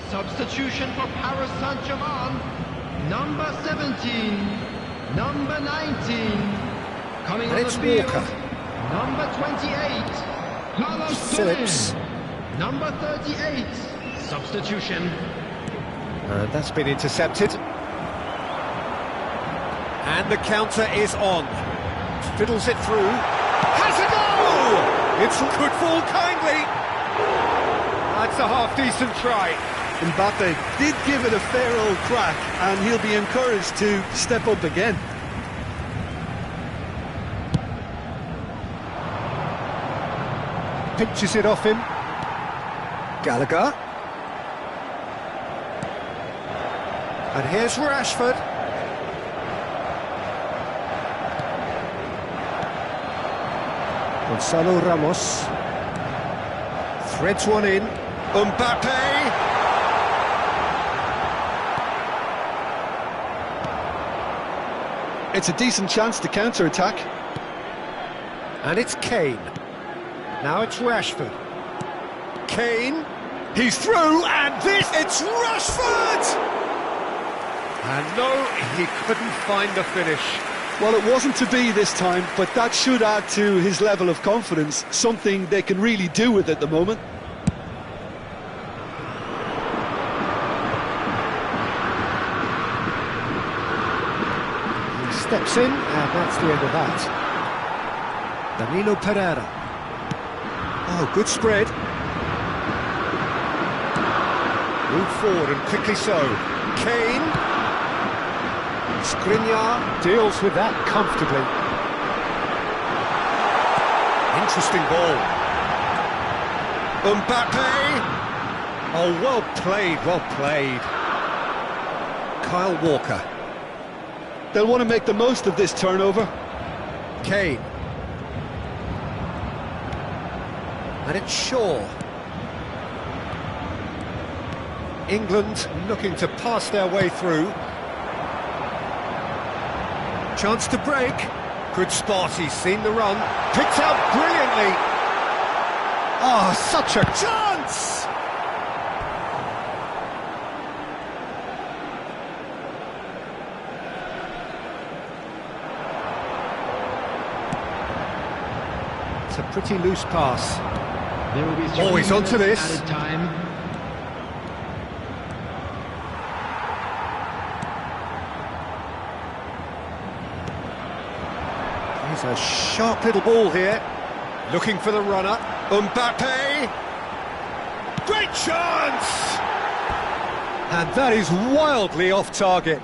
S3: Substitution for Paris Saint-Germain. Number 17, number 19, coming
S1: And
S3: on
S1: it's
S3: the field.
S1: Walker.
S3: Number 28, Carlos
S1: Phillips.
S3: Soler. Number 38, substitution.
S1: And that's been intercepted. And the counter is on. Fiddles it through. Has a goal! It's could fall kindly. That's a half-decent try.
S2: Mbappe did give it a fair old crack, and he'll be encouraged to step up again.
S1: Pinches it off him. Gallagher. And here's Rashford. Gonzalo Ramos. Threads one in. Mbappe.
S2: It's a decent chance to counter-attack.
S1: And it's Kane. Now it's Rashford. Kane. He's through, and it's Rashford! And no, he couldn't find the finish.
S2: Well, it wasn't to be this time, but that should add to his level of confidence, something they can really do with at the moment.
S1: Steps in, and that's the end of that. Danilo Pereira. Oh, good spread. Move forward, and quickly so. Kane. Skriniar deals with that comfortably. Interesting ball. Mbappe. Oh, well played, well played. Kyle Walker.
S2: They'll want to make the most of this turnover.
S1: Kane. And it's Shaw. England looking to pass their way through. Chance to break. Good spot, he's seen the run. Picked out brilliantly. Oh, such a chance! It's a pretty loose pass.
S3: There will be
S1: Oh, he's onto this.
S3: added time.
S1: He's a sharp little ball here. Looking for the runner. Mbappe. Great chance! And that is wildly off target.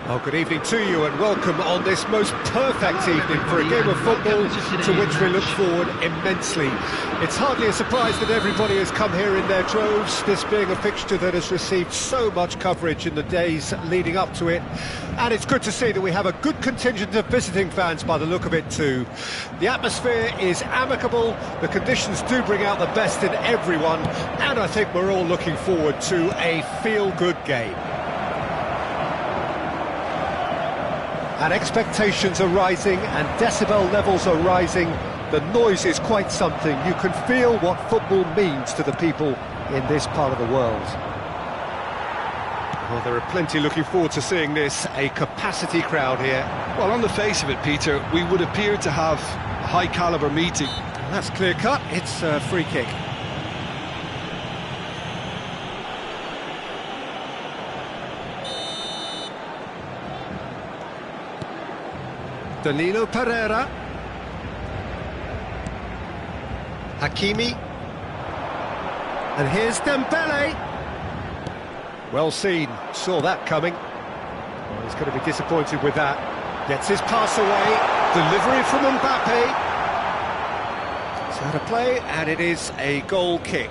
S1: Well, good evening to you and welcome on this most perfect evening for a game of football to which we look forward immensely. It's hardly a surprise that everybody has come here in their droves, this being a fixture that has received so much coverage in the days leading up to it. And it's good to see that we have a good contingent of visiting fans by the look of it too. The atmosphere is amicable, the conditions do bring out the best in everyone, and I think we're all looking forward to a feel-good game. And expectations are rising and decibel levels are rising. The noise is quite something. You can feel what football means to the people in this part of the world. Well, there are plenty looking forward to seeing this, a capacity crowd here.
S2: Well, on the face of it, Peter, we would appear to have a high-caliber meeting.
S1: And that's clear-cut, it's a free kick. Danilo Pereira. Hakimi. And here's Dembele. Well seen, saw that coming. Well, he's going to be disappointed with that. Gets his pass away. Delivery from Mbappe. It's out of play, and it is a goal kick.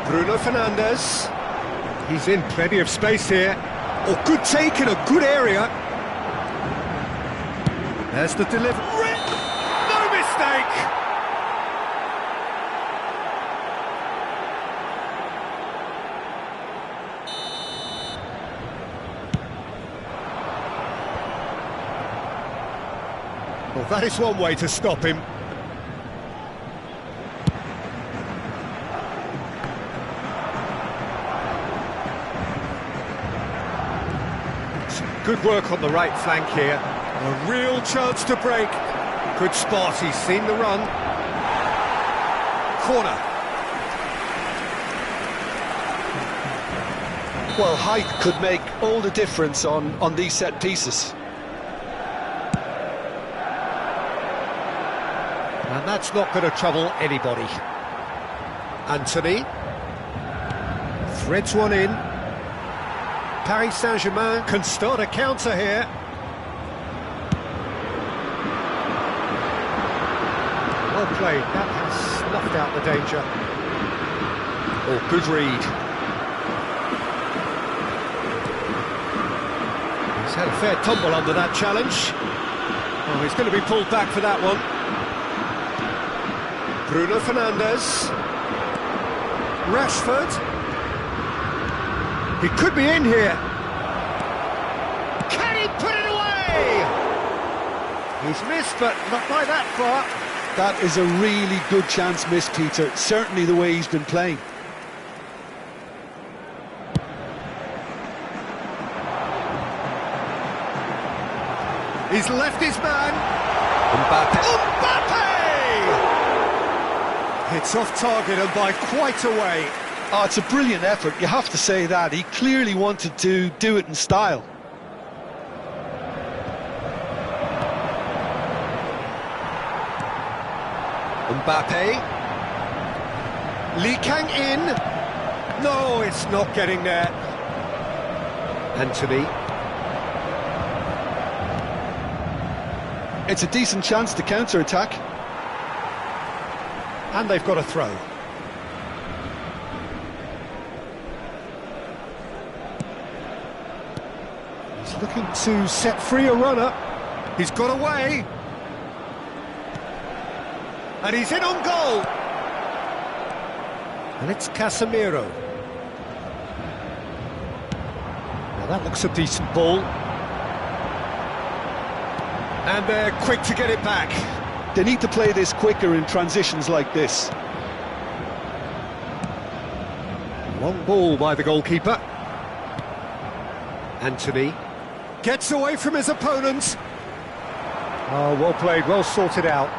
S1: Bruno Fernandes. He's in plenty of space here. Oh, good take in a good area. There's the delivery. No mistake! Well, that is one way to stop him. Good work on the right flank here. A real chance to break. Good spot, he's seen the run. Corner.
S2: Well, height could make all the difference on these set pieces.
S1: And that's not going to trouble anybody. Anthony. Threads one in. Paris Saint-Germain can start a counter here.
S5: played. That has snuffed out the danger.
S1: Oh, good read. He's had a fair tumble under that challenge. Oh, he's going to be pulled back for that one. Bruno Fernandes. Rashford. He could be in here. Can he put it away? He's missed, but not by that far.
S2: That is a really good chance missed, Peter. Certainly the way he's been playing.
S1: He's left his man.
S4: Mbappe.
S1: Mbappe! It's off target and by quite a way.
S2: Oh, it's a brilliant effort, you have to say that. He clearly wanted to do it in style.
S1: Mbappe. Lee Kang in. No, it's not getting there. Anthony.
S2: It's a decent chance to counter-attack.
S1: And they've got a throw. He's looking to set free a runner. He's got away. And he's in on goal. And it's Casemiro. Now that looks a decent ball. And they're quick to get it back.
S2: They need to play this quicker in transitions like this.
S1: Long ball by the goalkeeper. Anthony gets away from his opponent. Oh, well played, well sorted out.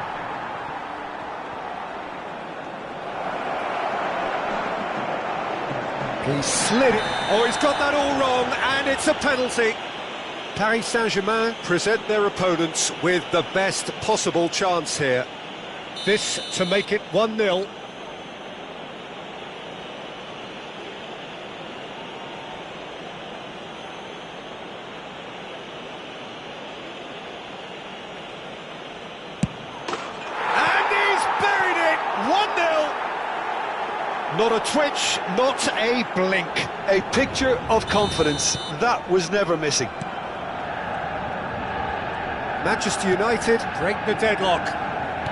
S1: He slid it. Oh, he's got that all wrong, and it's a penalty. Paris Saint-Germain present their opponents with the best possible chance here. This to make it 1-0. And he's buried it! 1-0. Not a twitch, not a blink.
S2: A picture of confidence. That was never missing.
S1: Manchester United break the deadlock.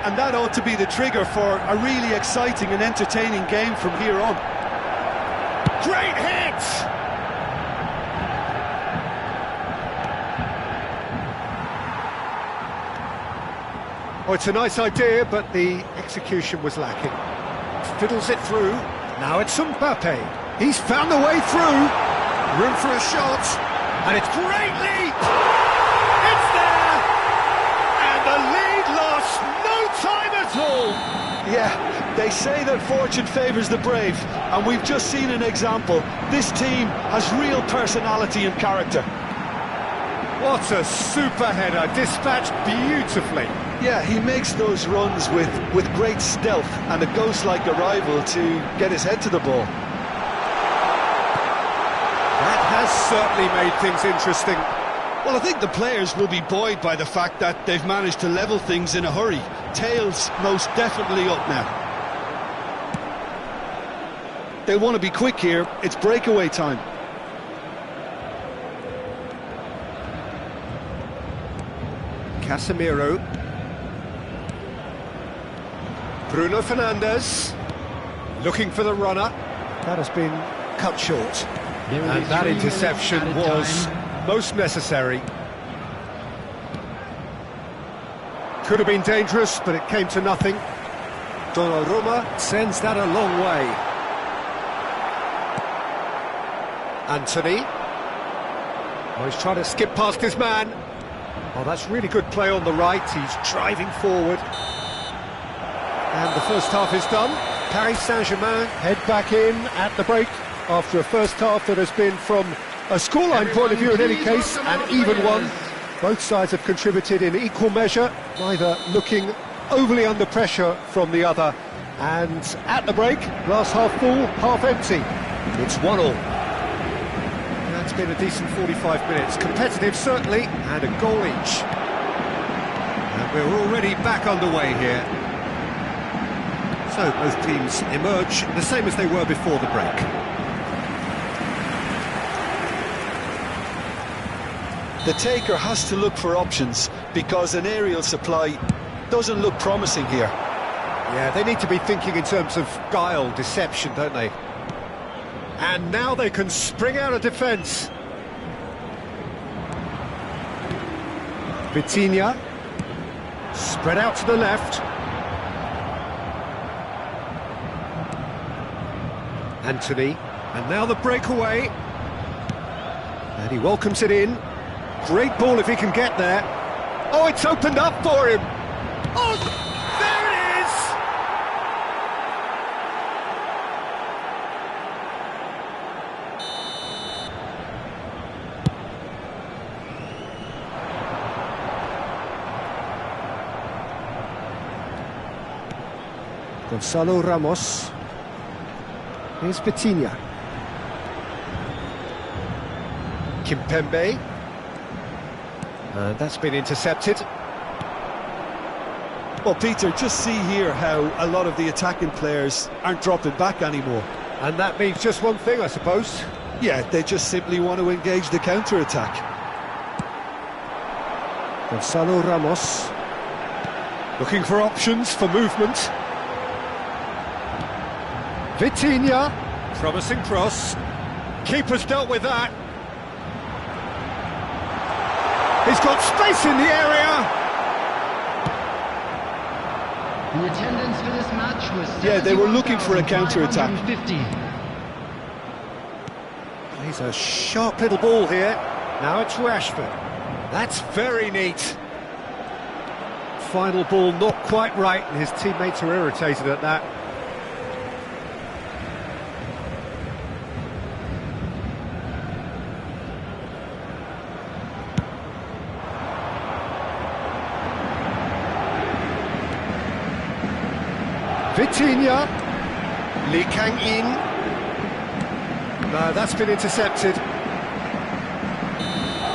S2: And that ought to be the trigger for a really exciting and entertaining game from here on.
S1: Great hit! Oh, it's a nice idea, but the execution was lacking. Fiddles it through. Now it's Mbappe. He's found the way through. Room for a shot. And it's great leap! It's there! And the lead lost no time at all.
S2: Yeah, they say that fortune favours the brave, and we've just seen an example. This team has real personality and character.
S1: What a super header, dispatched beautifully.
S2: Yeah, he makes those runs with great stealth and a ghost-like arrival to get his head to the ball.
S1: That has certainly made things interesting.
S2: Well, I think the players will be buoyed by the fact that they've managed to level things in a hurry. Tails most definitely up now. They'll want to be quick here. It's breakaway time.
S1: Casemiro. Bruno Fernandes. Looking for the runner. That has been cut short. And that interception was most necessary. Could have been dangerous, but it came to nothing. Donnarumma sends that a long way. Anthony. Oh, he's trying to skip past his man. Oh, that's really good play on the right. He's driving forward. And the first half is done. Paris Saint-Germain head back in at the break after a first half that has been, from a scoreline point of view in any case, an even one. Both sides have contributed in equal measure, neither looking overly under pressure from the other. And at the break, glass half full, half empty. It's 1-1. It's been a decent 45 minutes. Competitive, certainly, and a goal each. And we're already back underway here. So both teams emerge the same as they were before the break.
S2: The taker has to look for options because an aerial supply doesn't look promising here.
S1: Yeah, they need to be thinking in terms of guile, deception, don't they? And now they can spring out of defence. Vitinha, spread out to the left. Anthony, and now the breakaway. And he welcomes it in. Great ball if he can get there. Oh, it's opened up for him. Oh, there it is! Gonzalo Ramos. Here's Vitinha. Kimpembe. And that's been intercepted.
S2: Well, Peter, just see here how a lot of the attacking players aren't dropping back anymore.
S1: And that means just one thing, I suppose.
S2: Yeah, they just simply want to engage the counter-attack.
S1: Gonzalo Ramos. Looking for options for movement. Vitinha. Promising cross. Keeper's dealt with that. He's got space in the area.
S3: The attendance for this match was
S2: Yeah, they were looking for a counter-attack.
S1: He's a sharp little ball here. Now it's Rashford. That's very neat. Final ball not quite right, and his teammates are irritated at that. Vitinha, Lee Kang-in. No, that's been intercepted. I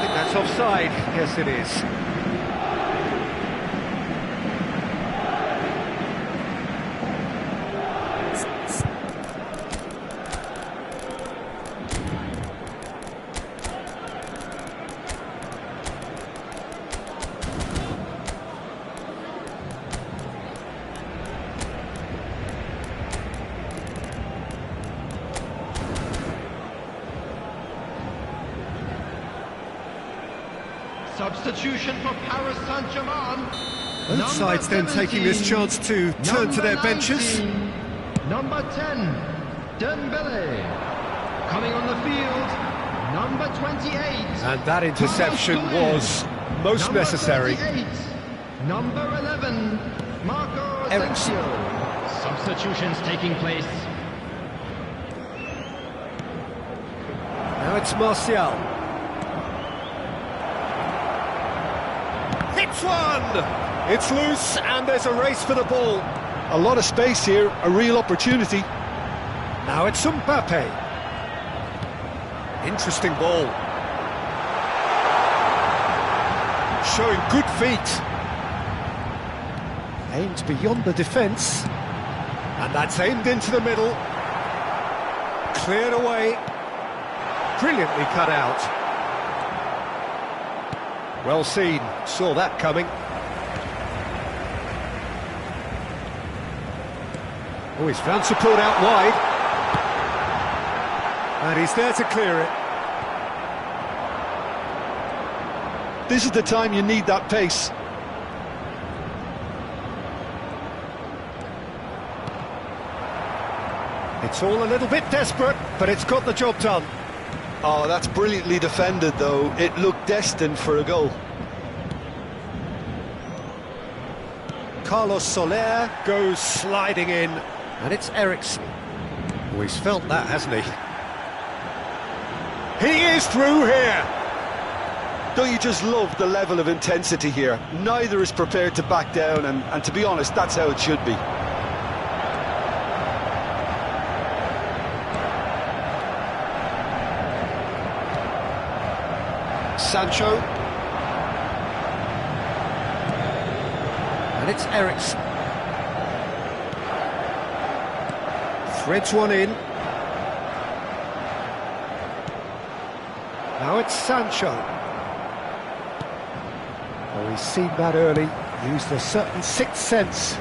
S1: think that's offside. Yes, it is.
S3: Substitution for Paris Saint-Germain.
S1: Both sides then taking this chance to turn to their benches.
S3: Number 10, Dembele. Coming on the field, number 28.
S1: And that interception was most
S3: Number
S1: necessary.
S3: 38, number 11, Marco
S1: Ericsson.
S3: Asensio. Substitutions taking place.
S1: Now it's Martial. Hits one! It's loose and there's a race for the ball.
S2: A lot of space here, a real opportunity.
S1: Now it's Mbappe. Interesting ball. Showing good feet. Aimed beyond the defence. And that's aimed into the middle. Cleared away. Brilliantly cut out. Well seen, saw that coming. Oh, he's found support out wide. And he's there to clear it.
S2: This is the time you need that pace.
S1: It's all a little bit desperate, but it's got the job done.
S2: Oh, that's brilliantly defended, though. It looked destined for a goal.
S1: Carlos Soler goes sliding in, and it's Ericsson. Oh, he's felt that, hasn't he? He is through here!
S2: Don't you just love the level of intensity here? Neither is prepared to back down, and to be honest, that's how it should be.
S1: Sancho. And it's Ericsson. Threads one in. Now it's Sancho. Oh, he's seen that early, used a certain sixth sense.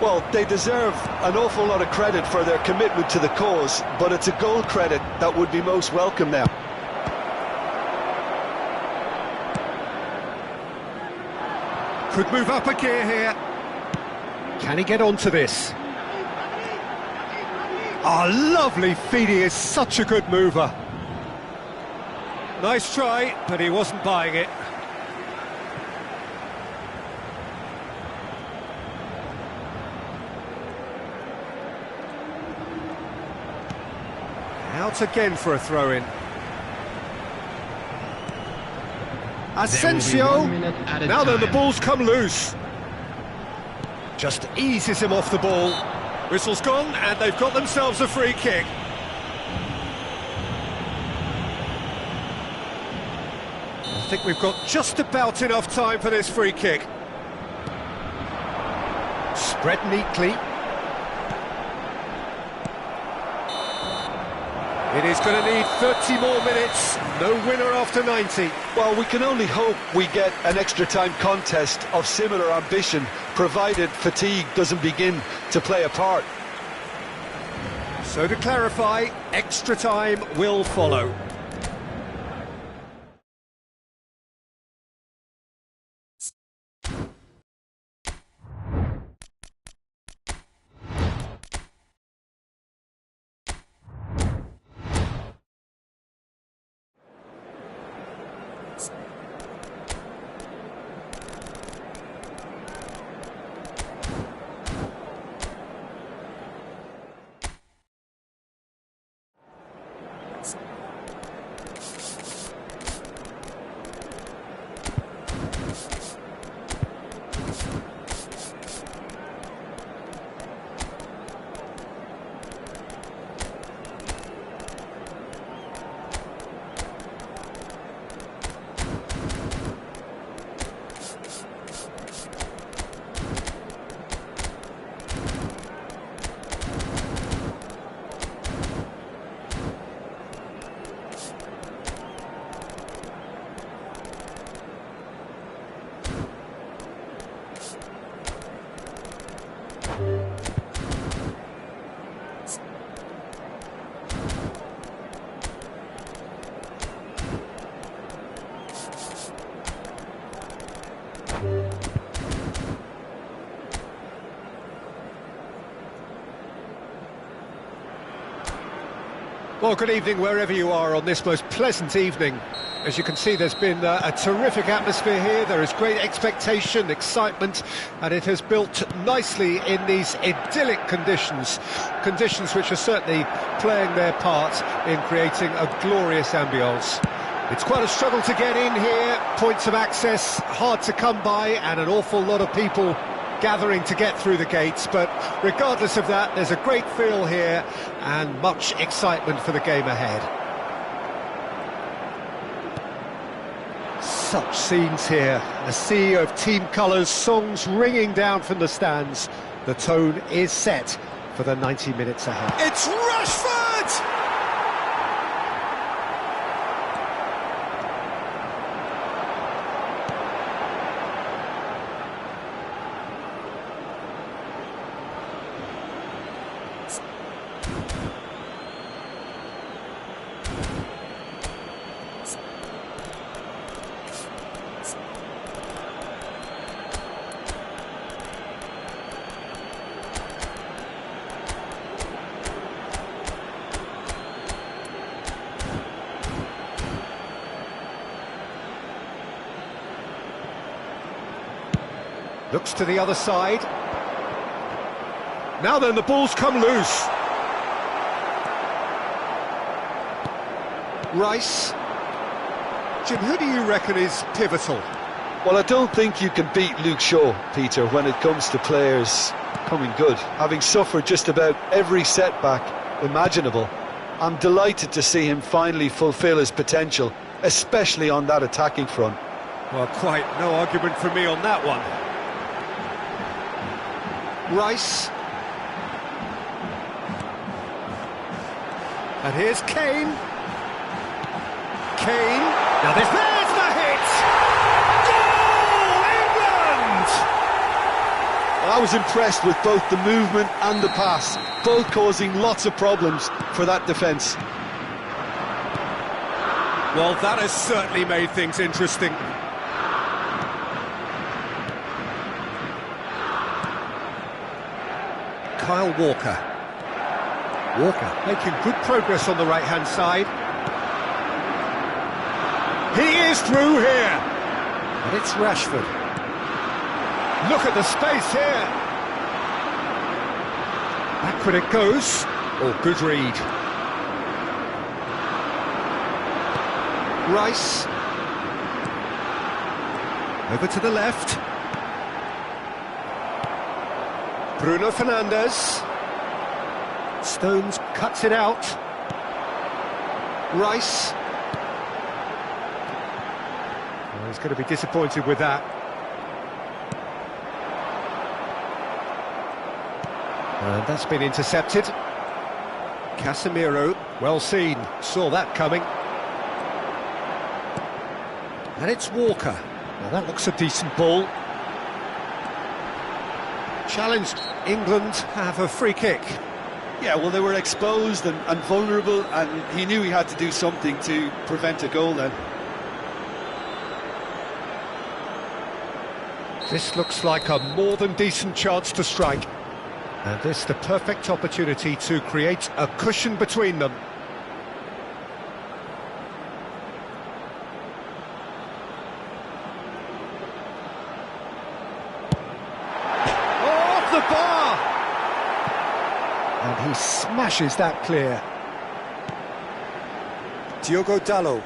S2: Well, they deserve an awful lot of credit for their commitment to the cause, but it's a goal credit that would be most welcome now.
S1: Could move up a gear here. Can he get onto this? Oh, lovely feed, he is such a good mover. Nice try, but he wasn't buying it. Out again for a throw-in. Asensio. Now then, the ball's come loose. Just eases him off the ball. Whistle's gone, and they've got themselves a free kick. I think we've got just about enough time for this free kick. Spread neatly. It is going to need 30 more minutes. No winner after 90.
S2: Well, we can only hope we get an extra time contest of similar ambition, provided fatigue doesn't begin to play a part.
S1: So to clarify, extra time will follow. Well, good evening wherever you are on this most pleasant evening. As you can see, there's been a terrific atmosphere here. There is great expectation, excitement, and it has built nicely in these idyllic conditions. Conditions which are certainly playing their part in creating a glorious ambience. It's quite a struggle to get in here, points of access hard to come by, and an awful lot of people gathering to get through the gates, but regardless of that, there's a great feel here and much excitement for the game ahead. Such scenes here, a sea of team colours, songs ringing down from the stands. The tone is set for the 90 minutes ahead.
S2: It's Rashford!
S1: Looks to the other side. Now then, the ball's come loose. Rice. Jim, who do you reckon is pivotal?
S2: Well, I don't think you can beat Luke Shaw, Peter, when it comes to players coming good. Having suffered just about every setback imaginable, I'm delighted to see him finally fulfil his potential, especially on that attacking front.
S1: Well, quite no argument from me on that one. Rice. And here's Kane. Kane. Now there's the hit! Goal, England!
S2: I was impressed with both the movement and the pass, both causing lots of problems for that defence.
S1: Well, that has certainly made things interesting. Kyle Walker. Walker making good progress on the right-hand side. He is through here. And it's Rashford. Look at the space here. Backward it goes. Oh, good read. Rice. Over to the left. Bruno Fernandes. Stones cuts it out. Rice. Well, he's going to be disappointed with that. And that's been intercepted. Casemiro, well seen, saw that coming. And it's Walker. Well, that looks a decent ball. Challenged England have a free kick.
S2: Yeah, well, they were exposed and vulnerable, and he knew he had to do something to prevent a goal then.
S1: This looks like a more than decent chance to strike. And this the perfect opportunity to create a cushion between them. Off the bar! And he smashes that clear.
S4: Diogo Dalot.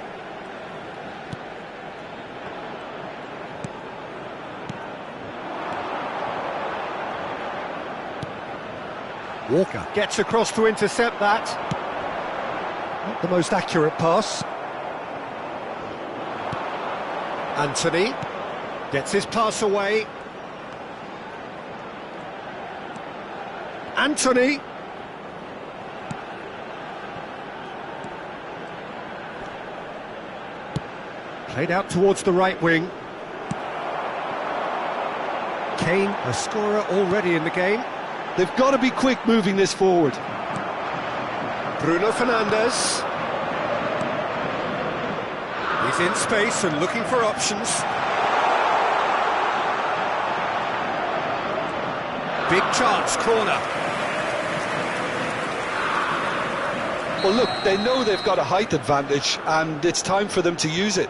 S1: Walker gets across to intercept that. Not the most accurate pass. Anthony gets his pass away. Anthony. Played out towards the right wing. Kane, a scorer already in the game.
S2: They've got to be quick moving this forward.
S1: Bruno Fernandes. He's in space and looking for options. Big chance, corner.
S2: Well, look, they know they've got a height advantage, and it's time for them to use it.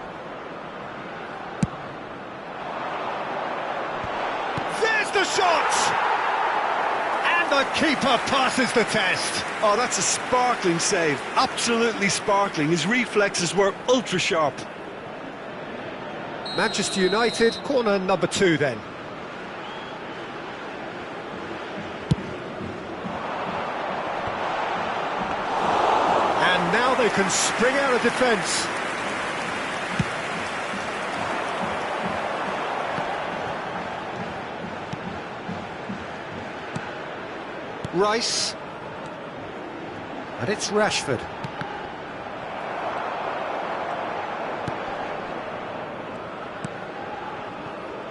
S1: There's the shot! The keeper passes the test.
S2: Oh, that's a sparkling save. Absolutely sparkling. His reflexes were ultra sharp.
S1: Manchester United, corner number 2 then. And now they can spring out of defence. Rice. And it's Rashford.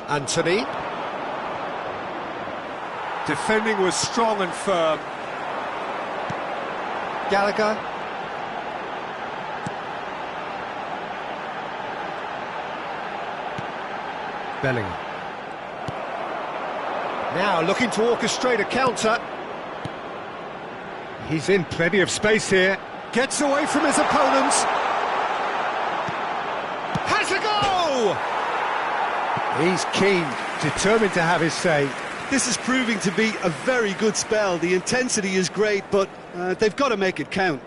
S1: Anthony. Defending was strong and firm. Gallagher. Bellingham. Now looking to orchestrate a counter. He's in plenty of space here. Gets away from his opponents. Has a go! He's keen, determined to have his say.
S2: This is proving to be a very good spell. The intensity is great, but they've got to make it count.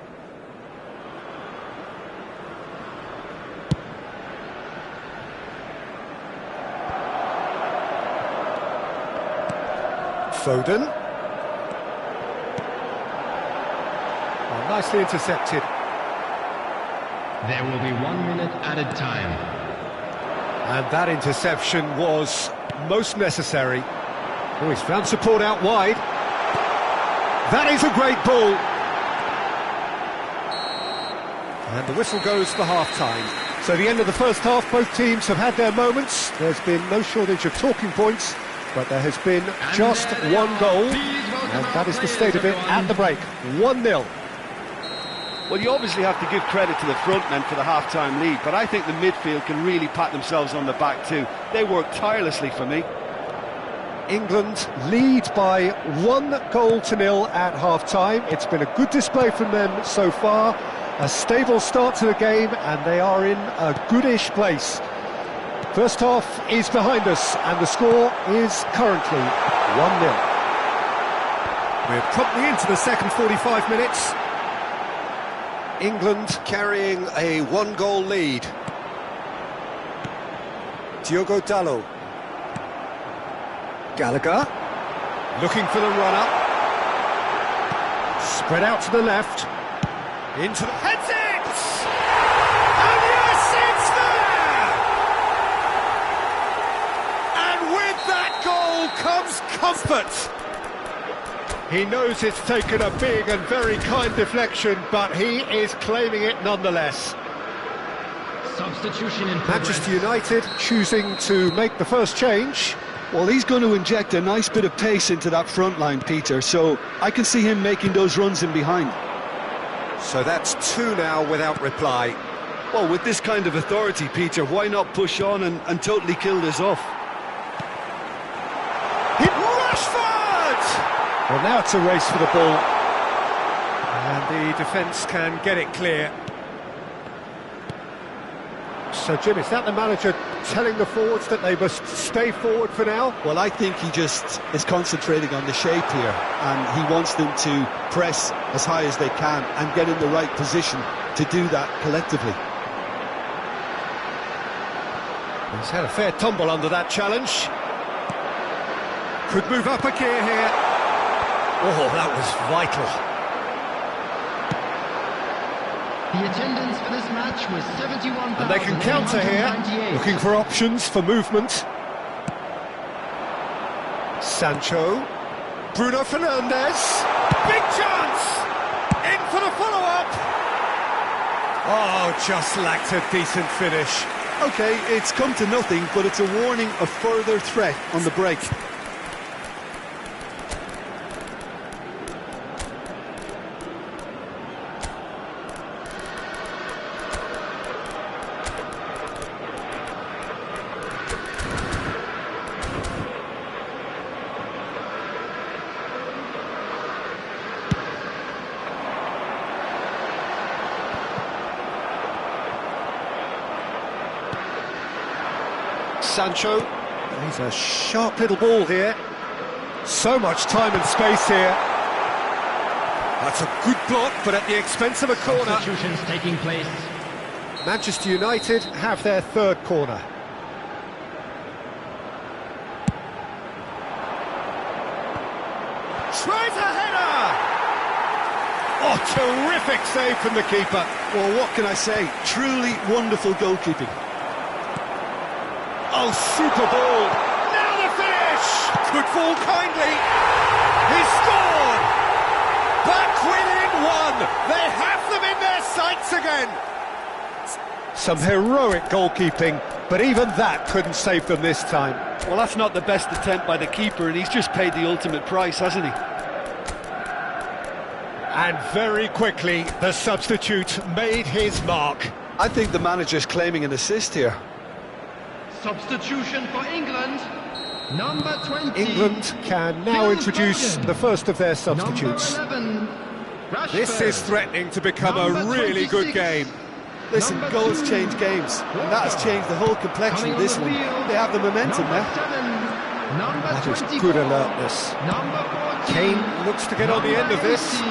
S1: Foden. Nicely intercepted.
S3: There will be 1 minute added time.
S1: And that interception was most necessary. Oh, he's found support out wide. That is a great ball. And the whistle goes for half-time. So the end of the first half, both teams have had their moments. There's been no shortage of talking points, but there has been just one goal, and that is the state of it at the break. 1-0.
S2: Well, you obviously have to give credit to the front men for the half-time lead, but I think the midfield can really pat themselves on the back too. They work tirelessly for me.
S1: England lead by 1-0 at half-time. It's been a good display from them so far. A stable start to the game, and they are in a goodish place. First half is behind us, and the score is currently 1-0. We're promptly into the second 45 minutes.
S4: England carrying a 1-goal lead. Diogo Dalot.
S1: Gallagher, looking for the run-up. Spread out to the left. Into the... Heads it! And yes, it's there! And with that goal comes comfort. He knows it's taken a big and very kind deflection, but he is claiming it nonetheless.
S3: Substitution in progress.
S1: Manchester United choosing to make the first change.
S2: Well, he's going to inject a nice bit of pace into that front line, Peter, so I can see him making those runs in behind.
S4: So that's 2 now without reply.
S2: Well, with this kind of authority, Peter, why not push on and totally kill this off?
S1: Hit Rashford! Well, now it's a race for the ball. And the defence can get it clear. So, Jim, is that the manager telling the forwards that they must stay forward for now?
S2: Well, I think he just is concentrating on the shape here, and he wants them to press as high as they can and get in the right position to do that collectively.
S1: He's had a fair tumble under that challenge. Could move up a gear here. Oh, that was vital.
S3: The attendance for this match was 71,000.
S1: And they can counter here, looking for options for movement. Sancho, Bruno Fernandes, big chance, in for the follow-up. Oh, just lacked a decent finish.
S2: Okay, it's come to nothing, but it's a warning of further threat on the break.
S1: Sancho, he's a sharp little ball here. So much time and space here. That's a good block, but at the expense of a corner.
S3: Substitutions taking place.
S1: Manchester United have their third corner. Tries a header! Oh, terrific save from the keeper.
S2: Well, what can I say? Truly wonderful goalkeeping.
S1: Oh, super ball! Now the finish! Could fall kindly. He's scored! Back within one! They have them in their sights again! Some heroic goalkeeping, but even that couldn't save them this time.
S2: Well, that's not the best attempt by the keeper, and he's just paid the ultimate price, hasn't he?
S1: And very quickly, the substitute made his mark.
S2: I think the manager's claiming an assist here.
S3: Substitution for England. Number 20.
S1: England can now introduce the first of their substitutes.
S3: Number 11,
S1: This is threatening to become a
S3: Number
S1: really
S3: 26.
S1: good game.
S2: Listen,
S3: Number
S2: goals
S3: 2,
S2: change games, and that has changed the whole complexion
S3: Coming
S2: of this
S3: on the
S2: one.
S3: field,
S2: They have the momentum
S3: number
S2: now.
S3: 7, number
S1: That is
S3: 24,
S1: good alertness.
S3: Number 14,
S1: Kane looks to get on the end of this.
S3: 18,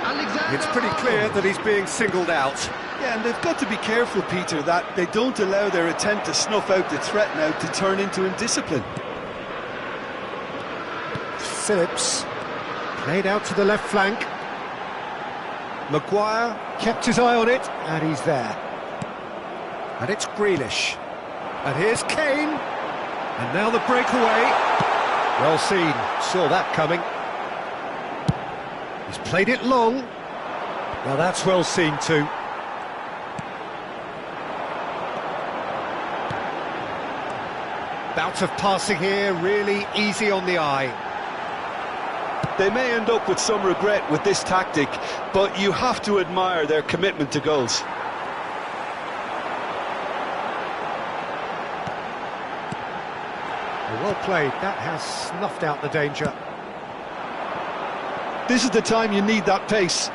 S3: Alexander
S1: It's pretty clear that he's being singled out.
S2: Yeah, and they've got to be careful, Peter, that they don't allow their attempt to snuff out the threat now to turn into indiscipline.
S1: Phillips played out to the left flank. Maguire kept his eye on it, and he's there. And it's Grealish. And here's Kane. And now the breakaway. Well seen, saw that coming. He's played it long. Now that's well seen too. Bout of passing here, really easy on the eye.
S2: They may end up with some regret with this tactic, but you have to admire their commitment to goals.
S1: Well played, that has snuffed out the danger.
S2: This is the time you need that pace.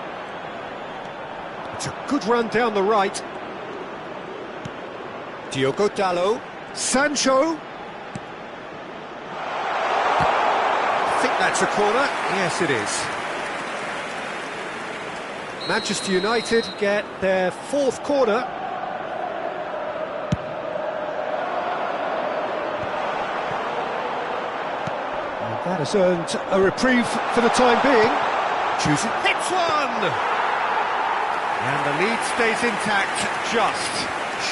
S1: It's a good run down the right. Diogo Dalot. Sancho. I think that's a corner. Yes, it is. Manchester United get their fourth corner. And that has earned a reprieve for the time being. Choosing. Hits one! And the lead stays intact, just.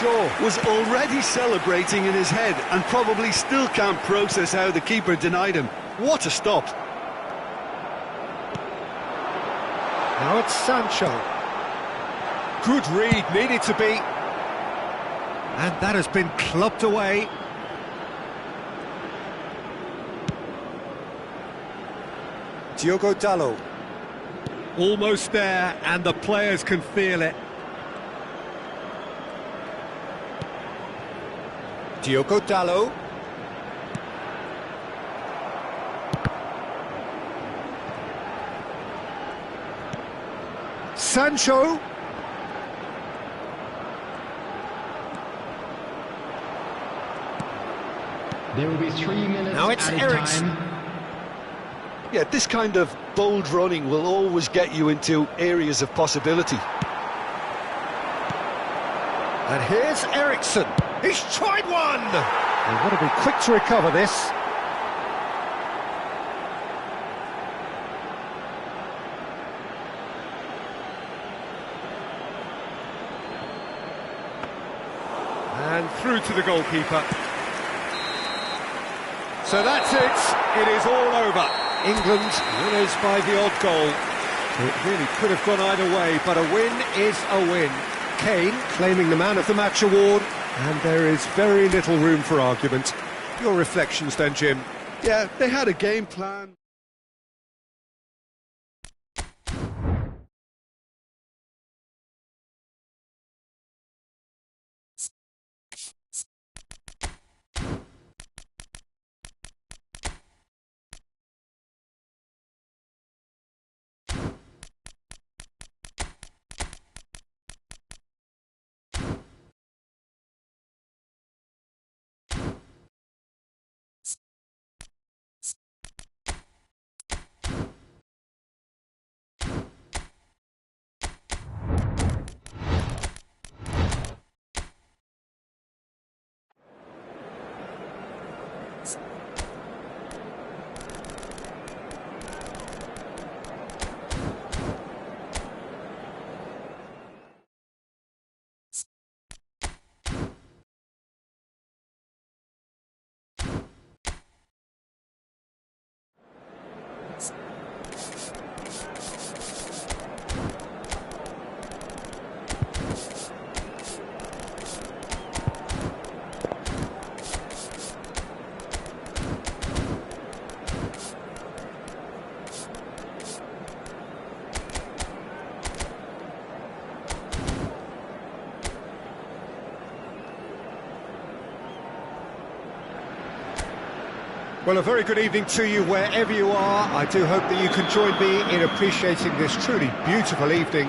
S2: Shaw was already celebrating in his head and probably still can't process how the keeper denied him. What a stop.
S1: Now it's Sancho. Good read, needed to be. And that has been clubbed away. Diogo Dalot. Almost there, and the players can feel it. Diogo Dalot. Sancho.
S3: There will be 3 minutes.
S1: Now it's Eriksen.
S2: Yeah, this kind of bold running will always get you into areas of possibility.
S1: And here's Eriksen. He's tried one! They've got to be quick to recover this. And through to the goalkeeper. So that's it. It is all over. England winners by the odd goal. It really could have gone either way, but a win is a win. Kane claiming the Man of the Match award, and there is very little room for argument. Your reflections then, Jim?
S2: Yeah, they had a game plan.
S1: Well, a very good evening to you wherever you are. I do hope that you can join me in appreciating this truly beautiful evening,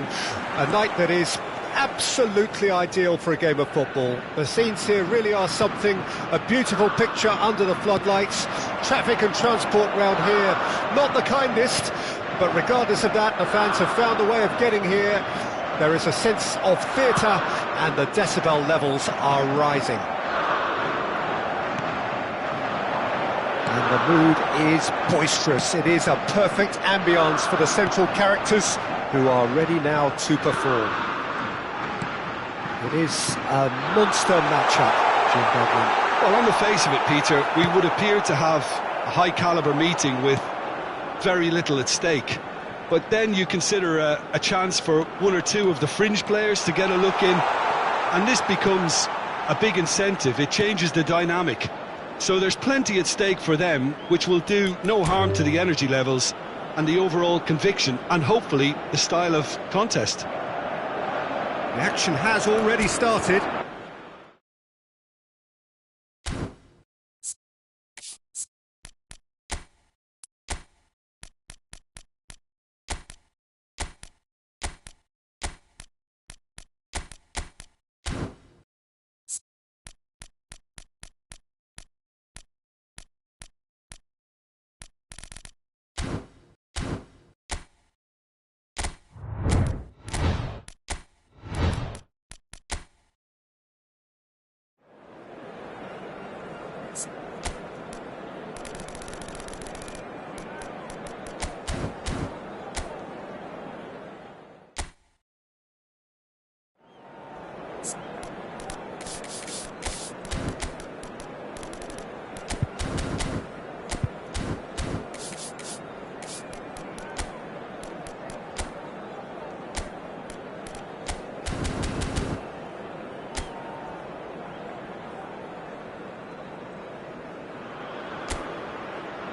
S1: a night that is absolutely ideal for a game of football. The scenes here really are something, a beautiful picture under the floodlights. Traffic and transport round here, not the kindest, but regardless of that, the fans have found a way of getting here. There is a sense of theatre, and the decibel levels are rising. And the mood is boisterous. It is a perfect ambience for the central characters who are ready now to perform. It is a monster matchup, Jim Dudley.
S2: Well, on the face of it, Peter, we would appear to have a high-caliber meeting with very little at stake. But then you consider a chance for one or two of the fringe players to get a look in, and this becomes a big incentive. It changes the dynamic. So there's plenty at stake for them, which will do no harm to the energy levels and the overall conviction and hopefully the style of contest.
S1: The action has already started.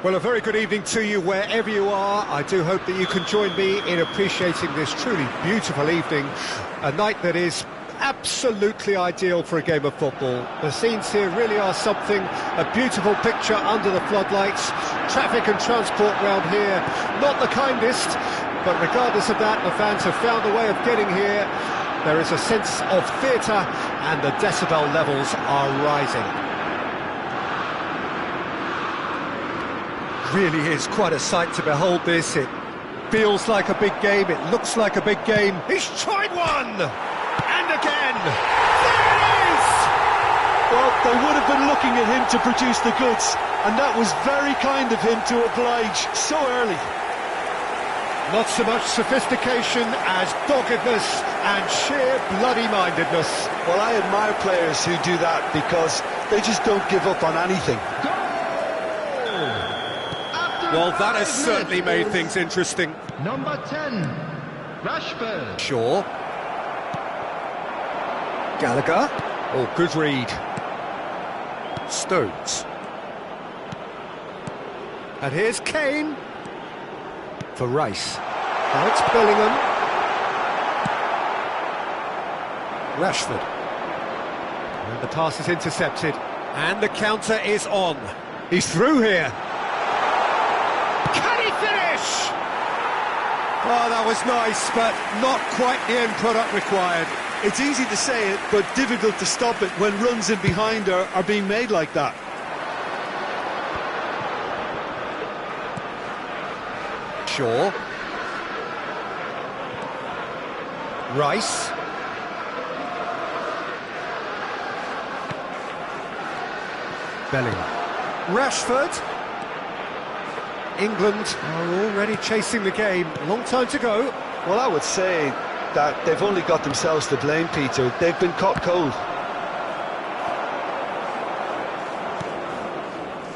S1: Well, a very good evening to you wherever you are. I do hope that you can join me in appreciating this truly beautiful evening, a night that is absolutely ideal for a game of football. The scenes here really are something, a beautiful picture under the floodlights. Traffic and transport round here, not the kindest, but regardless of that, the fans have found a way of getting here. There is a sense of theatre and the decibel levels are rising. Really is quite a sight to behold this. It feels like a big game, it looks like a big game. He's tried one! And again! There it is!
S2: Well, they would have been looking at him to produce the goods, and that was very kind of him to oblige so early.
S1: Not so much sophistication as doggedness and sheer bloody-mindedness.
S2: Well, I admire players who do that because they just don't give up on anything.
S1: Well, that has certainly made things interesting.
S3: Number 10, Rashford.
S1: Shaw. Gallagher. Oh, good read. Stones. And here's Kane. For Rice. Now it's Bellingham. Rashford. And the pass is intercepted. And the counter is on. He's through here. Can he finish? Oh, that was nice, but not quite the end product required.
S2: It's easy to say it, but difficult to stop it when runs in behind are being made like that.
S1: Shaw. Rice. Bellingham. Rashford. England are already chasing the game. A long time to go.
S2: Well, I would say that they've only got themselves to blame, Peter. They've been caught cold.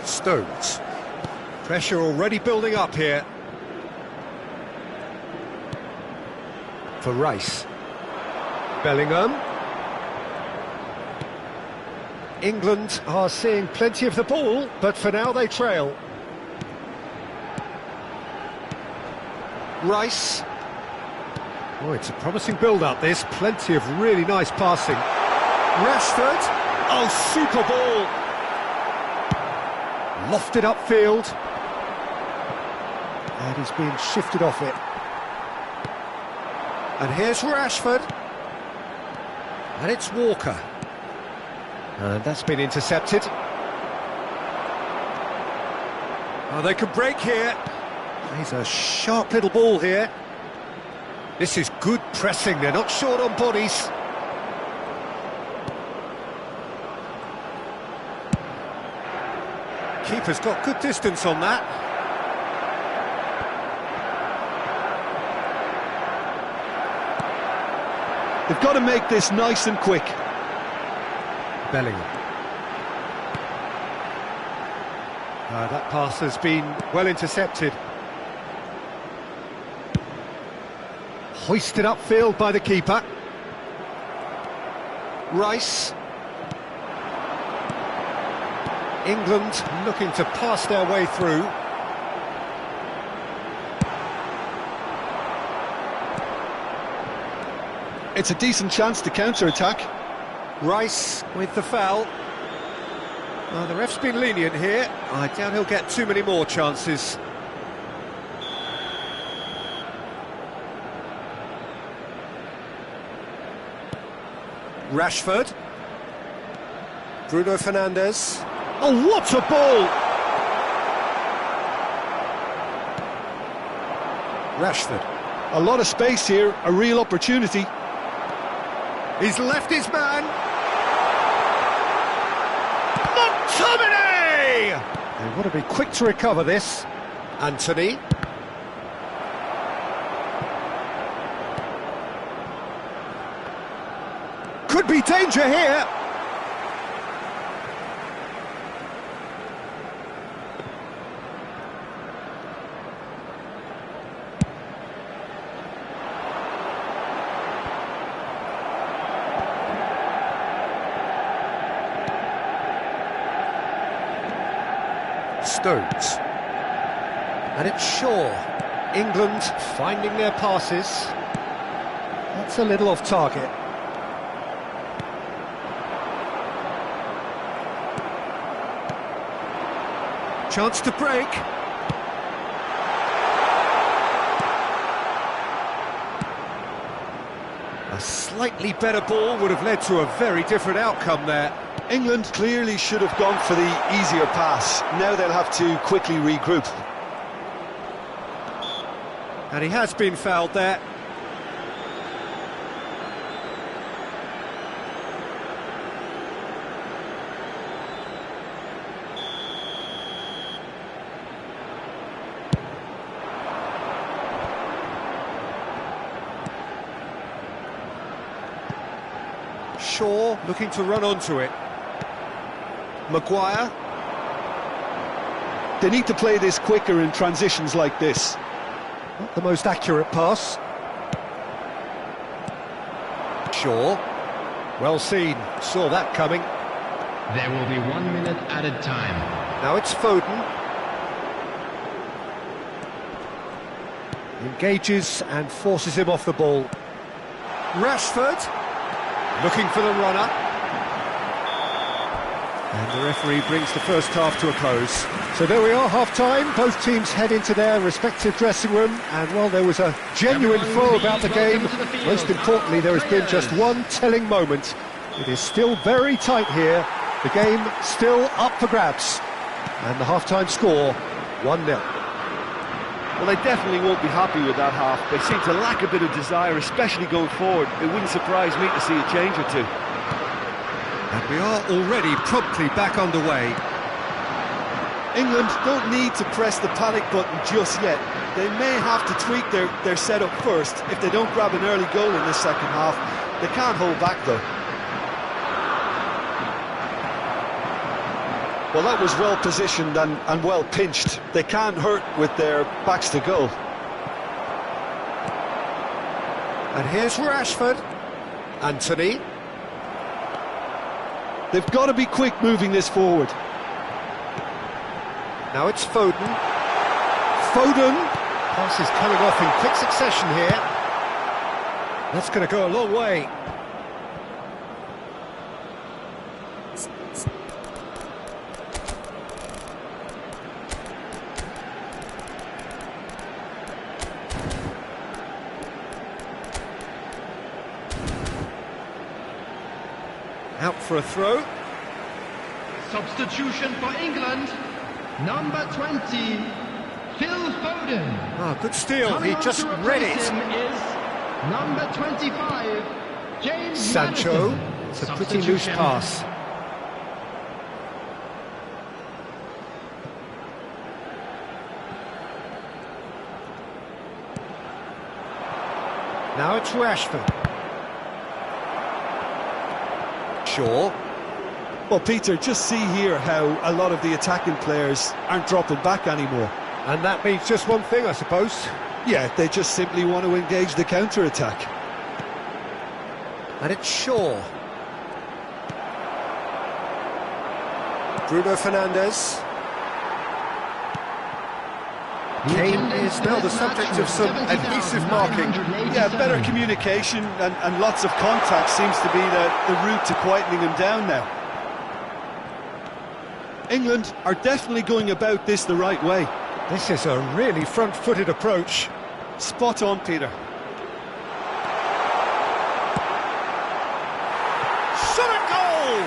S1: Stones. Pressure already building up here. For Rice. Bellingham. England are seeing plenty of the ball, but for now they trail. Rice. Oh, it's a promising build-up, this. Plenty of really nice passing. Rashford. Oh, super ball. Lofted upfield. And he's being shifted off it. And here's Rashford. And it's Walker. And that's been intercepted. Oh, they can break here. He's a sharp little ball here. This is good pressing, they're not short on bodies. Keeper's got good distance on that.
S2: They've got to make this nice and quick.
S1: Bellingham. That pass has been well intercepted. Hoisted upfield by the keeper. Rice. England looking to pass their way through.
S2: It's a decent chance to counter-attack.
S1: Rice with the foul. Well, the ref's been lenient here. I doubt he'll get too many more chances. Rashford. Bruno Fernandes. Oh, what a ball! Rashford.
S2: A lot of space here, a real opportunity.
S1: He's left his man. McTominay! They want to be quick to recover this. Anthony. Could be danger here. Stones. And it's Shaw. England finding their passes. That's a little off target. Chance to break. A slightly better ball would have led to a very different outcome there.
S2: England clearly should have gone for the easier pass. Now they'll have to quickly regroup.
S1: And he has been fouled there. Shaw looking to run onto it. Maguire.
S2: They need to play this quicker in transitions like this.
S1: Not the most accurate pass. Shaw. Well seen. Saw that coming.
S3: There will be 1 minute added time.
S1: Now it's Foden. Engages and forces him off the ball. Rashford. Looking for the runner. And the referee brings the first half to a close. So there we are, half-time. Both teams head into their respective dressing room. And while there was a genuine flow about the game, most importantly, there has been just one telling moment. It is still very tight here. The game still up for grabs. And the half-time score, 1-0.
S7: Well, they definitely won't be happy with that half. They seem to lack a bit of desire, especially going forward. It wouldn't surprise me to see a change or two.
S1: And we are already promptly back underway.
S2: England don't need to press the panic button just yet. They may have to tweak their setup first if they don't grab an early goal in the second half. They can't hold back though. Well, that was well positioned and well pinched. They can't hurt with their backs to goal.
S1: And here's Rashford. Anthony.
S2: They've got to be quick moving this forward.
S1: Now it's Foden. Foden. Pass is coming off in quick succession here. That's going to go a long way. Out for a throw.
S3: Substitution for England. Number 20, Phil Foden.
S1: Ah, good steal.
S3: Coming
S1: He
S3: on
S1: just
S3: to
S1: read
S3: replace
S1: it.
S3: him is number 25, James
S1: Sancho.
S3: Maddison.
S1: It's a pretty loose
S3: Substitution.
S1: pass. Now it's Rashford. Shaw.
S2: Well, Peter, just see here how a lot of the attacking players aren't dropping back anymore.
S1: And that means just one thing, I suppose.
S2: Yeah, they just simply want to engage the counter-attack.
S1: And it's Shaw.
S4: Bruno Fernandes. Kane is now the subject of some adhesive marking.
S2: Yeah, better communication and lots of contact seems to be the route to quietening him down now. England are definitely going about this the right way.
S1: This is a really front-footed approach.
S2: Spot on, Peter.
S1: Shot at goal!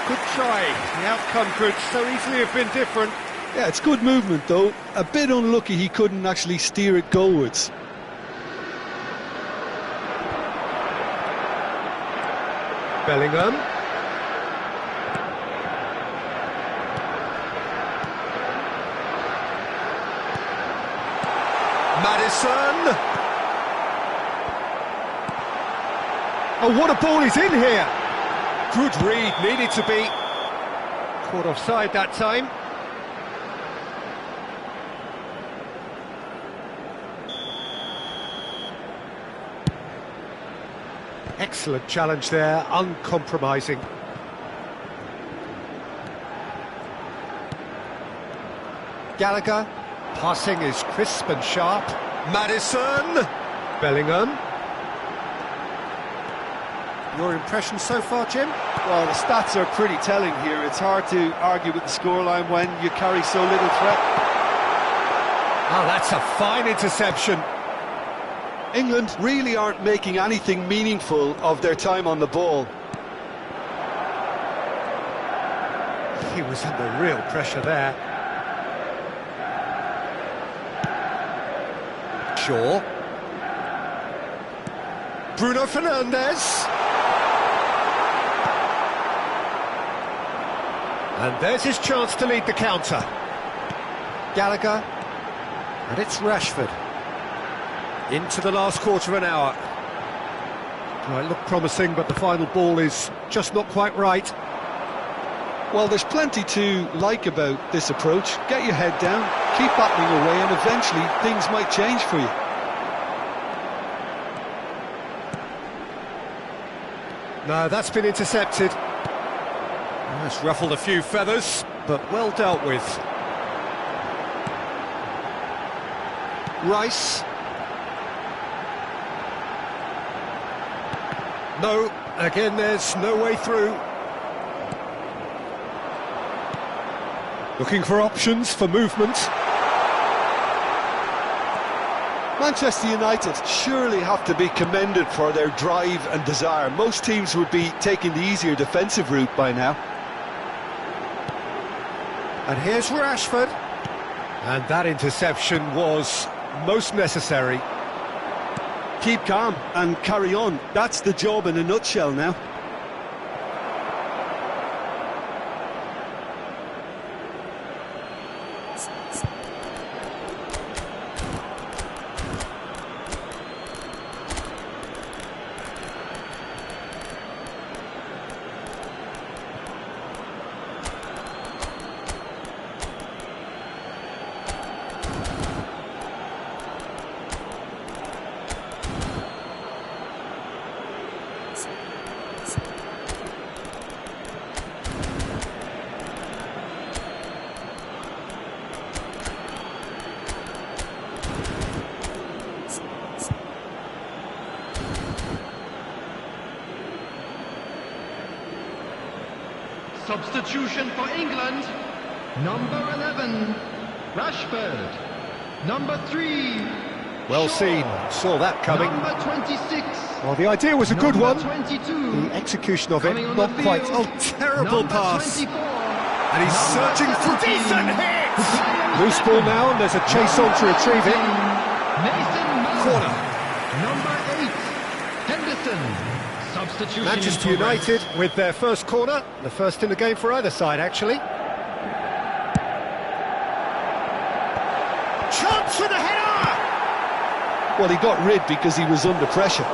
S1: Good try. The outcome could so easily have been different.
S2: Yeah, it's good movement though. A bit unlucky he couldn't actually steer it goalwards.
S1: Bellingham.
S4: Maddison.
S1: Oh, what a ball is in here! Good read, needed to be caught offside that time. Excellent challenge there, uncompromising. Gallagher, passing is crisp and sharp.
S4: Maddison.
S1: Bellingham.
S4: Your impression so far, Jim?
S2: Well, the stats are pretty telling here. It's hard to argue with the scoreline when you carry so little threat.
S1: Oh, that's a fine interception.
S2: England really aren't making anything meaningful of their time on the ball.
S1: He was under real pressure there.
S4: Shaw. Bruno Fernandes.
S1: And there's his chance to lead the counter. Gallagher. And it's Rashford. Into the last quarter of an hour. Well, it looked promising, but the final ball is just not quite right.
S2: Well, there's plenty to like about this approach. Get your head down, keep battling away, and eventually things might change for you.
S1: No, that's been intercepted. Oh, it's ruffled a few feathers, but well dealt with. Rice. No, again there's no way through. Looking for options for movement.
S2: Manchester United surely have to be commended for their drive and desire. Most teams would be taking the easier defensive route by now.
S1: And here's Rashford. And that interception was most necessary.
S2: Keep calm and carry on. That's the job in a nutshell now.
S3: Substitution for England. Number 11, Rashford. Number 3,
S1: Well
S3: Shaw.
S1: seen, saw that coming.
S3: Number 26.
S1: Well, the idea was a good one.
S3: Number 22.
S1: The execution of it,
S3: Coming on
S1: not
S3: the
S1: quite.
S3: field.
S1: Oh, terrible
S3: Number
S1: pass.
S3: 24.
S1: And he's
S3: Number
S1: searching for
S3: 17.
S1: decent hits. Loose ball now, and there's a chase on to retrieve it.
S3: Mason Mount.
S1: Corner.
S3: Number 8, Henderson. Substitution
S1: Manchester
S3: in progress.
S1: United with their first corner, the first in the game for either side, actually. Chance with the header!
S2: Well, he got rid because he was under pressure.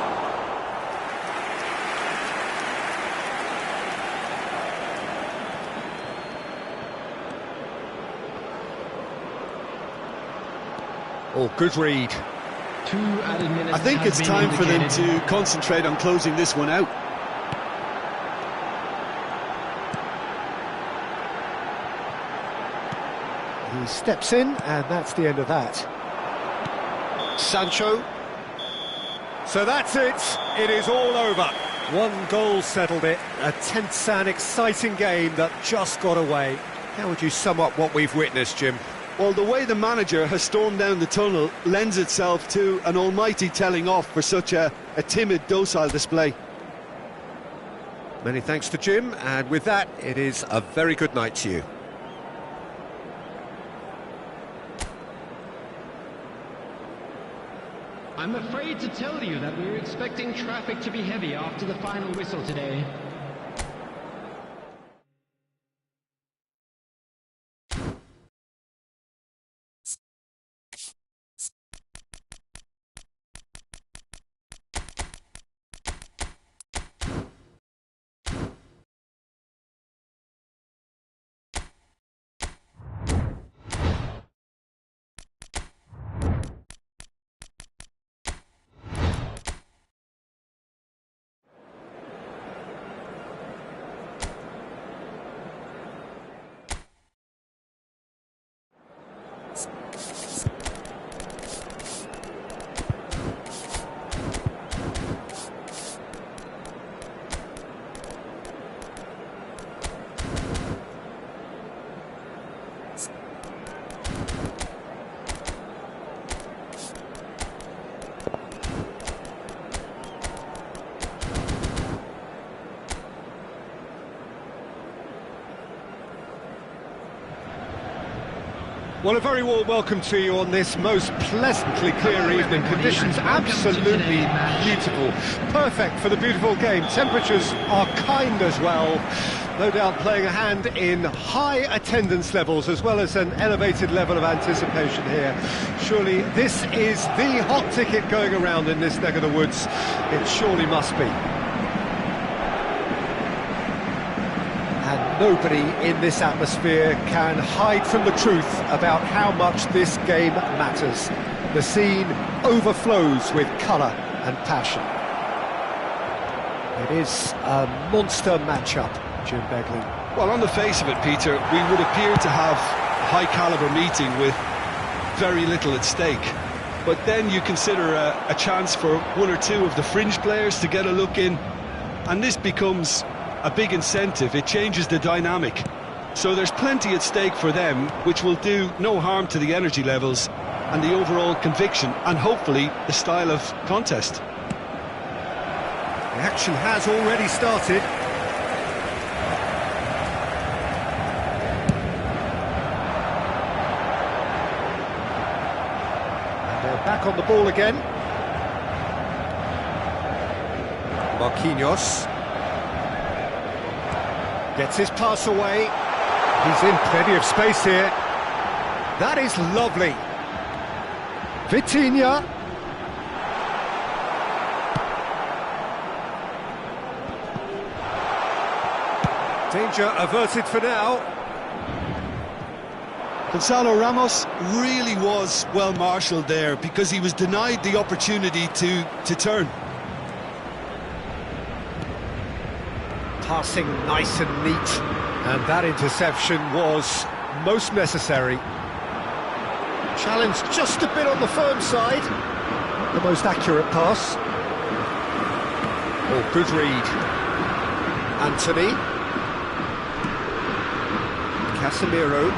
S1: Oh, good read.
S3: 2 added minutes.
S2: I think
S3: has
S2: it's
S3: been
S2: time for them
S3: indicated.
S2: to concentrate on closing this one out.
S5: He steps in, and that's the end of that.
S1: Sancho. So that's it. It is all over. One goal settled it. A tense and exciting game that just got away. How would you sum up what we've witnessed, Jim?
S2: Well, the way the manager has stormed down the tunnel lends itself to an almighty telling off for such a timid, docile display.
S1: Many thanks to Jim, and with that, it is a very good night to you.
S3: I'm afraid to tell you that we were expecting traffic to be heavy after the final whistle today.
S1: Well, a very warm welcome to you on this most pleasantly clear evening. Conditions absolutely beautiful. Perfect for the beautiful game. Temperatures are kind as well. No doubt playing a hand in high attendance levels as well as an elevated level of anticipation here. Surely this is the hot ticket going around in this neck of the woods. It surely must be. And nobody in this atmosphere can hide from the truth about how much this game matters. The scene overflows with colour and passion. It is a monster matchup, Jim Begley.
S2: Well, on the face of it, Peter, we would appear to have a high-caliber meeting with very little at stake. But then you consider a chance for one or two of the fringe players to get a look in, and this becomes a big incentive. It changes the dynamic. So there's plenty at stake for them, which will do no harm to the energy levels and the overall conviction and hopefully the style of contest.
S1: The action has already started. And they're back on the ball again. Marquinhos gets his pass away. He's in plenty of space here. That is lovely. Vitinha. Danger averted for now.
S2: Gonzalo Ramos really was well marshalled there because he was denied the opportunity to turn.
S1: Passing nice and neat, and that interception was most necessary. Challenge just a bit on the firm side. The most accurate pass. Oh, good read. Anthony. Casemiro.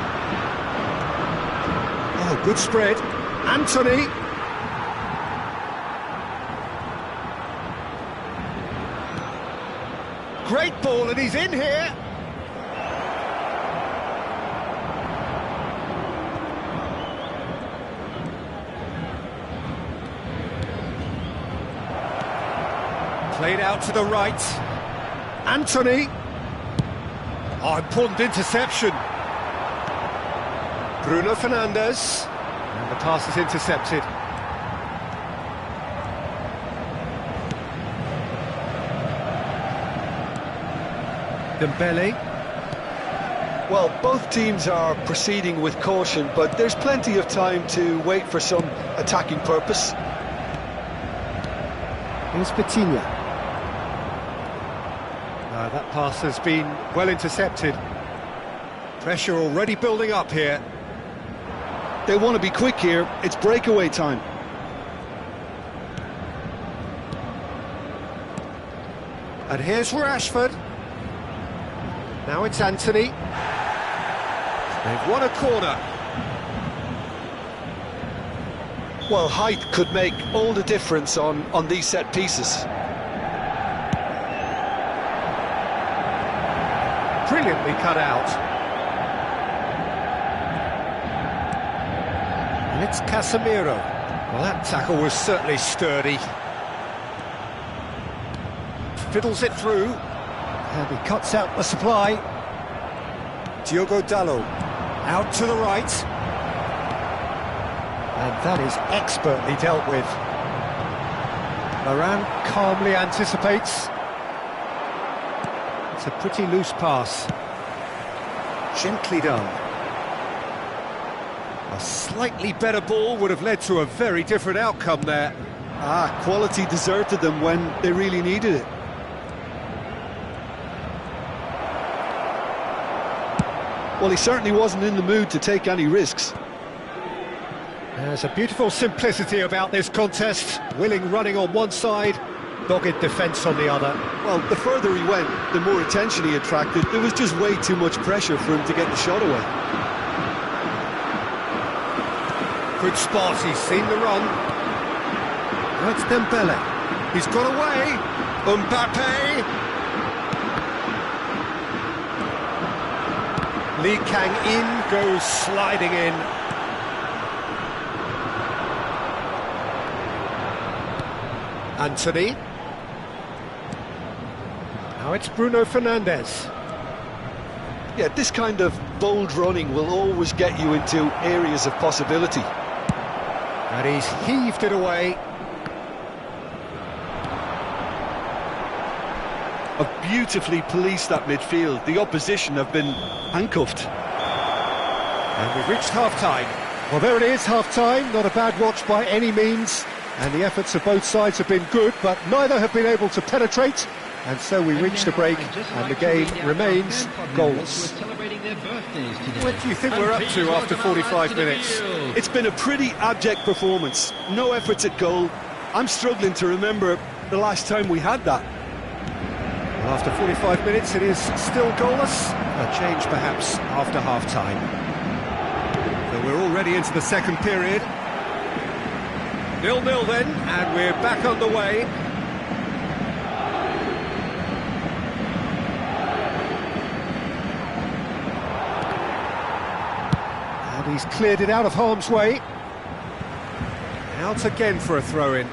S1: Oh, good spread. Anthony. Great ball, and he's in here. Played out to the right. Anthony. Oh, important interception. Bruno Fernandes. And the pass is intercepted. Dembele.
S2: Well, both teams are proceeding with caution, but there's plenty of time to wait for some attacking purpose.
S5: Here's Vitinha.
S1: That pass has been well intercepted. Pressure already building up here.
S2: They want to be quick here. It's breakaway time.
S1: And here's Rashford. Now it's Anthony. They've won a corner.
S2: Well, height could make all the difference on these set pieces.
S1: Brilliantly cut out. And it's Casemiro. Well, that tackle was certainly sturdy. Fiddles it through. And he cuts out the supply. Diogo Dalot. Out to the right. And that is expertly dealt with. Varane calmly anticipates. It's a pretty loose pass. Gently done. A slightly better ball would have led to a very different outcome there.
S2: Quality deserted them when they really needed it. Well, he certainly wasn't in the mood to take any risks.
S1: There's a beautiful simplicity about this contest. Willing running on one side, dogged defence on the other.
S2: Well, the further he went, the more attention he attracted. There was just way too much pressure for him to get the shot away.
S1: Good spot, he's seen the run. Now it's Dembele. He's got away. Mbappe. Lee Kang-in goes sliding in. Anthony. Now it's Bruno Fernandes.
S2: Yeah, this kind of bold running will always get you into areas of possibility.
S1: And he's heaved it away.
S2: Have beautifully policed that midfield. The opposition have been handcuffed.
S1: And we've reached half-time. Well, there it is, half-time. Not a bad watch by any means. And the efforts of both sides have been good, but neither have been able to penetrate. And so we reached a break, and the game remains goalless. What do you think we're up to after 45 minutes?
S2: It's been a pretty abject performance. No efforts at goal. I'm struggling to remember the last time we had that.
S1: Well, after 45 minutes, it is still goalless. A change, perhaps, after half-time. So we're already into the second period. 0-0 then, and we're back underway. And he's cleared it out of harm's way. Out again for a throw-in.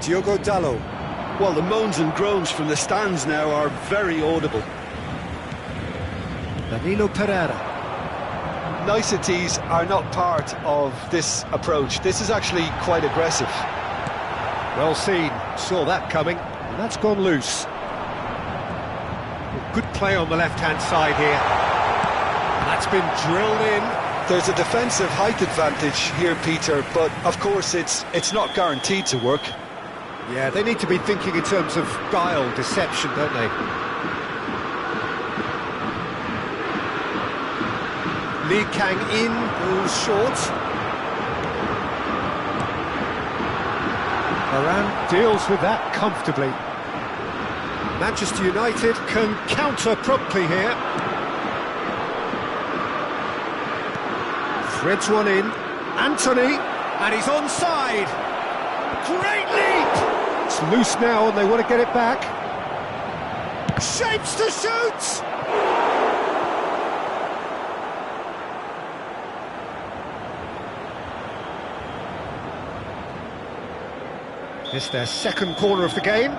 S1: Diogo Dalot.
S2: Well, the moans and groans from the stands now are very audible.
S1: Danilo Pereira.
S2: Niceties are not part of this approach. This is actually quite aggressive.
S1: Well seen, saw that coming, and that's gone loose. Good play on the left-hand side here. That's been drilled in.
S2: There's a defensive height advantage here, Peter, but of course it's not guaranteed to work.
S1: Yeah, they need to be thinking in terms of guile, deception, don't they? Lee Kang-in goes short. Varane deals with that comfortably. Manchester United can counter promptly here. Threads one in. Anthony, and he's onside. Great leap! It's loose now and they want to get it back. Shapes to shoot! It's their second corner of the game.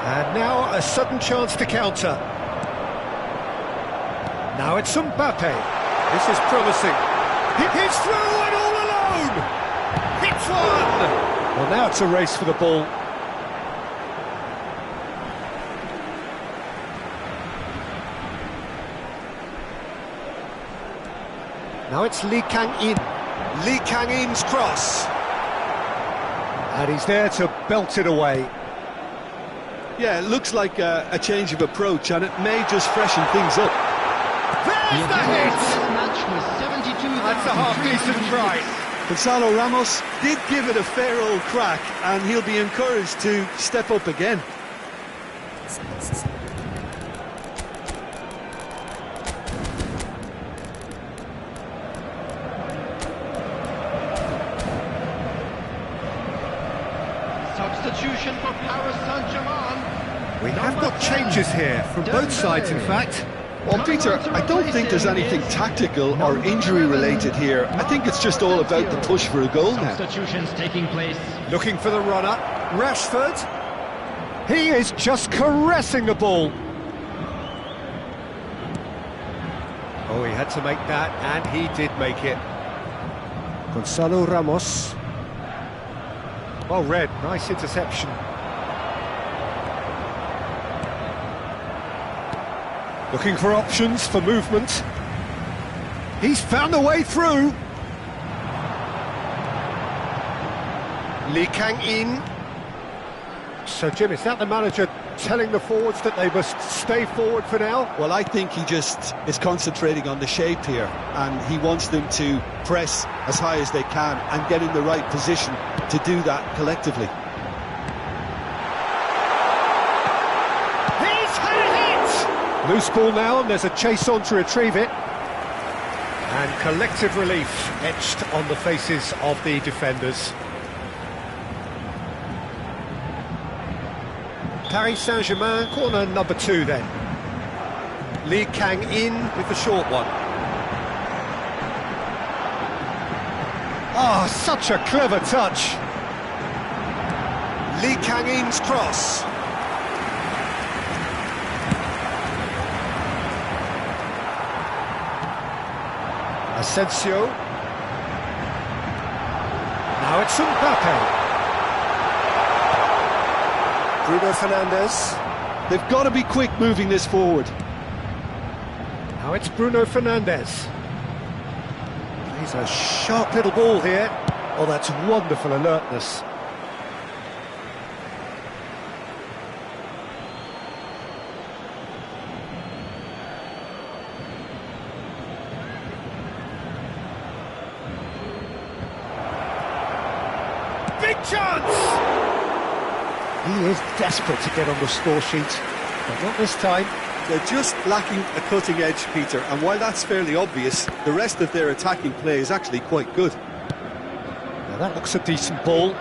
S1: And now a sudden chance to counter. Now it's Mbappe. This is promising. He's through and all alone! Hits one! Well, now it's a race for the ball. Now it's Lee Kang-in. Lee Kang-in's cross. And he's there to belt it away.
S2: Yeah, it looks like a change of approach, and it may just freshen things up.
S1: There's the hit! That's a half-decent try.
S2: Gonzalo Ramos did give it a fair old crack, and he'll be encouraged to step up again.
S3: Substitution for Paris Saint-Germain.
S1: We have got changes here, from both sides in fact.
S2: Well, Peter, I don't think there's anything tactical or injury-related here. I think it's just all about the push for a goal now.
S3: Substitutions taking place.
S1: Looking for the runner, Rashford. He is just caressing the ball. Oh, he had to make that, and he did make it. Gonzalo Ramos. Well read, nice interception. Looking for options for movement. He's found a way through. Lee Kang-in. So, Jim, is that the manager telling the forwards that they must stay forward for now?
S2: Well, I think he just is concentrating on the shape here, and he wants them to press as high as they can and get in the right position to do that collectively.
S1: He's had it! Loose ball now, and there's a chase on to retrieve it. And collective relief etched on the faces of the defenders. Paris Saint-Germain, corner number 2 then. Lee Kang-in with the short one. Ah, such a clever touch. Lee Kang-in's cross. Asensio. Now it's Mbappe. Bruno Fernandes.
S2: They've got to be quick moving this forward.
S1: Now it's Bruno Fernandes. Plays a sharp little ball here. Oh, that's wonderful alertness. Big chance! He is desperate to get on the score sheet, but not this time.
S2: They're just lacking a cutting edge, Peter, and while that's fairly obvious, the rest of their attacking play is actually quite good.
S1: Now that looks a decent ball.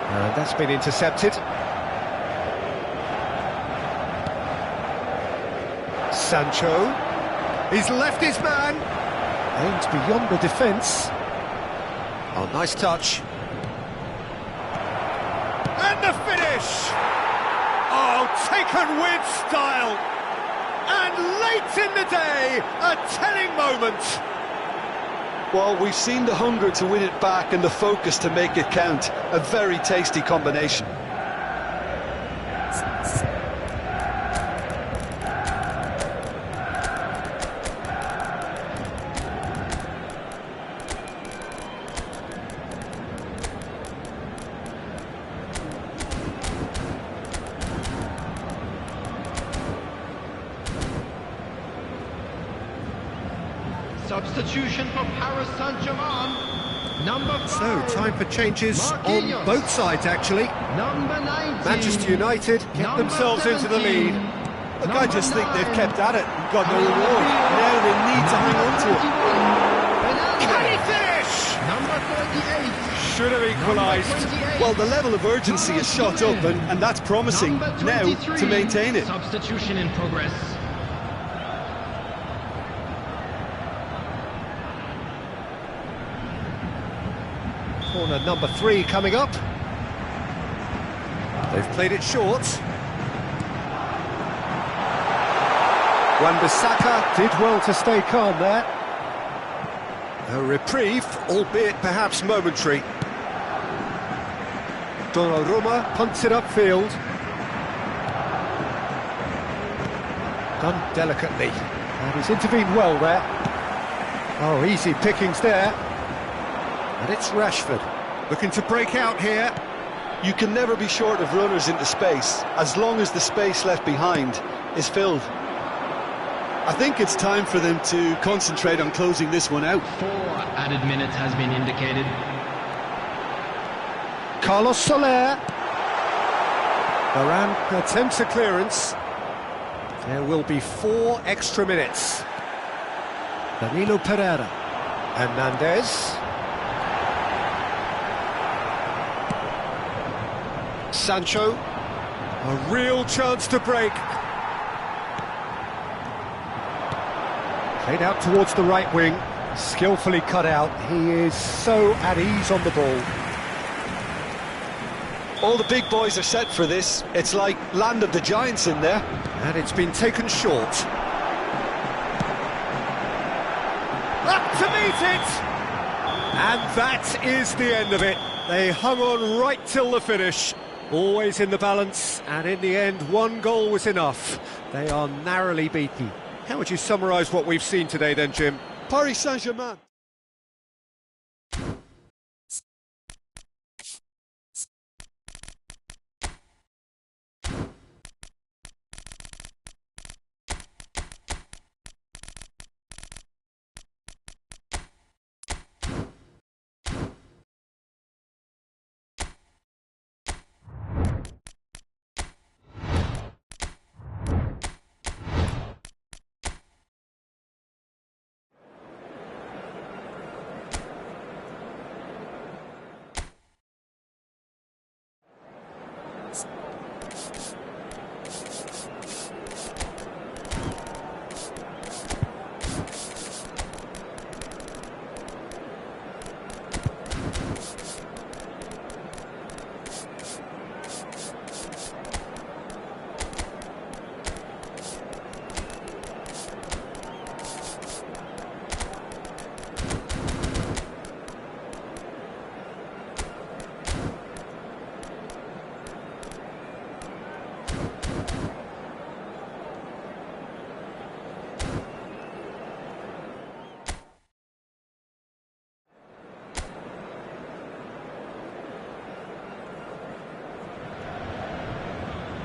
S1: And that's been intercepted. Sancho. He's left his man. Aimed beyond the defence. Oh, nice touch. And the finish! Oh, taken with style. And late in the day, a telling moment.
S2: Well, we've seen the hunger to win it back and the focus to make it count. A very tasty combination.
S3: Substitution for Paris Saint-Germain. Number 5.
S1: So, time for changes on both sides, actually.
S3: Number 19.
S1: Manchester United get themselves into the lead.
S2: Look, I just think they've kept at it and got no reward. Now they need to hang on to it.
S1: Can he finish?
S3: Number 38.
S1: Should have equalised.
S2: Well, the level of urgency is shot up, and that's promising now to maintain it.
S3: Substitution in progress.
S1: Corner number 3 coming up. They've played it short. Wan-Bissaka did well to stay calm there. A reprieve, albeit perhaps momentary. Donnarumma punts it upfield.
S5: Done delicately. And he's intervened well there. Oh, easy pickings there. And it's Rashford.
S2: Looking to break out here. You can never be short of runners into space, as long as the space left behind is filled. I think it's time for them to concentrate on closing this one out.
S3: 4 added minutes has been indicated.
S5: Carlos Soler. Varane attempts a clearance. There will be 4 extra minutes. Danilo Pereira. Hernandez. Sancho. A real chance to break. Played out towards the right wing. Skillfully cut out. He is so at ease on the ball.
S2: All the big boys are set for this. It's like Land of the Giants in there.
S5: And it's been taken short. Up to meet it! And that is the end of it. They hung on right till the finish. Always in the balance, and in the end, 1 goal was enough. They are narrowly beaten. How would you summarise what we've seen today then, Jim?
S2: Paris Saint-Germain.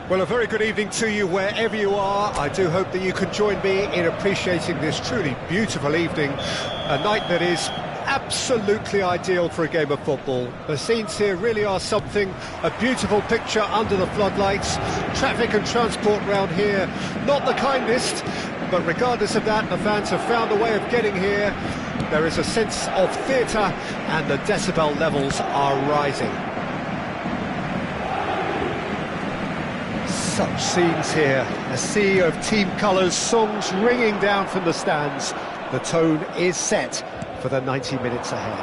S1: Well, a very good evening to you wherever you are. I do hope that you can join me in appreciating this truly beautiful evening, a night that is absolutely ideal for a game of football. The scenes here really are something, a beautiful picture under the floodlights. Traffic and transport round here, not the kindest, but regardless of that, the fans have found a way of getting here. There is a sense of theatre and the decibel levels are rising.
S5: Such scenes here, a sea of team colours, songs ringing down from the stands. The tone is set for the 90 minutes ahead.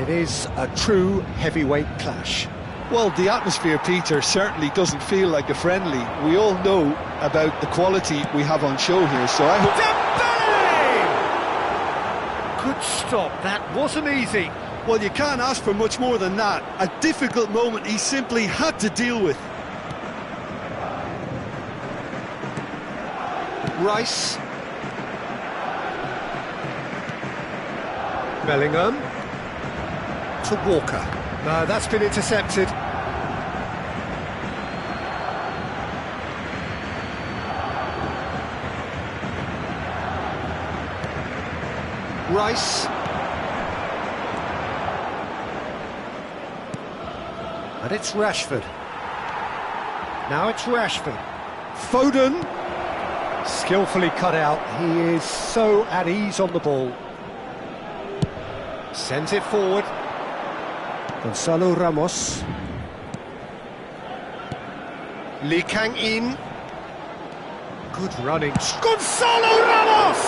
S5: It is a true heavyweight clash.
S2: Well, the atmosphere, Peter, certainly doesn't feel like a friendly. We all know about the quality we have on show here, so I hope...
S5: Dembele! Good stop, that wasn't easy.
S2: Well, you can't ask for much more than that. A difficult moment he simply had to deal with.
S5: Rice. Bellingham. To Walker. No, that's been intercepted. Rice. And it's Rashford. Now it's Rashford. Foden. Skillfully cut out. He is so at ease on the ball. Sends it forward. Gonzalo Ramos. Lee Kang-in. Good running. Gonzalo Ramos!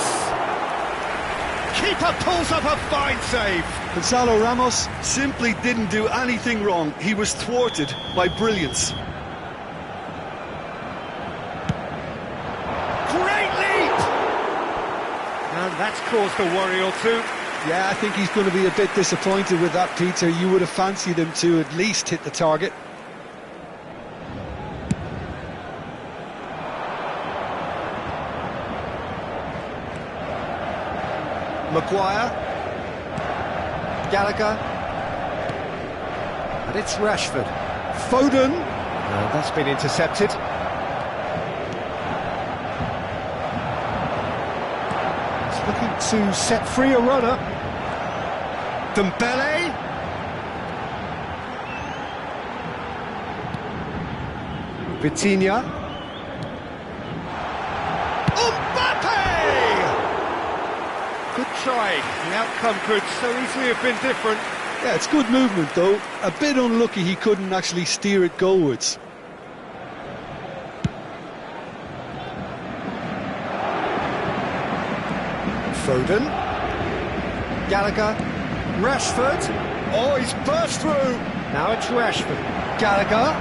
S5: Keeper pulls up a fine save.
S2: Gonzalo Ramos simply didn't do anything wrong. He was thwarted by brilliance.
S5: And that's caused a worry or two.
S2: Yeah, I think he's going to be a bit disappointed with that, Peter. You would have fancied him to at least hit the target.
S1: Maguire. Gallagher. And it's Rashford. Foden. And that's been intercepted. He's looking to set free a runner. Dembele. Vitinha. Good try. The outcome could so easily have been different.
S2: Yeah, it's good movement though. A bit unlucky he couldn't actually steer it goalwards.
S1: Foden. Gallagher. Rashford. Oh, he's burst through. Now it's Rashford. Gallagher.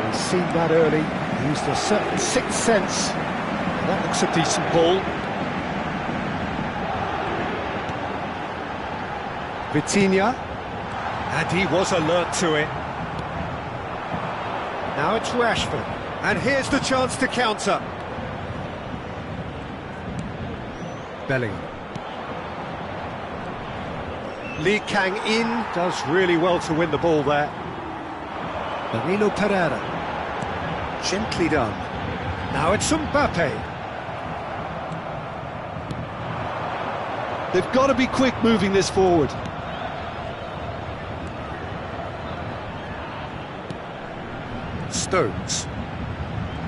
S1: He's seen that early. He used a certain sixth sense. That looks a decent ball. Vitinha, and he was alert to it. Now it's Rashford, and here's the chance to counter. Bellingham. Lee Kang-in does really well to win the ball there. Danilo Pereira. Gently done. Now it's Mbappe.
S2: They've got to be quick moving this forward.
S1: Stones.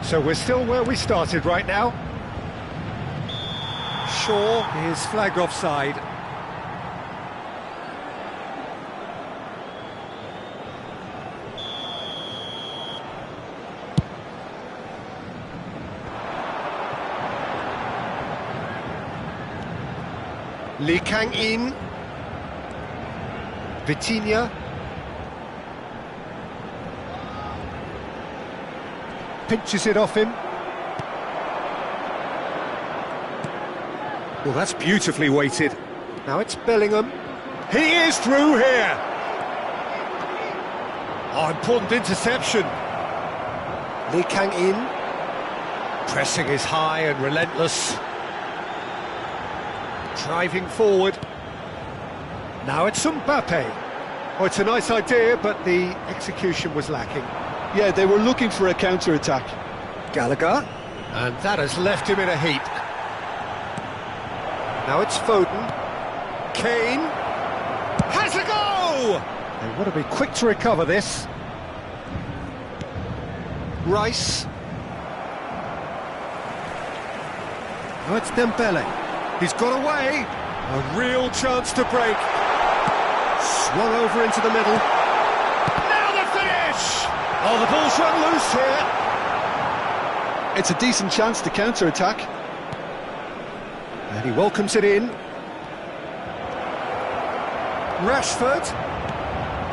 S1: So we're still where we started right now. Shaw is flagged offside. Lee Kang-in. Vitinha. Pinches it off him. Well, that's beautifully weighted. Now it's Bellingham. He is through here. Oh, important interception. Lee Kang-in. Pressing is high and relentless. Driving forward. Now it's Mbappe. Oh, it's a nice idea, but the execution was lacking.
S2: Yeah, they were looking for a counter-attack.
S1: Gallagher. And that has left him in a heap. Now it's Foden. Kane. Has a go! They want to be quick to recover this. Rice. Now it's Dembele. He's got away. A real chance to break. Swung over into the middle. Now the finish! Oh, the ball's run loose here.
S2: It's a decent chance to counter-attack.
S1: And he welcomes it in. Rashford.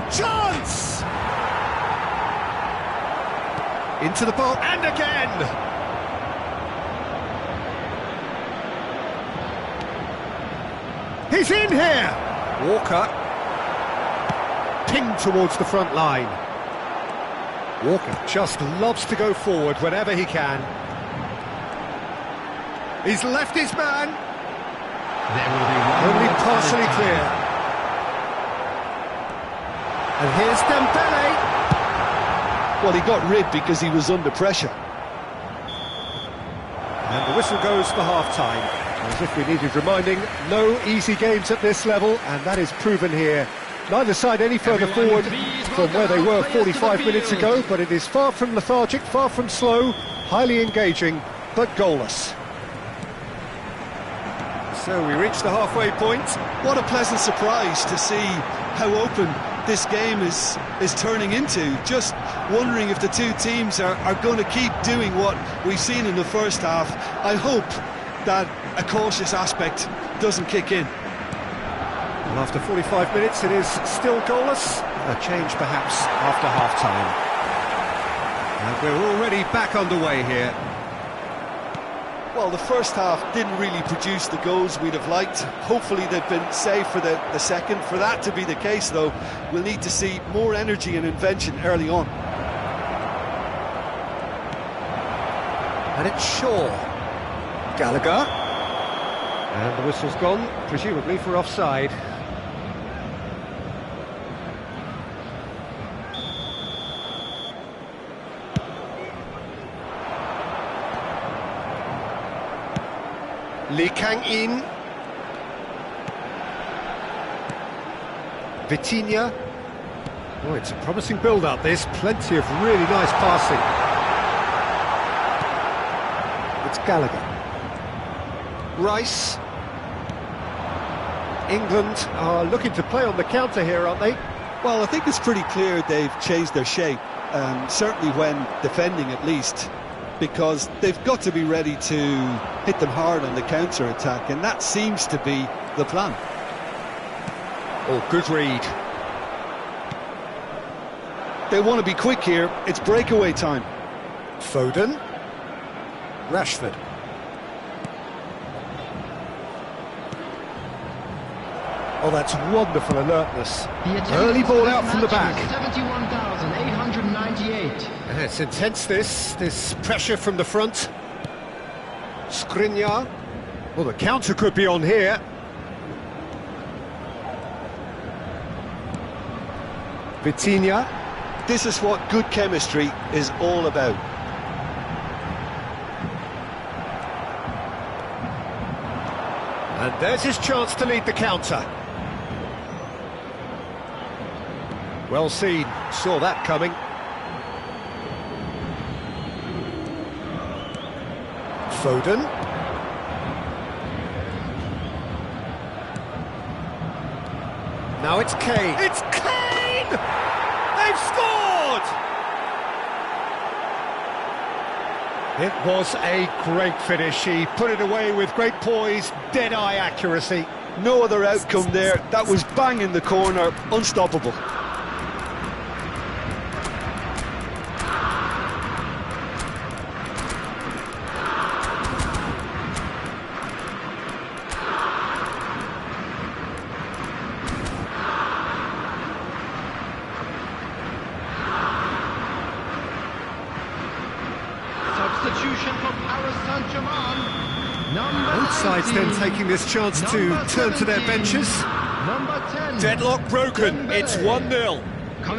S1: Chance! Into the box. And again! He's in here! Walker. Pinged towards the front line. Walker just loves to go forward whenever he can. He's left his man.
S3: There will be one
S1: Only
S3: more
S1: partially
S3: time.
S1: clear. And here's Dembele.
S2: Well, he got rid because he was under pressure.
S1: And the whistle goes for half-time. As if we needed reminding, no easy games at this level, and that is proven here. Neither side any further forward from where they were 45 minutes ago, but it is far from lethargic, far from slow, highly engaging, but goalless. So we reach the halfway point.
S2: What a pleasant surprise to see how open this game is turning into. Just wondering if the two teams are going to keep doing what we've seen in the first half. I hope that a cautious aspect doesn't kick in.
S1: Well, after 45 minutes it is still goalless. A change perhaps after half-time. And we're already back underway here.
S2: Well, the first half didn't really produce the goals we'd have liked. Hopefully they've been saved for the second. For that to be the case, though, we'll need to see more energy and invention early on.
S1: And it's Shaw. Gallagher. And the whistle's gone, presumably for offside. Lee Kang-in. Vitinha. Oh, it's a promising build-up, this. Plenty of really nice passing. It's Gallagher. Rice. England are looking to play on the counter here, aren't they?
S2: Well, I think it's pretty clear they've changed their shape, certainly when defending at least, because they've got to be ready to hit them hard on the counter-attack, and that seems to be the plan.
S1: Oh, good read.
S2: They want to be quick here. It's breakaway time.
S1: Foden. Rashford. Oh, that's wonderful alertness. Early ball out from the back.
S3: 71,898.
S1: It's intense, this pressure from the front. Skriniar. Well, the counter could be on here. Vitinha.
S2: This is what good chemistry is all about.
S1: And there's his chance to lead the counter. Well seen, saw that coming. Foden. Now it's Kane. It's Kane! They've scored! It was a great finish. He put it away with great poise, dead-eye accuracy.
S2: No other outcome there. That was bang in the corner, unstoppable.
S3: Substitution for Paris Saint-Germain.
S1: Both sides then taking this chance to turn to their benches.
S3: Number 10.
S1: Deadlock broken, it's 1-0.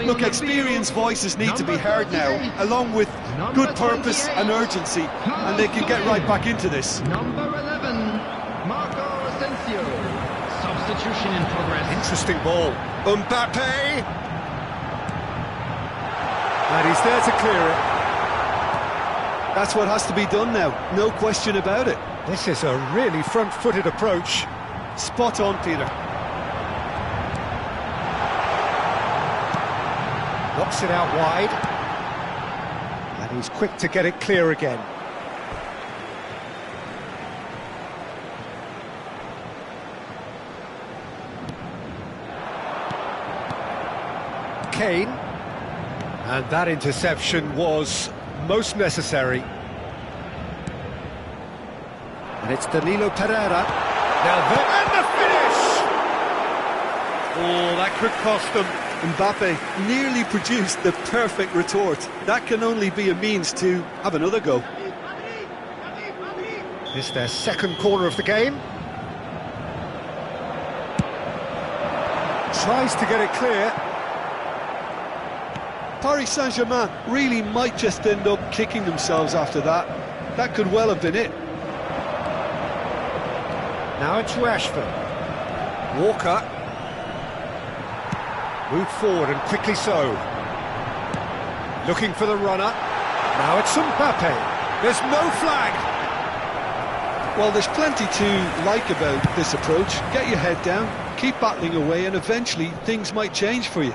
S2: Look, experienced voices need to be heard now, along with good purpose and urgency, and they can get right back into this.
S3: Number 11, Marco Asensio. Substitution in progress.
S1: Interesting ball. Mbappe! And he's there to clear it.
S2: That's what has to be done now, no question about it.
S1: This is a really front-footed approach.
S2: Spot on, Peter.
S1: Knocks it out wide. And he's quick to get it clear again. Kane. And that interception was most necessary. And it's Danilo Pereira. Now there, and the finish! Oh, that could cost them.
S2: Mbappe nearly produced the perfect retort. That can only be a means to have another go.
S1: This is their second corner of the game. Tries to get it clear.
S2: Paris Saint-Germain really might just end up kicking themselves after that. That could well have been it.
S1: Now it's Rashford. Walker. Moved forward and quickly so. Looking for the runner. Now it's Mbappe. There's no flag.
S2: Well, there's plenty to like about this approach. Get your head down, keep battling away, and eventually things might change for you.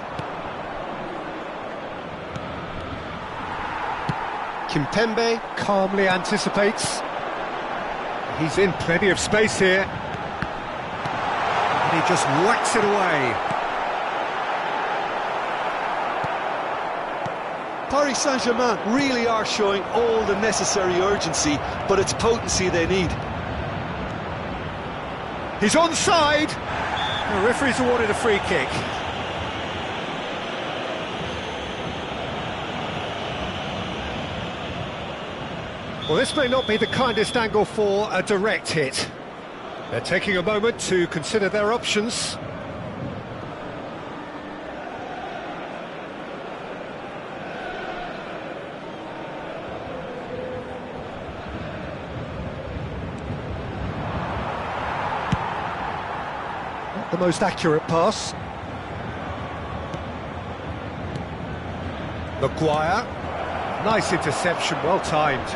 S1: Kimpembe calmly anticipates. He's in plenty of space here. And he just whacks it away.
S2: Paris Saint-Germain really are showing all the necessary urgency, but it's potency they need.
S1: He's onside. The referee's awarded a free kick. Well, this may not be the kindest angle for a direct hit. They're taking a moment to consider their options.
S5: Not the most accurate pass.
S1: Maguire. Nice interception, well timed.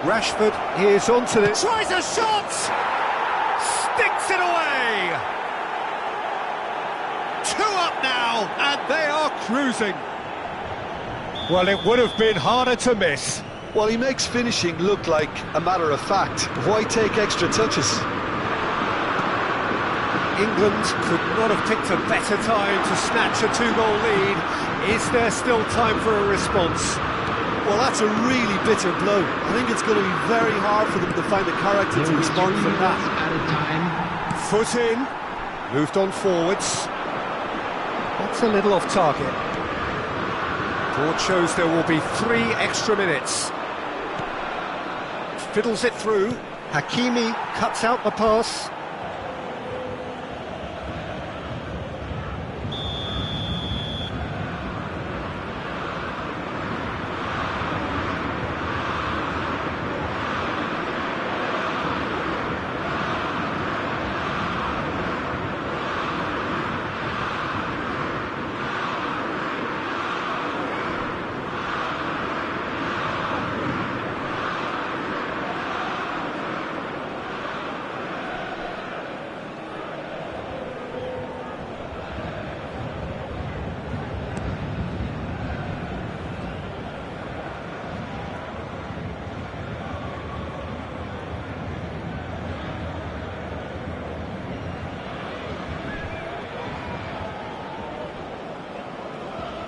S5: Rashford is onto this.
S1: Tries a shot! Sticks it away! 2 up now, and they are cruising. Well, it would have been harder to miss.
S2: Well, he makes finishing look like a matter of fact. Why take extra touches?
S1: England could not have picked a better time to snatch a 2-goal lead. Is there still time for a response?
S2: Well, that's a really bitter blow. I think it's going to be very hard for them to find the character to respond from that.
S1: Foot in, moved on forwards.
S5: That's a little off target.
S1: Board shows there will be 3 extra minutes. Fiddles it through.
S5: Hakimi cuts out the pass.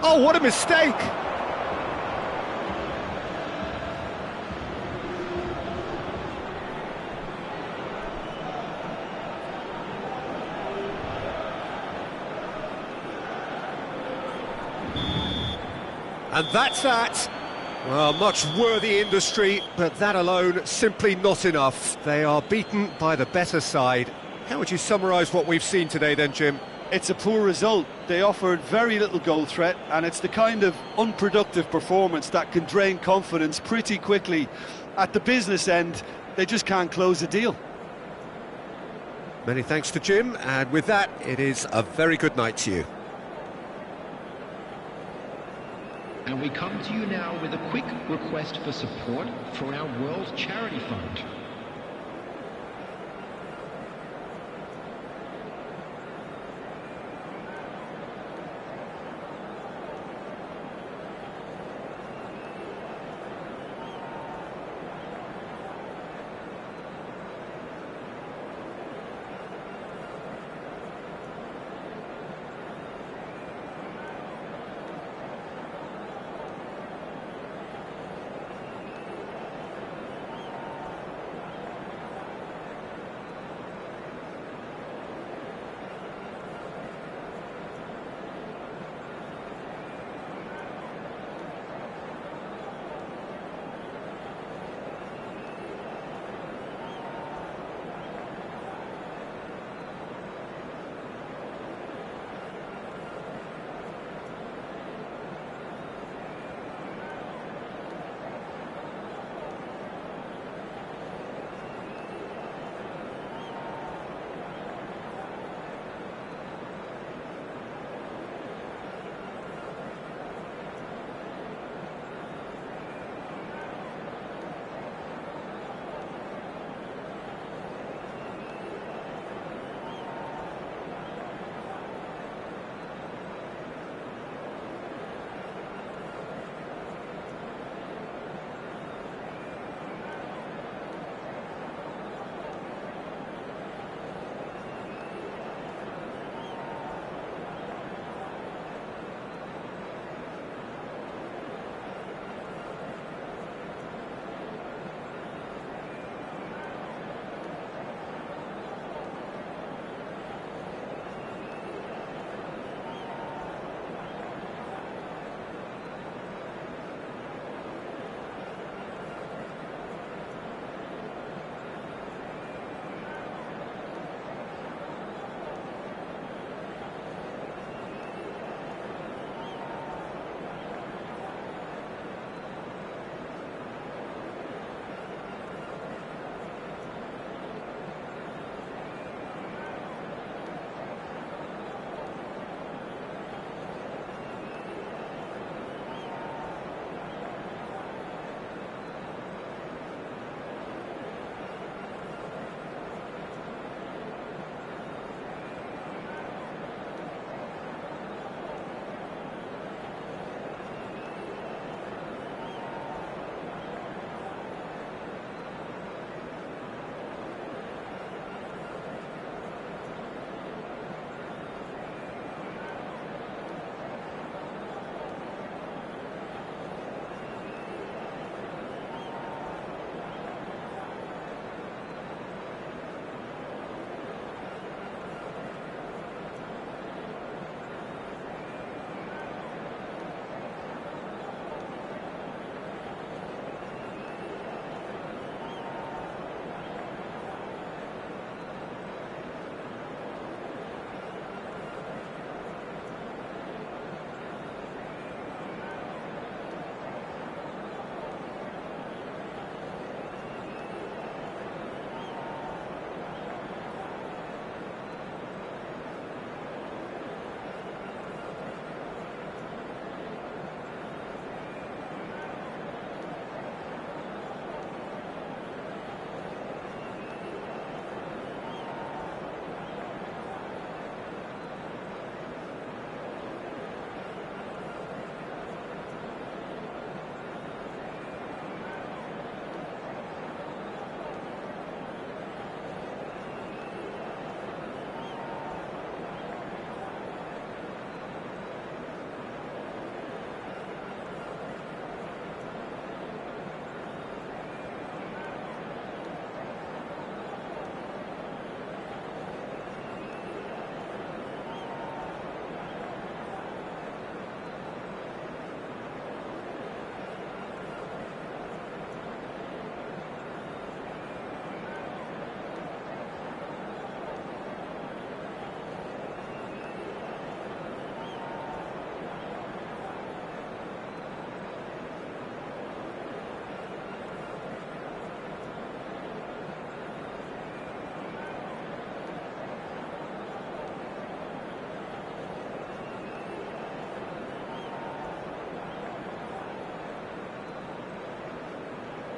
S1: Oh, what a mistake! And that's that. Well, much worthy industry, but that alone simply not enough. They are beaten by the better side. How would you summarise what we've seen today then, Jim?
S2: It's a poor result. They offered very little goal threat, and it's the kind of unproductive performance that can drain confidence pretty quickly. At the business end, they just can't close the deal.
S1: Many thanks to Jim, and with that, it is a very good night to you.
S3: And we come to you now with a quick request for support for our World Charity Fund.